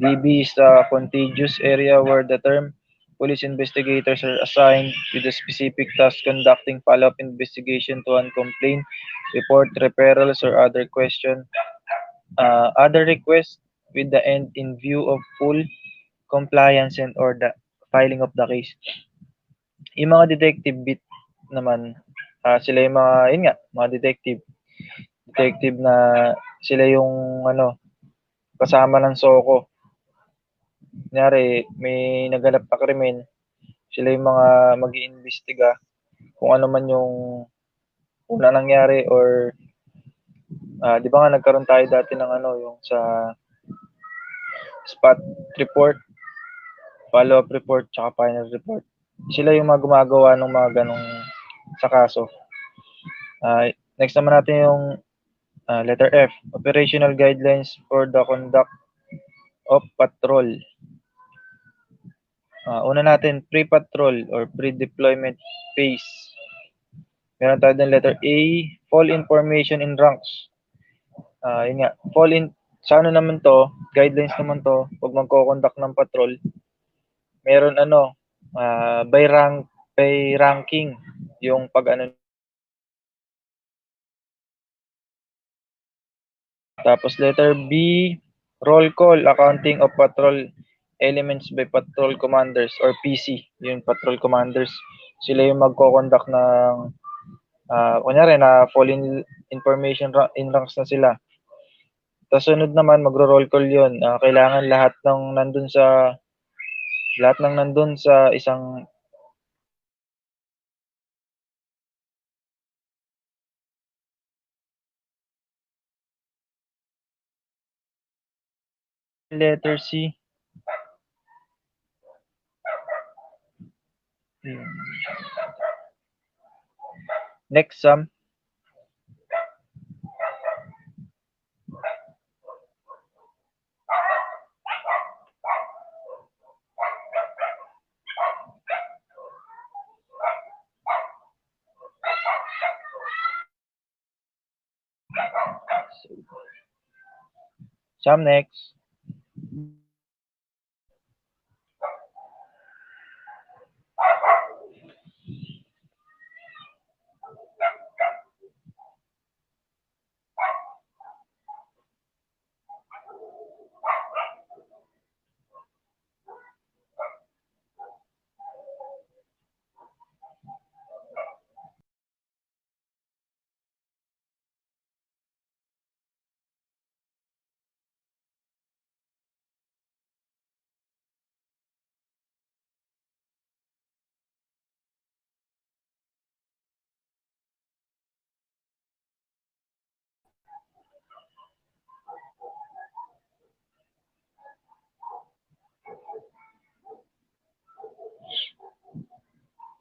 C: DB is a contiguous area where the term police investigators are assigned with a specific task conducting follow-up investigation to a complaint, report, referrals, or other other requests with the end in view of full compliance and or the filing of the case. Yung mga detective beat naman, sila yung mga detective na sila yung kasama ng SOCO. Kunyari, may naganap na krimen, sila yung mga mag-iimbestiga kung ano man yung una nangyari or di ba nga nagkaroon tayo dati ng yung sa spot report, follow-up report, tsaka final report. Sila yung mga gumagawa ng mga ganong sa kaso. Next naman natin yung letter F, operational guidelines for the conduct of patrol. Una natin, pre-patrol or pre-deployment phase. Meron tayo din letter A, fall information in ranks. Yun nga, sa naman to, guidelines naman to, pag magko-conduct ng patrol, meron by ranking, yung Tapos letter B, roll call, accounting of patrol elements by patrol commanders or PC, yung patrol commanders. Sila yung magko-conduct ng kunyari na fall information in ranks na sila. Tapos sunod naman magro-roll call 'yun. Kailangan lahat ng nandun sa isang letter C. Next, Sam.
I: Sam, next.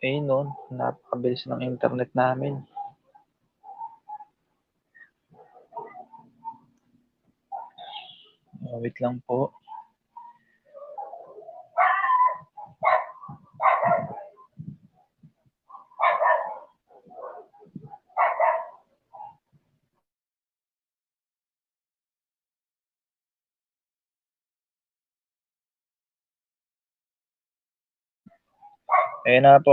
I: Ayun no, napakabilis ng internet namin. Wait lang po. Ayun na po,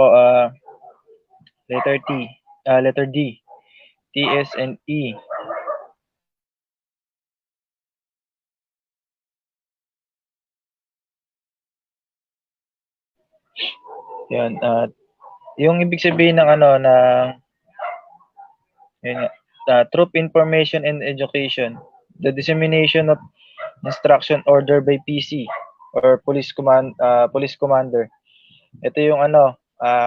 I: letter T, letter D, T, S, and E. Yan, yung ibig sabihin ng yun nga, troop information and education, the dissemination of instruction order by PC or police commander. Ito yung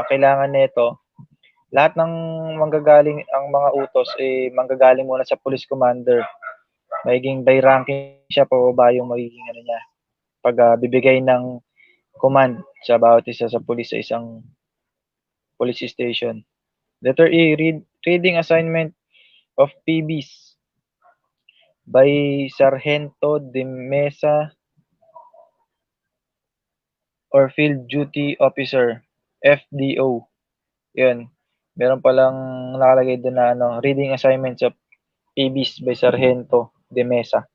I: kailangan nito. Lahat ng manggagaling ang mga utos manggagaling muna sa police commander. Magiging by ranking siya pababa yung magiging niya pag bibigay ng command sa bawat isa sa police sa isang police station. Letter E, reading assignment of PBs by Sargento de Mesa or Field Duty Officer, FDO. Yun. Meron palang nakalagay doon na reading assignments of PBs by Sargento de Mesa.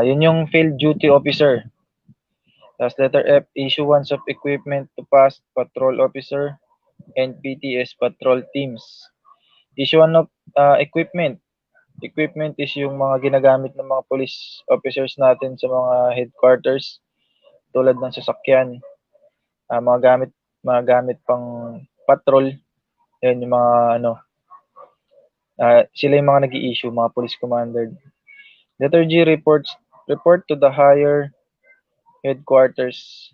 I: Yun yung Field Duty Officer. Tapos letter F, issuance of equipment to past patrol officer and PTS patrol teams. Issuance of equipment. Equipment is yung mga ginagamit ng mga police officers natin sa mga headquarters tulad ng sasakyan, mga gamit pang patrol. Yan yung mga sila yung mga nag-i-issue, mga police commander. Letter G, report to the higher headquarters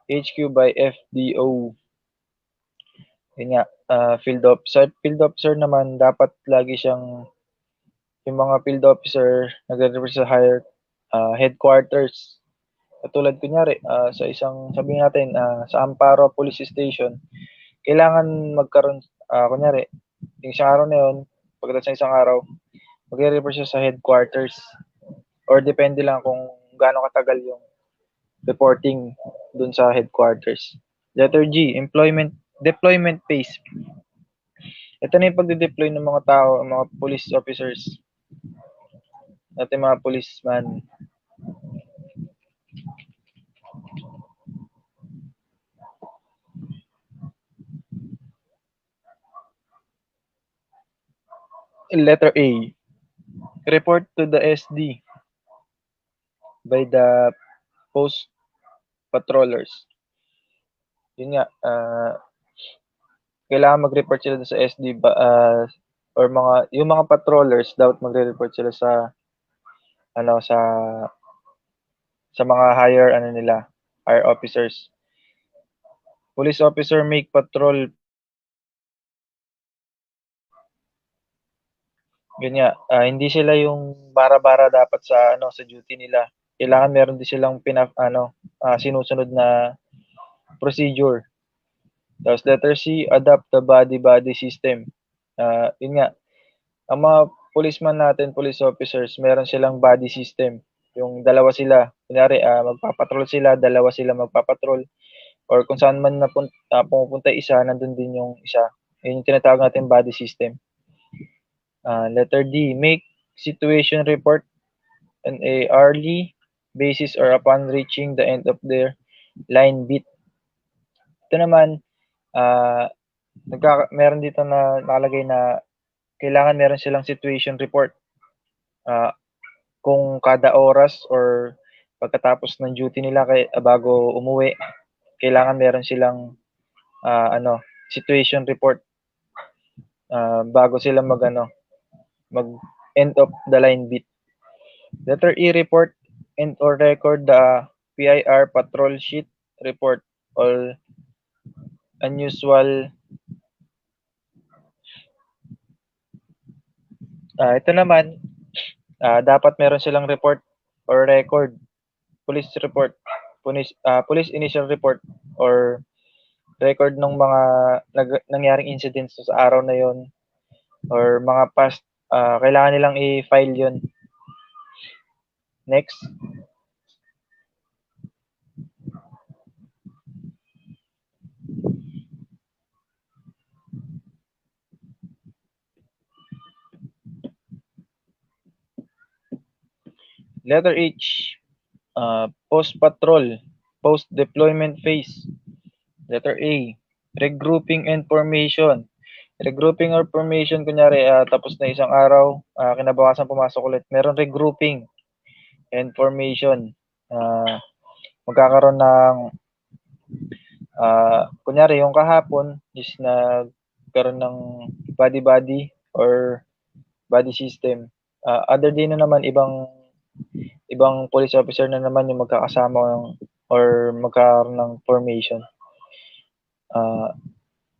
I: HQ by FDO. Yun nga, field officer. Field officer naman, dapat lagi siyang, yung mga field officer, nagre-report sa higher headquarters. Katulad kunyari, sa isang, sabihin natin, sa Amparo Police Station, kailangan magkaroon, kunyari, yung isang araw na yun, pagdating sa isang araw, magre-report siya sa headquarters. Or depende lang kung gaano katagal yung reporting dun sa headquarters. Letter G, deployment phase. Ito na yung pagde-deploy ng mga tao, mga police officers, natin mga policeman. Letter A, report to the SD by the post patrollers. Yun nga, kailangan mag-report sila sa SD or yung mga patrollers dapat magre-report sila sa sa mga higher higher officers. Police officer make patrol. Yun nga, hindi sila yung bara-bara dapat sa duty nila. Kailangan meron din silang sinusunod na procedure. Tapos letter C, adapt the body system. Yun nga, ang mga policeman natin, police officers, meron silang body system. Yung dalawa sila, kunyari magpapatrol sila, dalawa sila magpapatrol. Or kung saan man pumupunta isa, nandun din yung isa. Yun yung tinatawag natin body system. Letter D, make situation report on a hourly basis or upon reaching the end of their line beat. Ito naman, ah, meron dito na nakalagay na kailangan meron silang situation report. Ah, kung kada oras or pagkatapos ng duty nila bago umuwi, kailangan meron silang situation report bago sila mag end of the line beat. Letter E, report and or record the PIR patrol sheet report all unusual. Ito naman, dapat meron silang report or record, police report, police initial report or record ng mga nangyaring incidents sa araw na yon or mga past, kailangan nilang i-file yon. Next. Letter H, post-patrol, post-deployment phase. Letter A, regrouping and formation. Regrouping or formation, kunyari, tapos na isang araw, kinabukasan pumasok ulit. Meron regrouping and formation. Magkakaroon ng, kunyari, yung kahapon is nagkaroon ng body-body or body system. Other day na naman, ibang police officer na naman yung magkakasama or magkakaroon ng formation.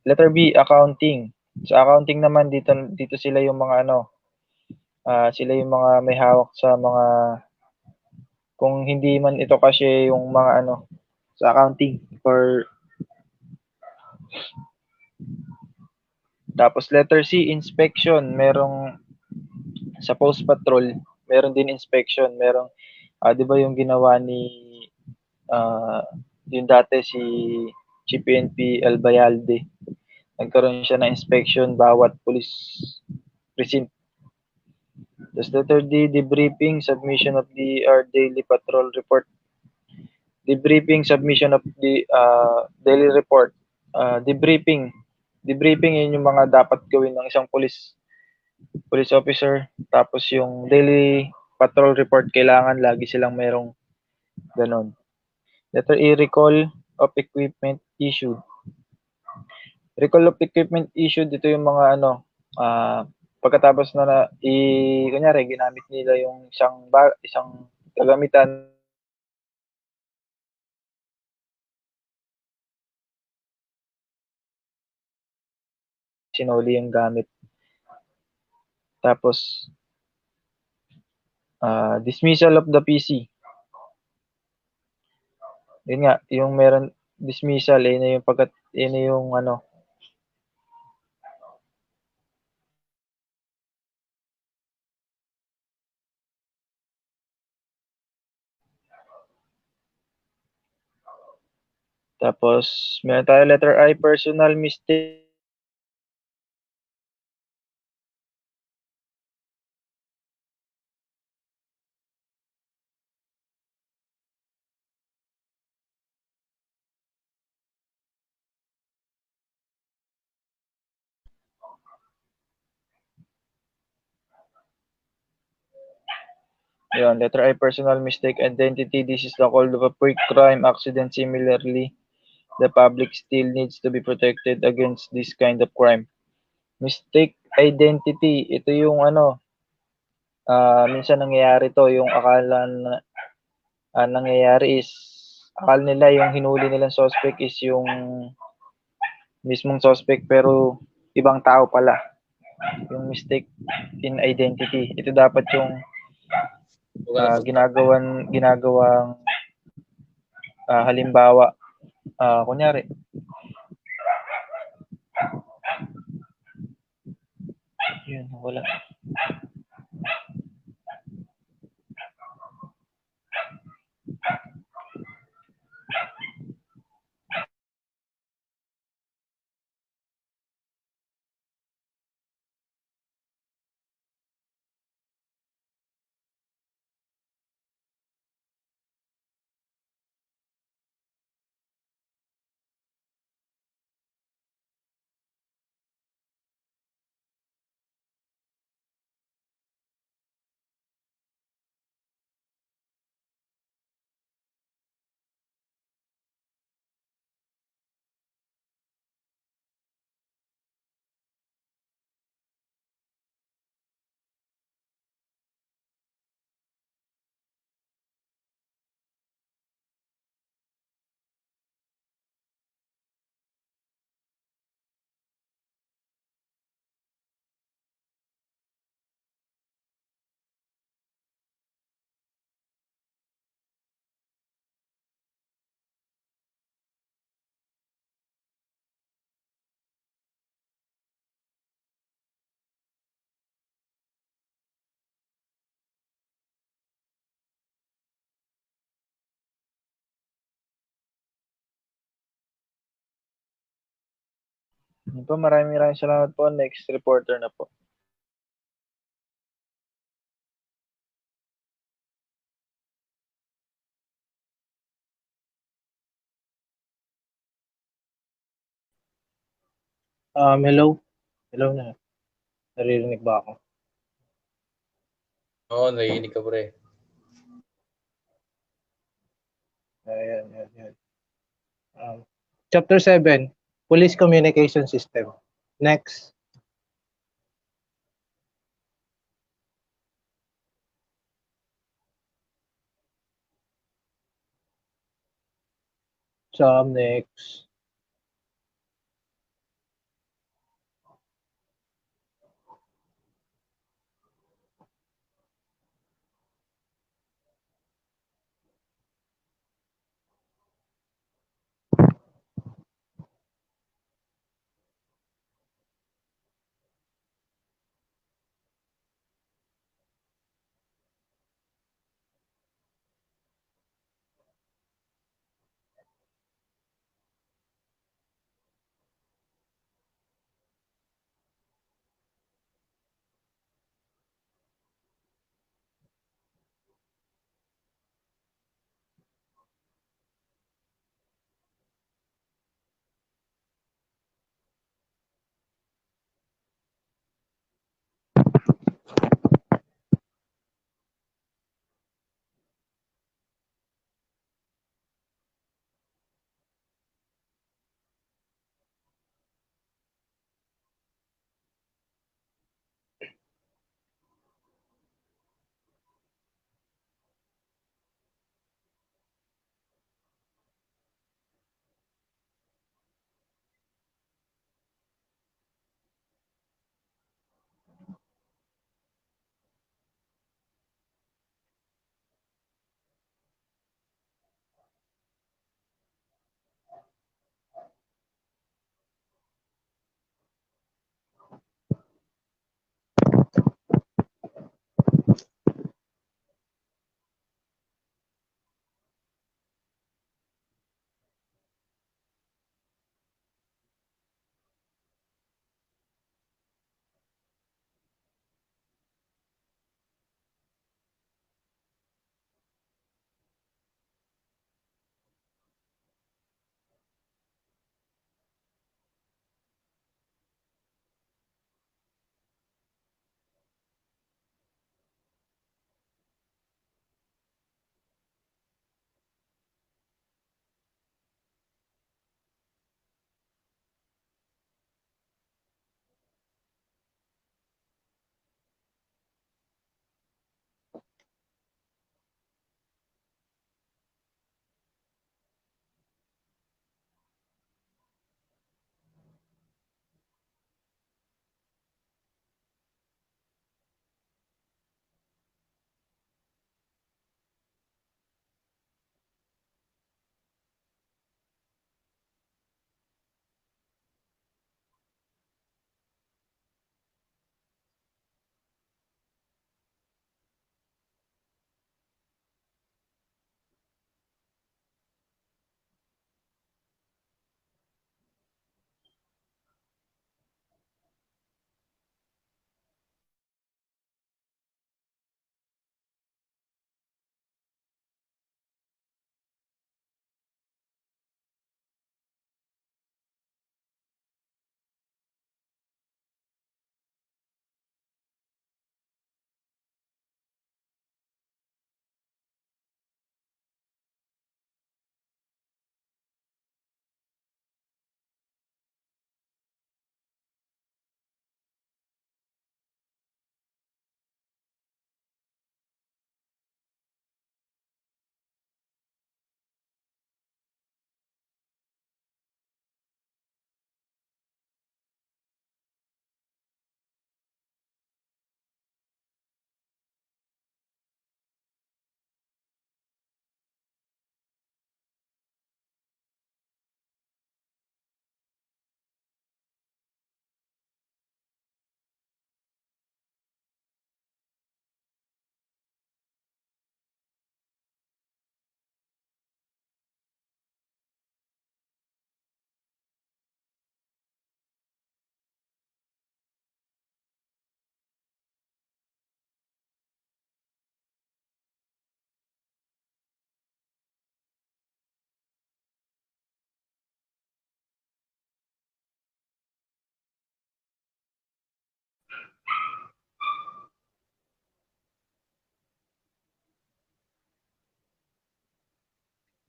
I: Letter B, accounting. Sa accounting naman, dito sila yung mga sila yung mga may hawak sa mga, kung hindi man ito kasi yung mga sa accounting or tapos letter C, inspection. Merong sa post patrol, meron din inspection. Merong 'di ba yung ginawa ni yung dati si Chief PNP Albayalde. Nagkaroon siya ng inspection bawat police precinct. Tapos letter D, debriefing, submission of the daily patrol report. Debriefing, submission of the daily report. Debriefing. Debriefing yun yung mga dapat gawin ng isang police officer. Tapos yung daily patrol report, kailangan lagi silang merong ganon. Letter E, recall of equipment issued. Recall of equipment issued, ito yung mga pagkatapos kunyari, ginamit nila yung isang kagamitan, sinuli yung gamit. Tapos, dismissal of the PC. Yun nga, yung meron dismissal, yun na yung tapos, meron tayo letter I, personal mistake. Yun, letter I, personal mistake, identity. This is the call of a pre-crime accident. Similarly, the public still needs to be protected against this kind of crime. Mistake identity, ito yung minsan nangyayari to, yung akala na nangyayari is, akala nila yung hinuli nilang suspect is yung mismong suspect pero ibang tao pala. Yung mistake in identity. Ito dapat yung ginagawang halimbawa. Kunyari, yun, wala. Yun po, maraming maraming salamat po. Next reporter na po. Hello? Hello na. Naririnig ba ako?
H: Oo, naiinig ka pre.
I: Ayan, ayan, ayan. Chapter 7, Police Communication System. Next. Next.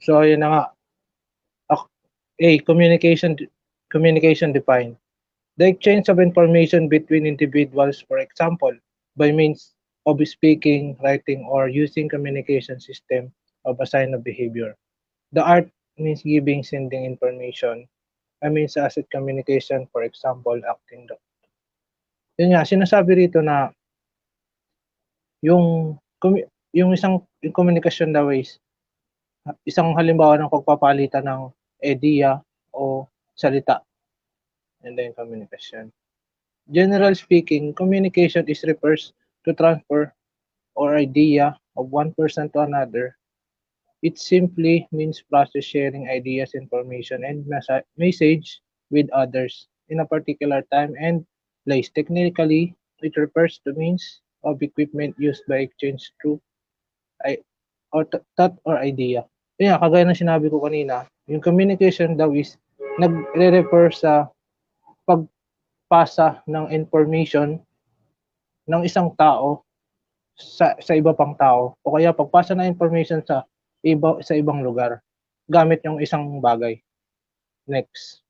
J: So, yun na nga. A. Communication defined. The exchange of information between individuals, for example, by means of speaking, writing, or using communication system of a sign of behavior. The art means giving, sending information. I mean sa asset communication, for example, acting. Yun nga, sinasabi rito na yung yung isang yung komunikasyon daw is isang halimbawa ng pagpapalitan ng ideya o salita and then communication. General speaking, communication is refers to transfer or idea of one person to another. It simply means process sharing ideas, information, and message with others in a particular time and place. Technically, it refers to means of equipment used by exchange through or thought or idea. Kaya kagaya ng sinabi ko kanina, yung communication daw is nagre-refer sa pagpasa ng information ng isang tao sa iba pang tao o kaya pagpasa ng information sa ibang lugar gamit yung isang bagay. Next.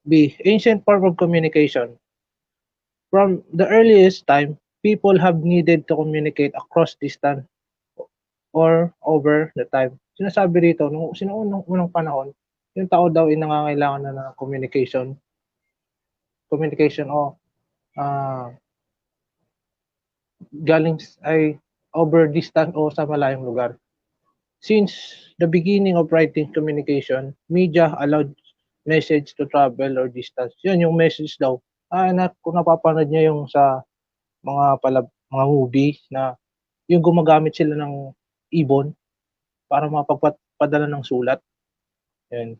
J: B. Ancient form of communication. From the earliest time, people have needed to communicate across distance or over the time. Sinasabi rito, nung unang panahon, yung tao daw ay nangangailangan na ng communication o uh, galing ay over distance o sa malayong lugar. Since the beginning of writing communication, media allowed message to travel or distance. Yun yung message daw. Kung napapanood niya yung sa mga movie na yung gumagamit sila ng ibon para mapagpadala ng sulat. Yan.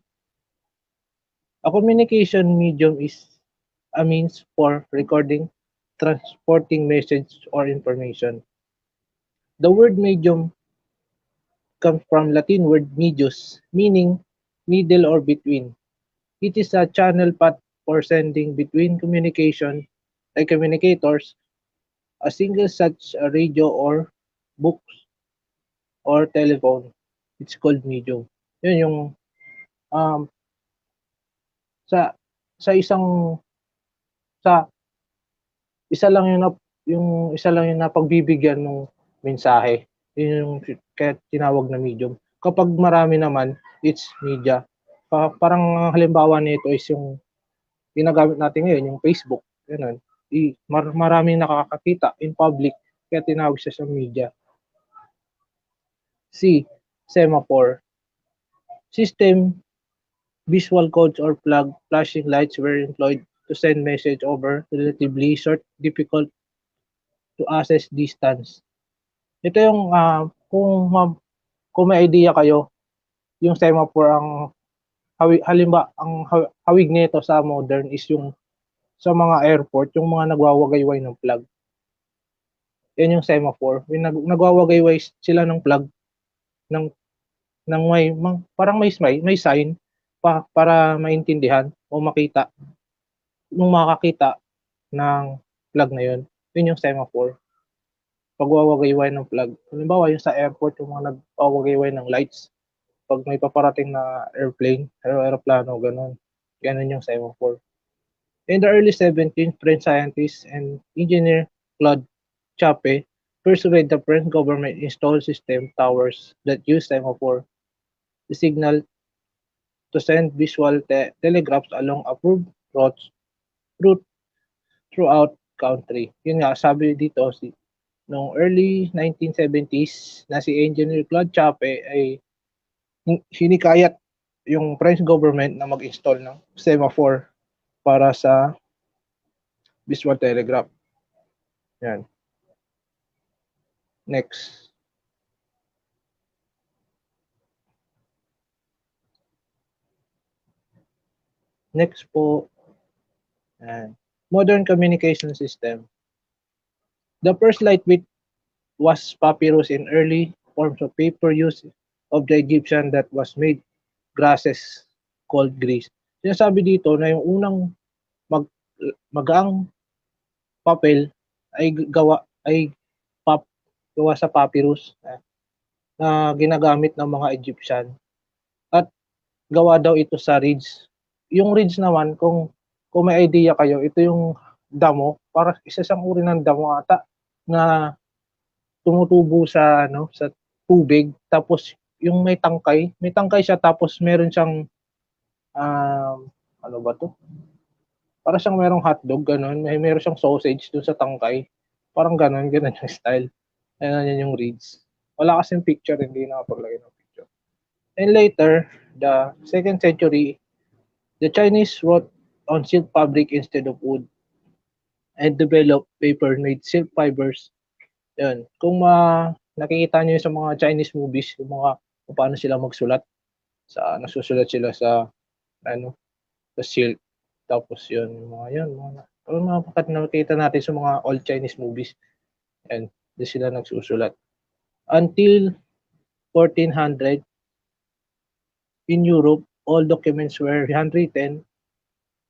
J: A communication medium is a means for recording, transporting message or information. The word medium comes from Latin word medius, meaning middle or between. It is a channel path for sending between communicators, a single such a radio or books or telephone. It's called medium. Yun yung um, sa sa isang sa isa lang yung isa lang yung napagbibigyan ng mensahe. Yun yung kaya tinawag na medium. Kapag marami naman, it's media. Parang halimbawa nito is yung ginagamit natin ngayon, yung Facebook. Ganun. Maraming nakakakita in public, kaya tinawag siya sa media. C. Semaphore. System, visual codes or flashing lights were employed to send message over relatively short, difficult to access distance. Ito yung kung may idea kayo, yung semaphore ang hawig nito sa modern is yung sa mga airport, yung mga nagwawagayway ng plug. Yan yung semaphore. Yung nagwawagayway sila ng plug ng parang may sign para maintindihan o makita nung makakita ng plug na yun. Yun yung semaphore. Pagwawagayway ng plug. Halimbawa, yung sa airport, yung mga nagwawagayway ng lights. Pag may paparating na airplane, aeroplano, ganun. Ganun yung semaphore. In the early 17th, French scientist and engineer Claude Chappe persuaded the French government install system towers that use semaphore, the signal to send visual telegraphs along approved routes throughout country. Yun nga, sabi dito, noong early 1970s na si Engineer Claude Chappe ay hinikayat yung French government na mag-install ng semaphore para sa visual telegraph. Yan. Next. Next po, modern communication system. The first lightweight was papyrus in early forms of paper used of the Egyptian that was made grasses called grease. Sinasabi dito na yung unang mag magaang papel ay pap gawa sa papyrus na ginagamit ng mga Egyptian at gawa daw ito sa reeds. Yung reeds naman kung may idea kayo, ito yung damo, para isa siyang uri ng damo ata na tumutubo sa sa tubig tapos yung may tangkay siya tapos meron siyang ano ba 'to? Para siyang merong hotdog gano'n, meron siyang sausage dun sa tangkay. Parang gano'n, gano'n yung style. Ayan, yan yung reeds. Wala kasing picture, hindi nakapaglagay ng picture. And later, the 2nd century, the Chinese wrote on silk fabric instead of wood and developed paper-made silk fibers. Yun. Kung nakikita niyo sa mga Chinese movies, yung mga kung paano sila magsulat, nagsusulat sila sa ano, sa silk. Tapos yun, mga nakikita natin sa mga old Chinese movies. Yan, doon sila nagsusulat. Until 1400, in Europe, all documents were handwritten.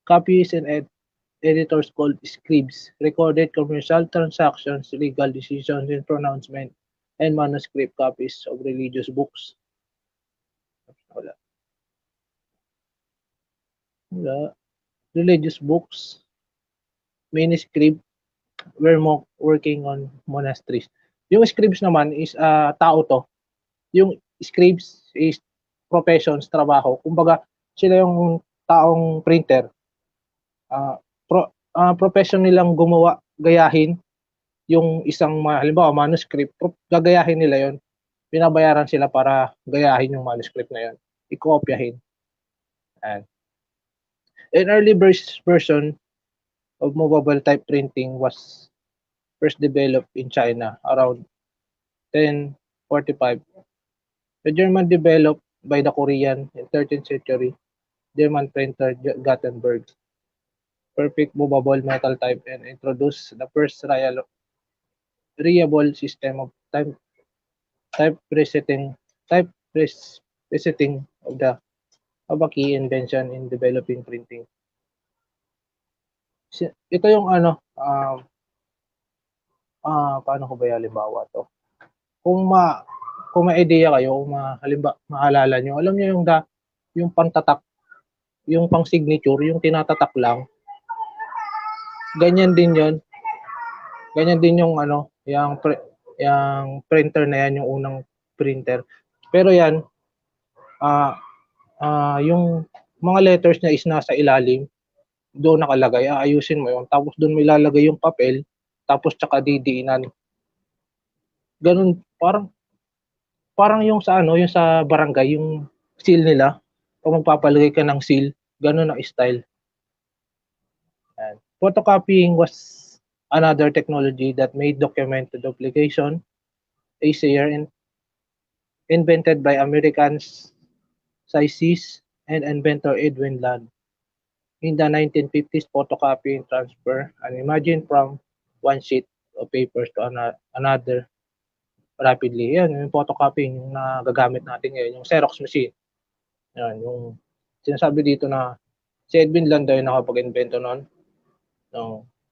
J: Copies and editors called scribes recorded commercial transactions, legal decisions and pronouncement, and manuscript copies of religious books. Wala. Wala. Religious books, manuscript, were working on monasteries. Yung scribes naman is tao to. Yung scribes is professions, trabaho. Kumbaga, sila yung taong printer. Profession nilang gumawa, gayahin yung isang halimbawa manuscript, gagayahin nila yon. Binabayaran sila para gayahin yung manuscript na yon, ikopyahin. And an early version of movable type printing was first developed in China around 1045. The German developed by the Korean in 13th century German printer Gutenberg. Perfect movable metal type and introduced the first readable system of type resetting of a key invention in developing printing. Ito yung paano ko ba halimbawa to? Kung may idea kayo, halimbawa maalala nyo, alam nyo yung pangtatak, yung pang signature, yung tinatatak lang. Ganyan din yon. Ganyan din yung yung printer na yan, yung unang printer. Pero yan, yung mga letters niya is nasa ilalim, doon nakalagay, aayusin mo yun, tapos doon mo ilalagay yung papel, tapos tsaka didiinan. Ganun, parang yung sa yung sa barangay, yung seal nila, kung magpapalagay ka ng seal, ganun ang style. And photocopying was another technology that made document duplication easier and invented by Americans Sykes and inventor Edwin Land. In the 1950s, photocopying transfer and imagine from one sheet of paper to another rapidly. Yan, yung photocopying, yung nagagamit natin ngayon, yung Xerox machine. Yan, yung sinasabi dito na si Edwin Land yung nakapag-invento noon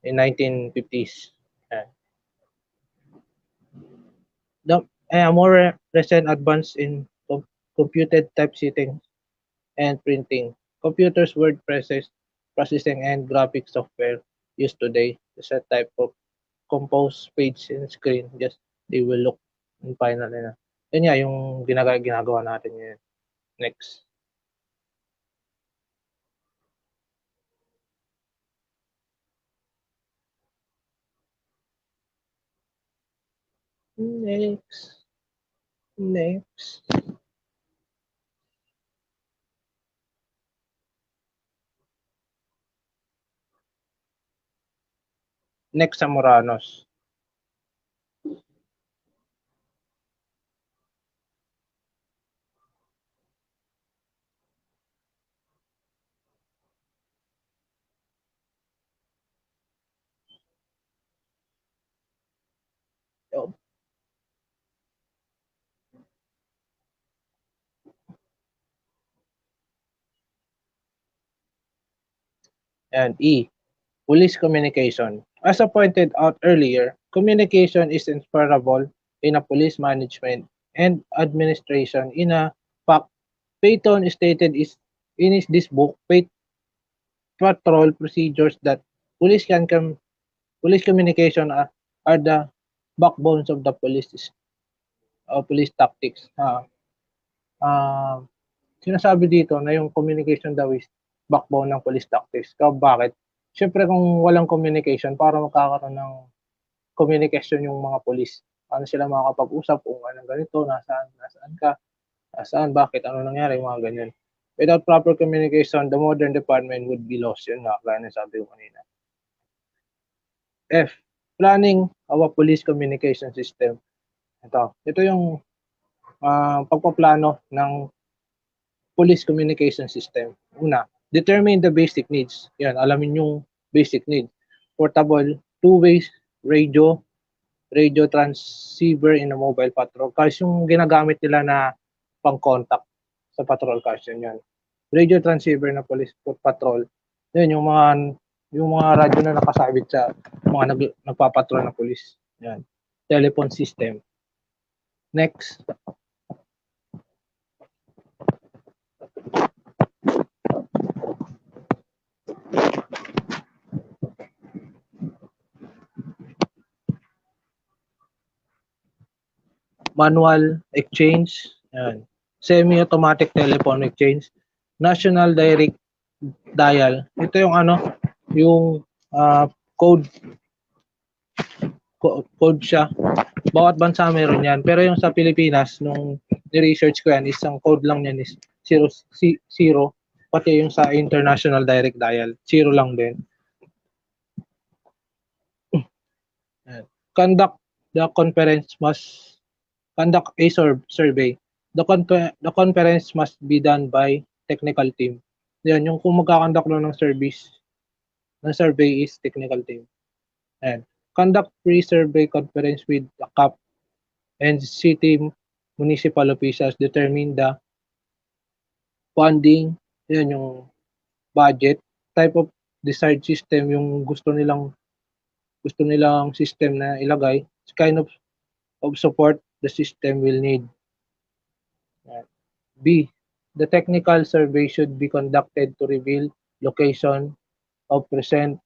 J: in 1950s. Yan. A more recent advance in computed typesetting and printing. Computers, word processing, and graphic software used today is a type of compose page and screen. Just they will look in final na. Yan nga yung ginagawa natin ngayon. Next. Next. Next sa Moranos. And E, police communication. As I pointed out earlier, communication is inseparable in a police management and administration. In a fact, Peyton stated is in this book, patrol procedures that police can police communication are the backbones of the police tactics. Ah, sinasabi dito na yung communication daw is backbone ng police tactics. Bakit? Siyempre kung walang communication, para magkakaroon ng communication yung mga police. Paano sila makakapag-usap kung anong ganito, nasaan ka, nasaan, bakit, ano nangyari, mga ganyan. Without proper communication, the modern department would be lost. Yun nga, kaya nasabi ko kanina. F, planning of a police communication system. Ito yung pagpaplano ng police communication system. Una, determine the basic needs. Yan, alamin yung basic needs. Portable, two-way radio transceiver in a mobile patrol cars yung ginagamit nila na pang-contact sa patrol cars yan. Radio transceiver na police patrol. Yan yung mga radyo na nakasabit sa mga nagpapatrol na police. Yan. Telephone system. Next. Manual exchange, yan. Semi-automatic telephone exchange, national direct dial. Ito yung yung code siya. Bawat bansa meron yan. Pero yung sa Pilipinas, nung ni-research ko yan, isang code lang yan is 0. Pati yung sa international direct dial, 0 lang din. Conduct a survey. The conference must be done by technical team. Yan, yung kung magkakonduct ng survey is technical team. And conduct pre-survey conference with the CAP and city municipal officials, determine the funding, yan yung budget, type of desired system, yung gusto nilang system na ilagay, kind of support the system will need. B, the technical survey should be conducted to reveal location of present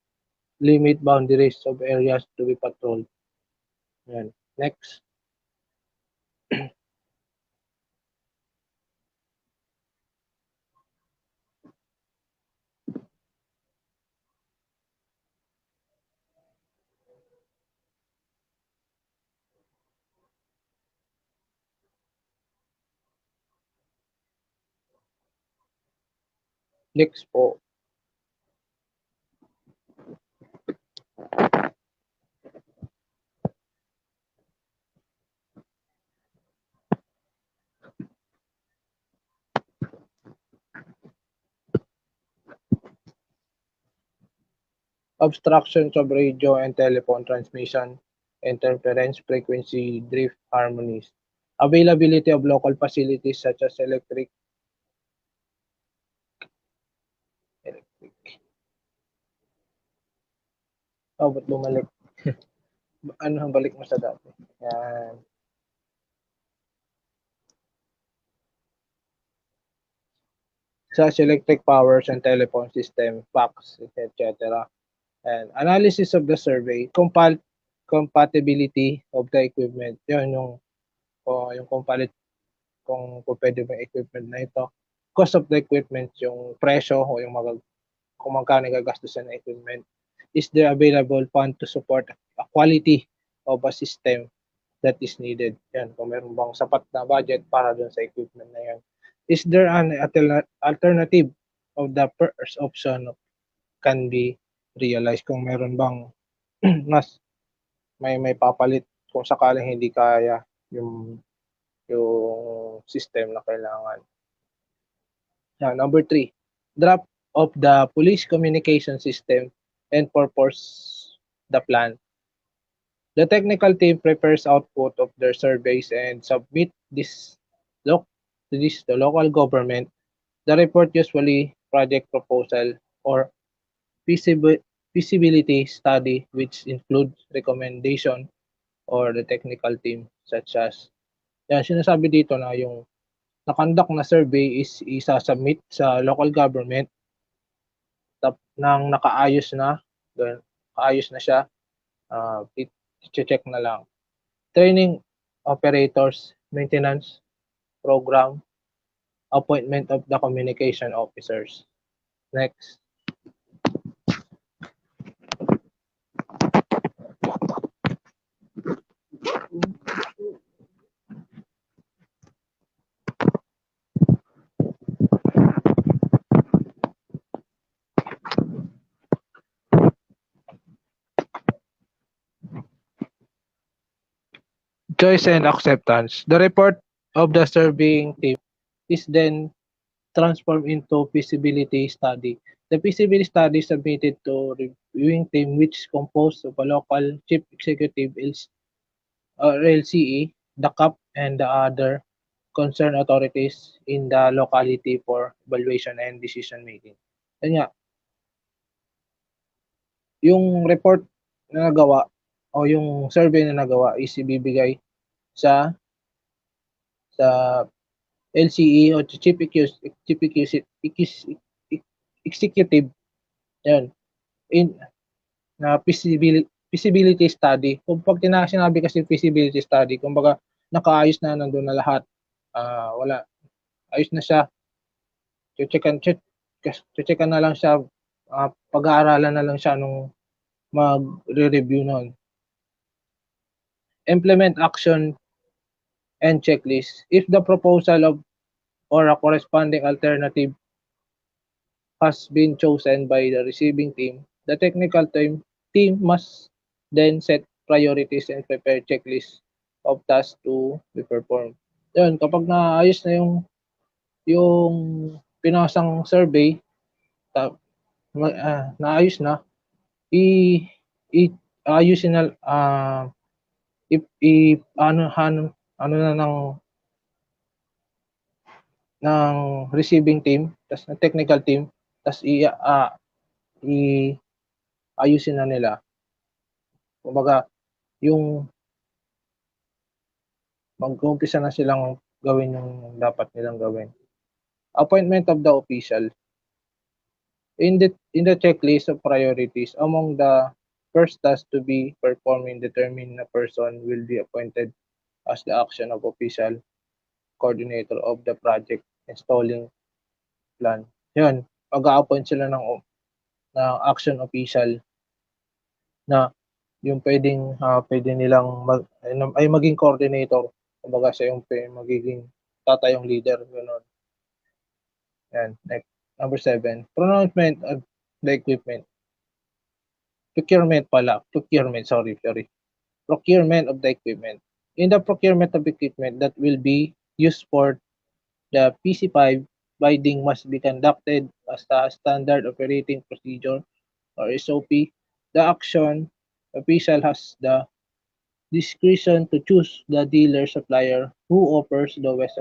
J: limit boundaries of areas to be patrolled. Yan. Next. Next po. Obstructions of radio and telephone transmission, interference, frequency, drift, harmonies. Availability of local facilities such as electric. Oh, ba't bumalik? Balik mo sa dati. Yan. Such electric powers and telephone system, fax, etc. And analysis of the survey, compatibility of the equipment. Yan yung kung pwede ba equipment na ito. Cost of the equipment, yung presyo o kung magkano gagastusin ng equipment. Is there available fund to support a quality of a system that is needed? Yan, kung meron bang sapat na budget para dun sa equipment na yan. Is there an alternative of the first option can be realized? Kung meron bang mas may papalit kung sakaling hindi kaya yung system na kailangan. Now, number 3, draft of the police communication system and purpose the plan. The technical team prepares output of their surveys and submit this to the local government. The report usually project proposal or feasibility study, which includes recommendation or the technical team such as yan, sinasabi dito na yung na-conduct na survey is isa-submit sa local government nang nakaayos na, kaayos na siya, i-check na lang. Training operators, maintenance program, appointment of the communication officers. Next. Choice and acceptance. The report of the surveying team is then transformed into feasibility study. The feasibility study submitted to reviewing team, which is composed of a local chief executive LCE, the CAP, and the other concerned authorities in the locality for evaluation and decision making. Yan nga, yung report na nagawa o yung survey na nagawa is ibibigay sa LCE o executive yan na feasibility study. Kung pag sinabi kasi feasibility study, kumbaga nakaayos na, nandun na lahat, wala, ayos na siya, checkan na lang siya, pag-aaralan na lang siya nung mag-review nun. Implement action and checklist. If the proposal of or a corresponding alternative has been chosen by the receiving team, the technical team must then set priorities and prepare checklists of tasks to be performed. Yun, kapag naayos na yung pinasang survey, naayos na, ayusin na, ano na ng receiving team, tas ng technical team, tas ayusin na nila. Kumbaga, yung mag-uumpisa na silang gawin yung dapat nilang gawin. Appointment of the official. In the checklist of priorities, among the first tasks to be performed in determining a person will be appointed as the action of official coordinator of the project installing plan. Yan, mag-a-appoint sila ng action official na yung pwede nilang maging coordinator, kumbaga siya yung magiging tatayong leader, gano'n. Yan, next. Number 7, pronouncement of the equipment. Procurement, sorry. Procurement of the equipment. In the procurement of equipment that will be used for the PC5, bidding must be conducted as a standard operating procedure or SOP. The action official has the discretion to choose the dealer supplier who offers the best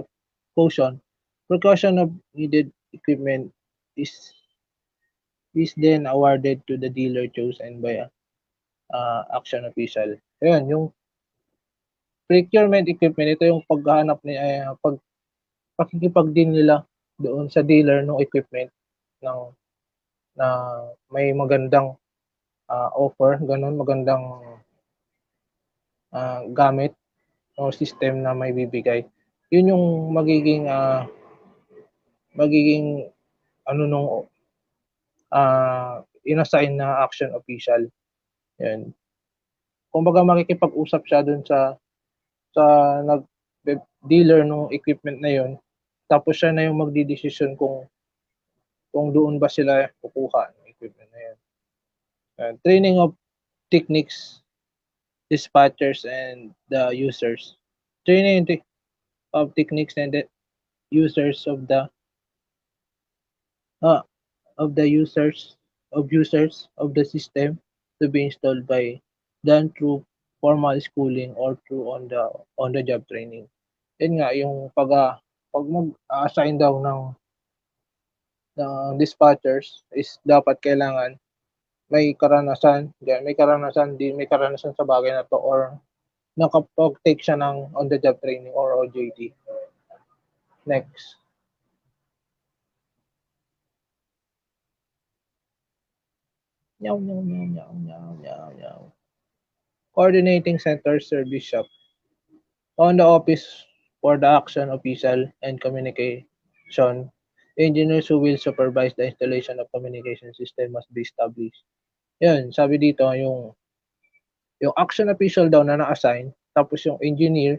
J: caution. Precaution of needed equipment is then awarded to the dealer chosen by action official. Ayun, yung procurement equipment, ito yung paghahanap pakikipag-deal nila doon sa dealer ng equipment na may magandang offer, ganun, magandang gamit o system na may bibigay. Yun yung magiging inassign na action official. Yan. Kumbaga makikipag-usap siya dun sa dealer ng equipment na yun, tapos siya na yung magdidesisyon kung doon ba sila kukuha ng equipment na yun. Training of techniques, dispatchers and the users. Training of techniques and the users of the users of the system to be installed by done through formal schooling or through on the job training. Yan nga yung pag mag-assign daw ng dispatchers is dapat kailangan may karanasan, di may karanasan sa bagay na to or nakapag-take siya ng on-the-job training or OJT. Next. Meow. Coordinating Center Service Shop. On the office for the action official and communication, engineers who will supervise the installation of communication system must be established. Yan, sabi dito yung action official daw na na-assign, tapos yung engineer,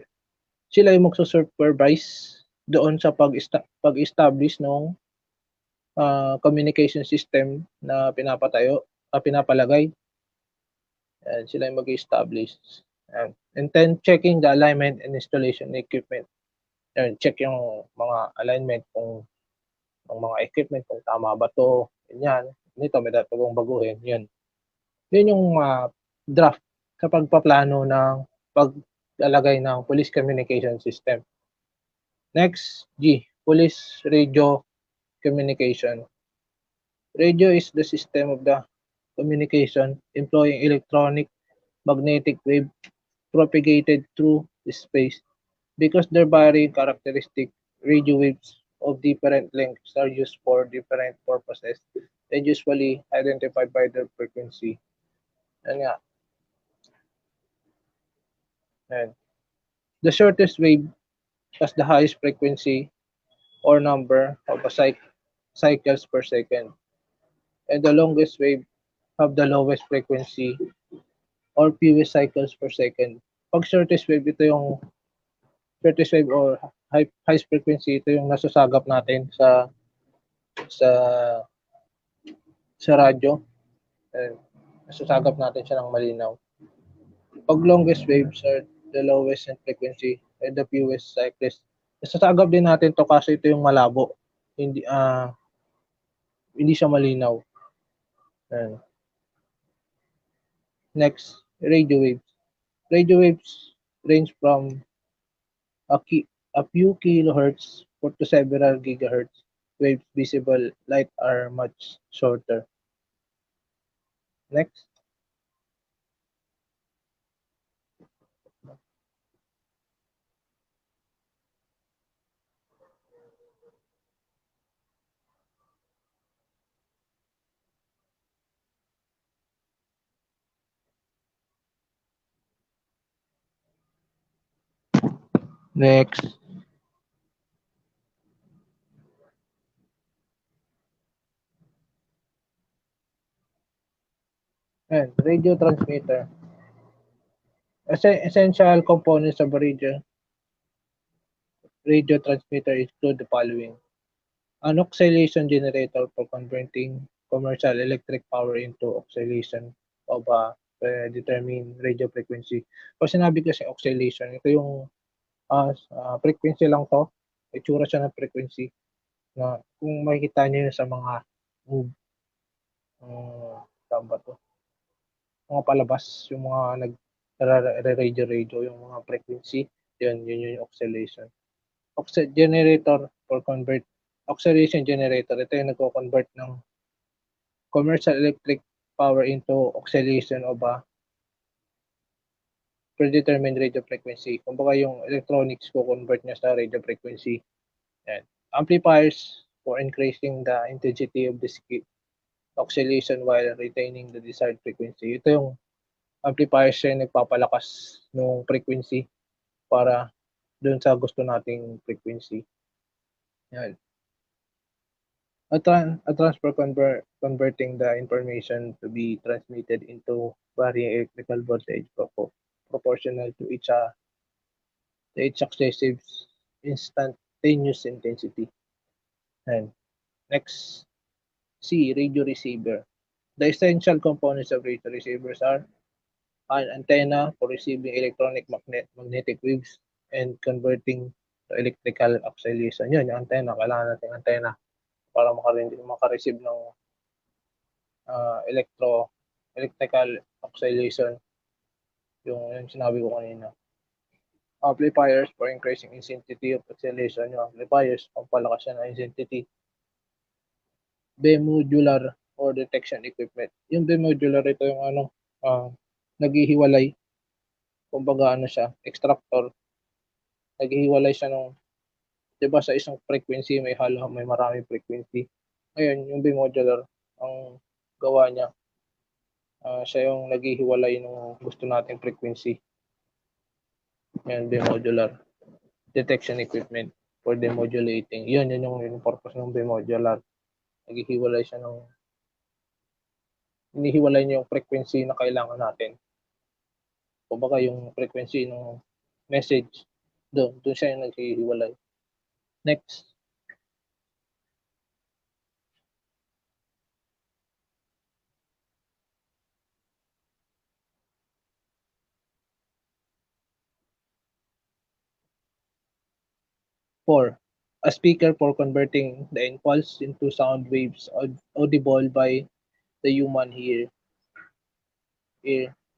J: sila yung magsusupervise doon sa pag-establish ng communication system na pinapalagay. And sila yung mag-establish. And then checking the alignment and installation equipment. And check yung mga alignment kung ng mga equipment kung tama ba to. Ganyan. Nito may dapat kong baguhin. Yun. Yun yung draft sa pagpaplano ng paglalagay ng police communication system. Next, G. Police radio communication. Radio is the system of the communication employing electronic magnetic wave propagated through space. Because their varying characteristic, radio waves of different lengths are used for different purposes and usually identified by their frequency. Yan nga. And the shortest wave has the highest frequency or number of cycles per second. And the longest wave have the lowest frequency or fewest cycles per second. Pag shortest wave, ito yung shortest wave or highest frequency, ito yung nasasagap natin sa radyo. And nasasagap natin siya ng malinaw. Pag longest waves are the lowest in frequency and the fewest cycles. Nasasagap din natin to kasi ito yung malabo. Hindi siya malinaw. And next, radio waves. Radio waves range from a few kilohertz to several gigahertz. Waves visible light are much shorter. Next. Next. And radio transmitter. Essential components of a radio transmitter include the following. An oscillation generator for converting commercial electric power into oscillation of a predetermined radio frequency. Pag sinabi kasi oscillation, ito yung frequency lang to. Itsura siya ng frequency na kung makikita niyo yun sa mga move, saan ba to? Mga palabas, yung mga nag-radio, yung mga frequency, yun yung oscillation. Oscillation generator, ito yung nagko-convert ng commercial electric power into oscillation of a predetermined radio frequency. Kumbaga yung electronics ko convert niya sa radio frequency. And amplifiers for increasing the intensity of the oscillation while retaining the desired frequency. Ito yung amplifiers siya yung nagpapalakas ng frequency para doon sa gusto nating frequency. Yan. A transfer converting the information to be transmitted into varying electrical voltage proportional to each successive instantaneous intensity. And next, C, radio receiver. The essential components of radio receivers are an antenna for receiving electronic magnetic waves and converting to electrical oscillation. Yun, yung antenna. Kailangan natin antenna para makareceive ng electrical oscillation. Yung sinabi ko kanina. Amplifiers for increasing intensity of oscillation. Yung amplifiers, pampalakas siya ng intensity. Bimodular or detection equipment. Yung demodular, ito yung naghihiwalay. Kumbaga siya, extractor. Naghihiwalay siya ng, di ba sa isang frequency, may maraming frequency. Ngayon, yung demodular, ang gawa niya, siya yung naghihiwalay ng gusto nating frequency. Yan, demodular. Detection equipment for demodulating. Yun yung purpose ng demodular. Naghihiwalay siya ng hinihiwalay niya yung frequency na kailangan natin. Kumbaga yung frequency ng message, doon siya yung naghihiwalay. Next. Four, a speaker for converting the impulse into sound waves audible by the human ear,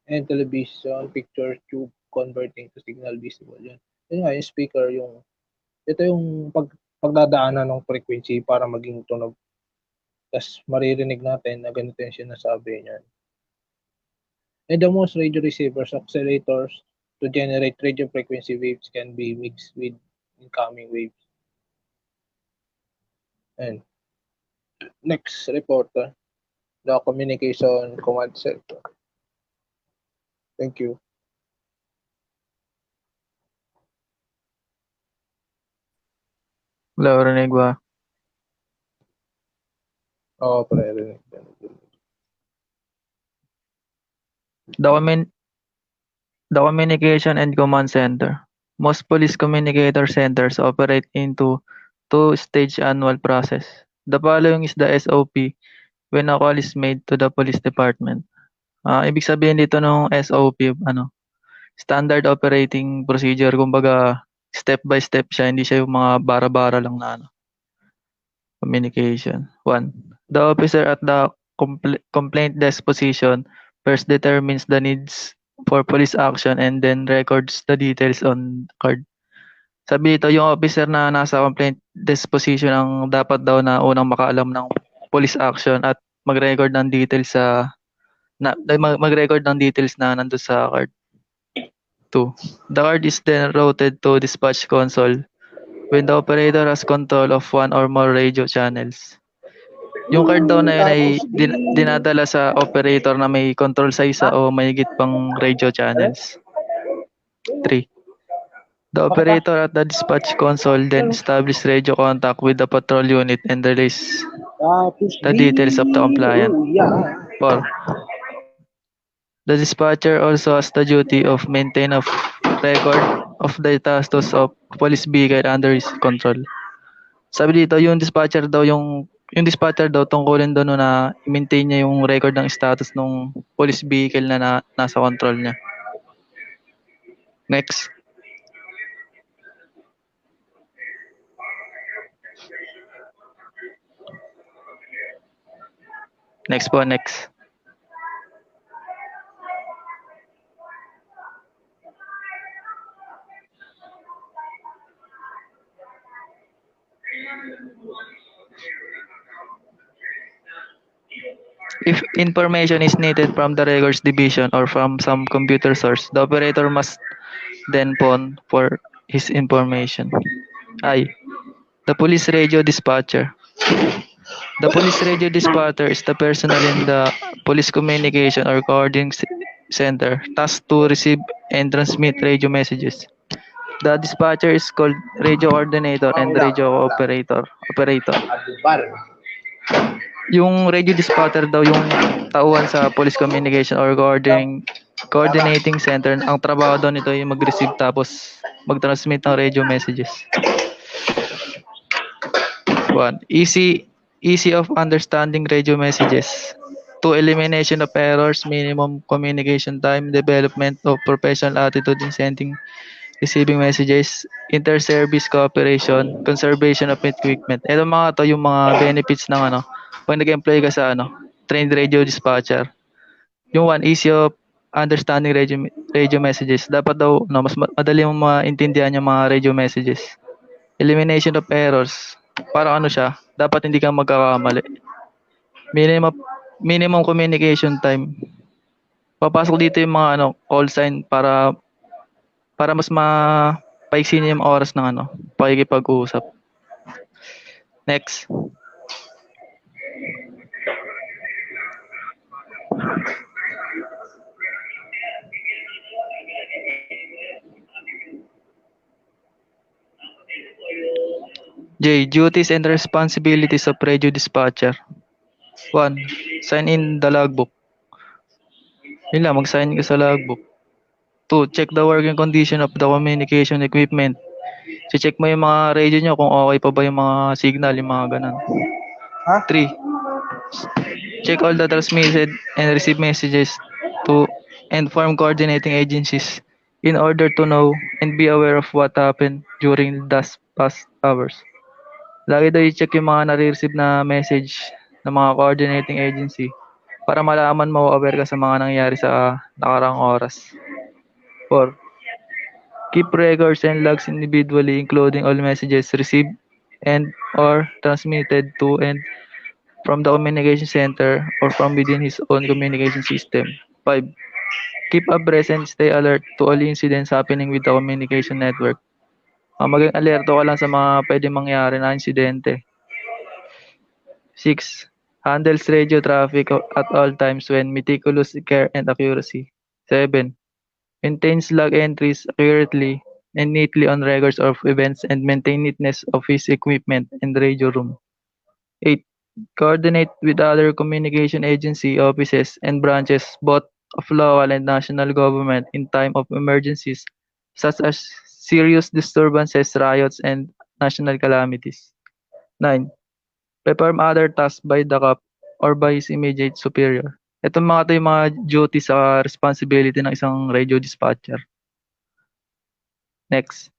J: and television picture tube converting to signal visible. Yun nga, yung speaker, ito yung pagdadaanan ng frequency para maging tunog. Tapos maririnig natin na ganito yung sinasabi niyan. And the most radio receivers oscillators to generate radio frequency waves can be mixed with incoming waves. And next reporter, the communication command center. Thank you.
I: Hello, rinig ba?
J: Oo, pre.
I: The communication and command center. Most police communicator centers operate into two-stage annual process. The following is the SOP when a call is made to the police department. Ibig sabihin dito ng SOP, standard operating procedure, kumbaga step by step siya, hindi siya yung mga bara-bara lang na communication. 1. The officer at the complaint desk position first determines the needs for police action and then records the details on card. Sabi dito, yung officer na nasa complaint desk position ang dapat daw na unang makaalam ng police action at mag-record ng details mag-record ng details na nandun sa card. 2. The card is then routed to dispatch console when the operator has control of one or more radio channels. Yung card daw na yun ay dinadala sa operator na may control sa isa o mahigit pang radio channels. 3. The operator at the dispatch console then establish radio contact with the patrol unit and release the details of the compliant. 4. The dispatcher also has the duty of maintain of record of the status of police vehicle under his control. Sabi dito, yung dispatcher daw tungkulin doon na i-maintain niya yung record ng status ng police vehicle na nasa control niya. Next. Next po, next. If information is needed from the records division or from some computer source, the operator must then phone for his information. The police radio dispatcher. The police radio dispatcher is the personnel in the police communication or coordinating center tasked to receive and transmit radio messages. The dispatcher is called radio coordinator and radio operator. Yung radio dispatcher daw yung tauhan sa police communication or coordinating center. Ang trabaho daw nito yung mag-receive tapos mag-transmit ng radio messages. 1. Easy of understanding radio messages. 2. Elimination of errors, minimum communication time, development of professional attitude in sending, receiving messages, inter-service cooperation, conservation of equipment. Ito mga to yung mga benefits ng pag nag-employ ka sa trained radio dispatcher. Yung 1, easy of understanding radio messages. Dapat daw mas madali mong maintindihan yung mga radio messages. Elimination of errors. Parang siya, dapat hindi ka magkakamali.
K: minimum communication time. Papasok dito yung mga call sign para mas paiksi niya yung oras ng pakikipag-usap. Next. J. Duties and responsibilities of radio dispatcher. 1. Sign in the logbook. Yun lang, mag-sign ka sa logbook. 2. Check the working condition of the communication equipment. Check mo yung mga radio nyo kung okay pa ba yung mga signal, yung mga ganun. 3. Check all the transmitted and received messages to inform coordinating agencies in order to know and be aware of what happened during the past hours. Lagi daw i-check yung mga nare-receive na message ng mga coordinating agency para malaman mo aware ka sa mga nangyayari sa nakaraang oras. 4. Keep records and logs individually including all messages received and or transmitted to and from the communication center or from within his own communication system. 5. Keep abreast and stay alert to all incidents happening with the communication network. Maging alerto ka lang sa mga pwedeng mangyari na insidente. 6. Handles radio traffic at all times with meticulous care and accuracy. 7. Maintains log entries accurately and neatly on records of events and maintain neatness of his equipment and radio room. 8. Coordinate with other communication agency offices and branches both of local and national government in time of emergencies such as serious disturbances, riots, and national calamities. 9. Perform other tasks by the CAP or by his immediate superior. Itong mga ito yung mga duty sa responsibility ng isang radio dispatcher. Next.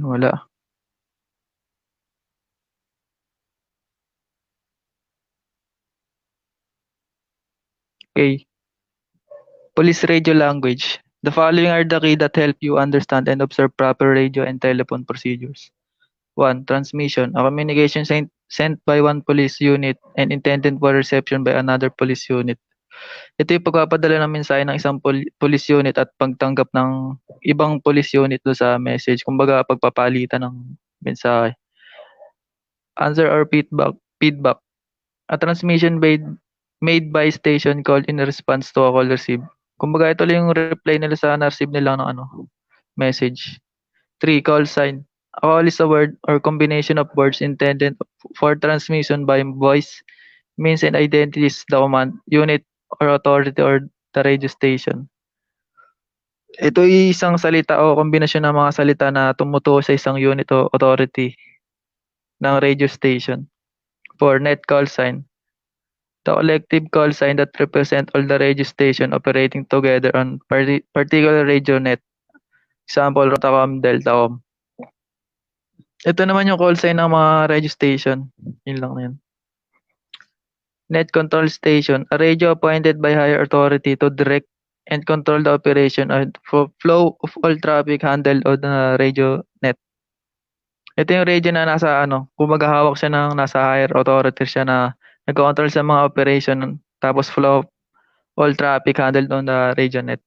K: Wala. Okay. Police radio language. The following are the key that help you understand and observe proper radio and telephone procedures. 1. Transmission. A communication sent by one police unit and intended for reception by another police unit. Ito yung pagpapadala ng mensahe ng isang police unit at pagtanggap ng ibang police unit do sa message. Kumbaga, pagpapalitan ng mensahe. Answer or feedback. A transmission made by station called in response to a call received. Kumbaga, ito lang yung reply nila sa na-receive nila ng message. 3. Call sign. A call is a word or combination of words intended for transmission by voice, means and identities the command, unit, or authority or the radio station. Ito ay isang salita o kombinasyon ng mga salita na tumutukoy sa isang unit o authority ng radio station. 4. Net call sign. The collective call sign that represent all the radio station operating together on particular radio net. Example, Rotacom, Deltacom. Ito naman yung call sign ng mga radio station. Yun lang na yun. Net control station, a radio appointed by higher authority to direct and control the operation and flow of all traffic handled on the radio net. Ito yung radio na nasa kumbaga hawak siya ng nasa higher authority siya na nag-control sa mga operation tapos flow of all traffic handled on the radio net.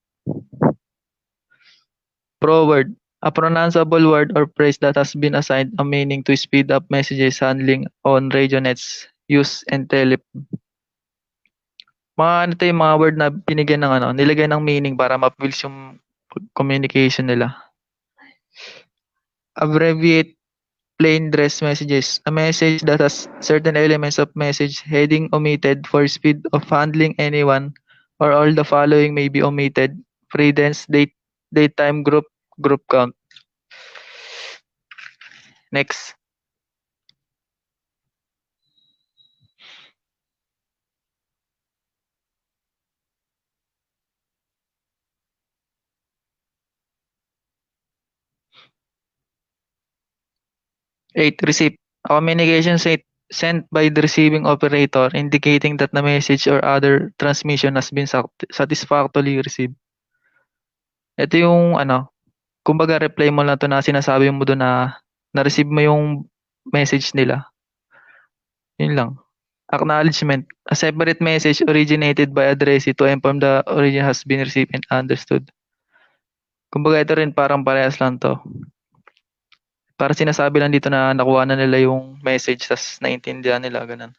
K: Pro-word, a pronounceable word or phrase that has been assigned a meaning to speed up messages handling on radio nets, use, and telephone. Ito yung mga word na binigyan ng nilagay ng meaning para mabilis yung communication nila. Abbreviate plain dress messages, a message that has certain elements of message heading omitted for speed of handling anyone or all the following may be omitted. Credence, date, time, group count. Next. 8. Receipt. A communication sent by the receiving operator indicating that the message or other transmission has been satisfactorily received. Ito yung kumbaga reply mo lang 'to na sinasabi mo dun na na-receive mo yung message nila. Yun lang. Acknowledgement. A separate message originated by addressee to inform the origin has been received and understood. Kumbaga ito rin parang parehas lang 'to. Parang sinasabi lang dito na nakuha na nila yung message tas naintindihan nila, gano'n.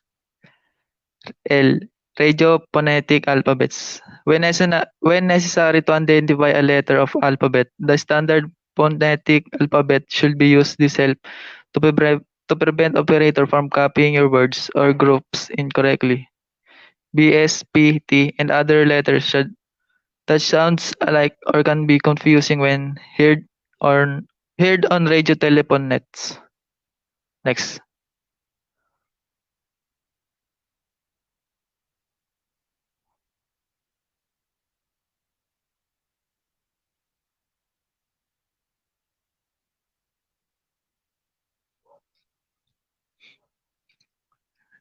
K: L. Radio phonetic alphabets. When necessary to identify a letter of alphabet, the standard phonetic alphabet should be used itself to prevent operator from copying your words or groups incorrectly. B, S, P, T, and other letters that sounds alike or can be confusing when heard on radio telephone nets. Next.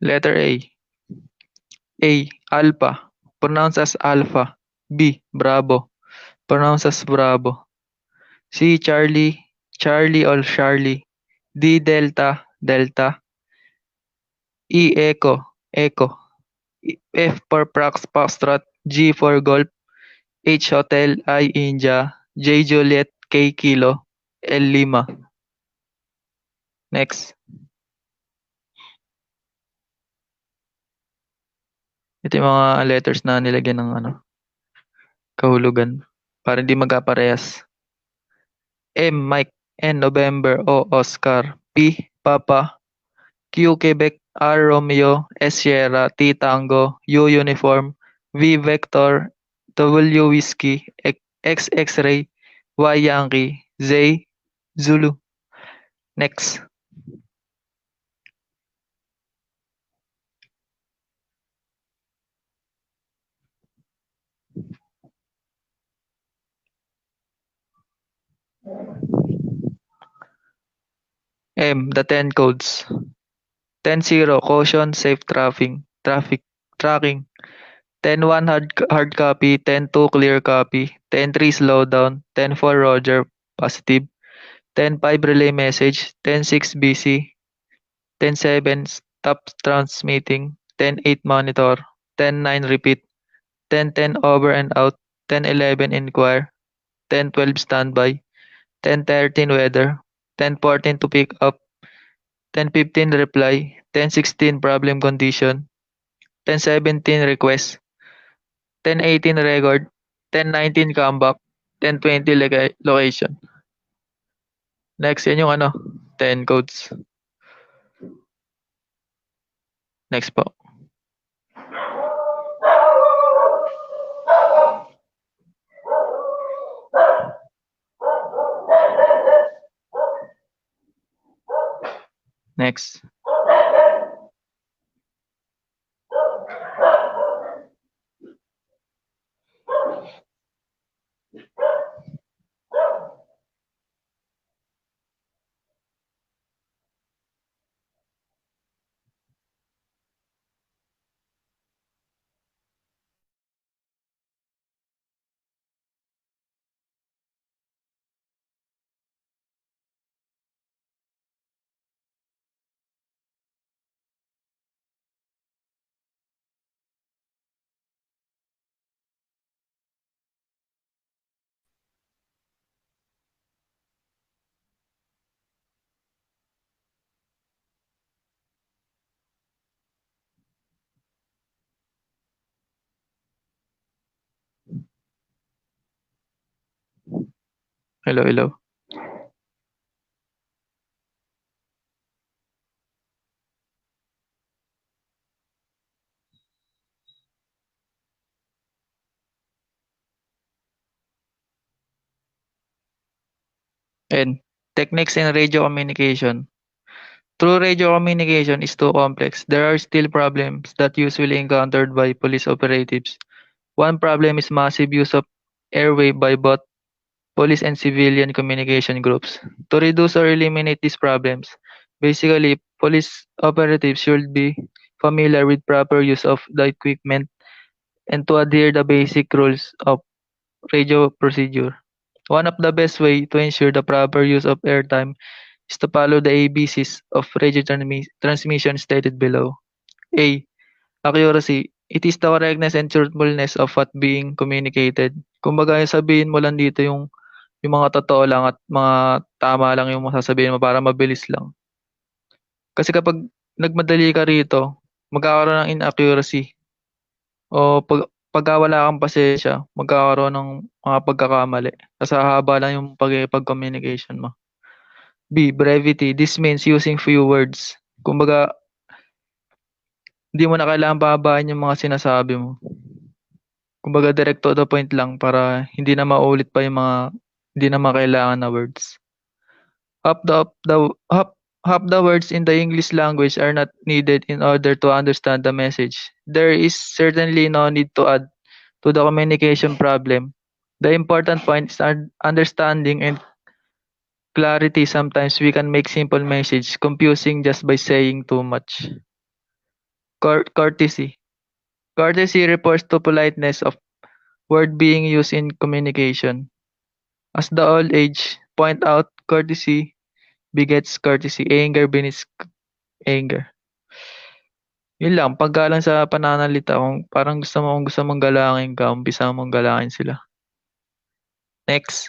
K: Letter A. A. Alpha. Pronounced as alpha. B. Bravo. Pronounced as bravo. C. Charlie. Charlie or Charlie. D. Delta. Delta. E. Echo. Echo. F for Foxtrot. G for Golf. H. Hotel. I. India. J. Juliet. K. Kilo. L. Lima. Next. Ito yung mga letters na nilagyan ng kahulugan para hindi magkaparehas. M. Mike. N. November. O. Oscar. P. Papa. Q. Quebec. R. Romeo. S. Sierra. T. Tango. U. Uniform. V. Vector. W. Whiskey. X. X-ray. Y. Yankee. Z. Zulu. Next. M. The 10 codes. 10-0 caution safe tracking. 10-1 hard copy. 10-2 clear copy. 10-3 slow down. 10-4 Roger positive. 10-5 relay message. 10-6 busy. 10-7 stop transmitting. 10-8 monitor. 10-9 repeat. 10-10 over and out. 10-11 inquire. 10-12 standby. 10-13 weather. 10-14 to pick up. 10-15 reply. 10-16 problem condition. 10-17 request. 10-18 record. 10-19 comeback. 10-20 location. Next, yan yung 10 codes. Next po. Next. Hello, hello. And techniques in radio communication. Through radio communication is too complex. There are still problems that usually encountered by police operatives. One problem is massive use of airwave by both police and civilian communication groups. To reduce or eliminate these problems, Basically, police operatives should be familiar with proper use of the equipment and to adhere the basic rules of radio procedure. One of the best way to ensure the proper use of airtime is to follow the ABCs of radio transmission stated below. A. Accuracy. It is the correctness and truthfulness of what being communicated. Kumbaga, yung sabihin mo lang dito yung mga totoo lang at mga tama lang yung masasabihin mo para mabilis lang. Kasi kapag nagmadali ka rito, magkakaroon ng inaccuracy o pagka wala kang pasensya, magkakaroon ng mga pagkakamali. Kasi haba lang yung pag-communication mo. B. Brevity. This means using few words. Kumbaga, hindi mo na kailangan pahabain yung mga sinasabi mo. Kumbaga, direct to the point lang para hindi na maulit pa yung mga hindi na makailangan na words. Half the words in the English language are not needed in order to understand the message. There is certainly no need to add to the communication problem. The important point is understanding and clarity. Sometimes we can make simple message confusing just by saying too much. Courtesy. Courtesy refers to politeness of word being used in communication. As the old age point out, courtesy begets courtesy. Anger begets anger. Yun lang, pagka lang sa pananalita kung parang kung gusto mong galangin ka, umpisa mong galangin sila. Next.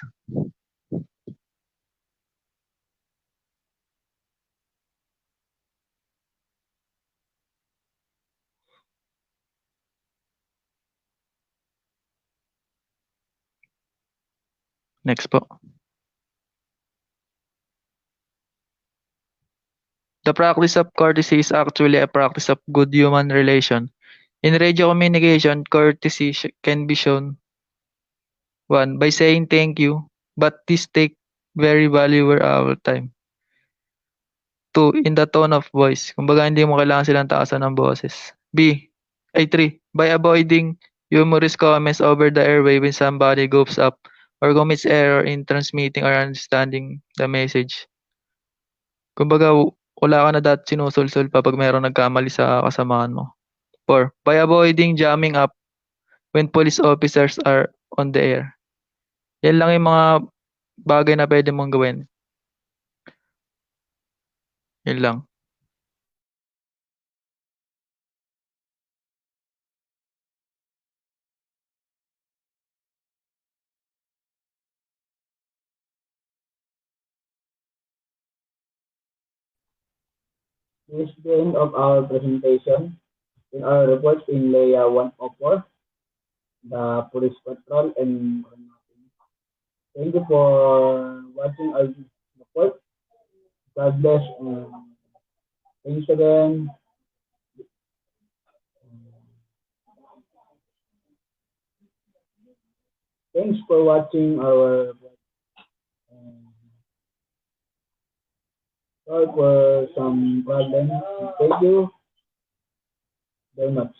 K: Next po. The practice of courtesy is actually a practice of good human relation. In radio communication, courtesy can be shown 1. By saying thank you, but this take very valuable our time. 2. In the tone of voice. Kumbaga hindi mo kailangan silang taasan ng boses. 3. By avoiding humorous comments over the airway when somebody goes up or commits error in transmitting or understanding the message. Kumbaga wala ka na sinusulsul pa pag mayroong nagkamali sa kasamahan mo. 4. By avoiding jamming up when police officers are on the air. Yan lang yung mga bagay na pwede mong gawin. Yan lang.
A: This is the end of our presentation. In our report in Lea 104, the police patrol and thank you for watching our report. God bless and thanks again. Thanks for watching our report. Sorry for some problems. Thank you very much.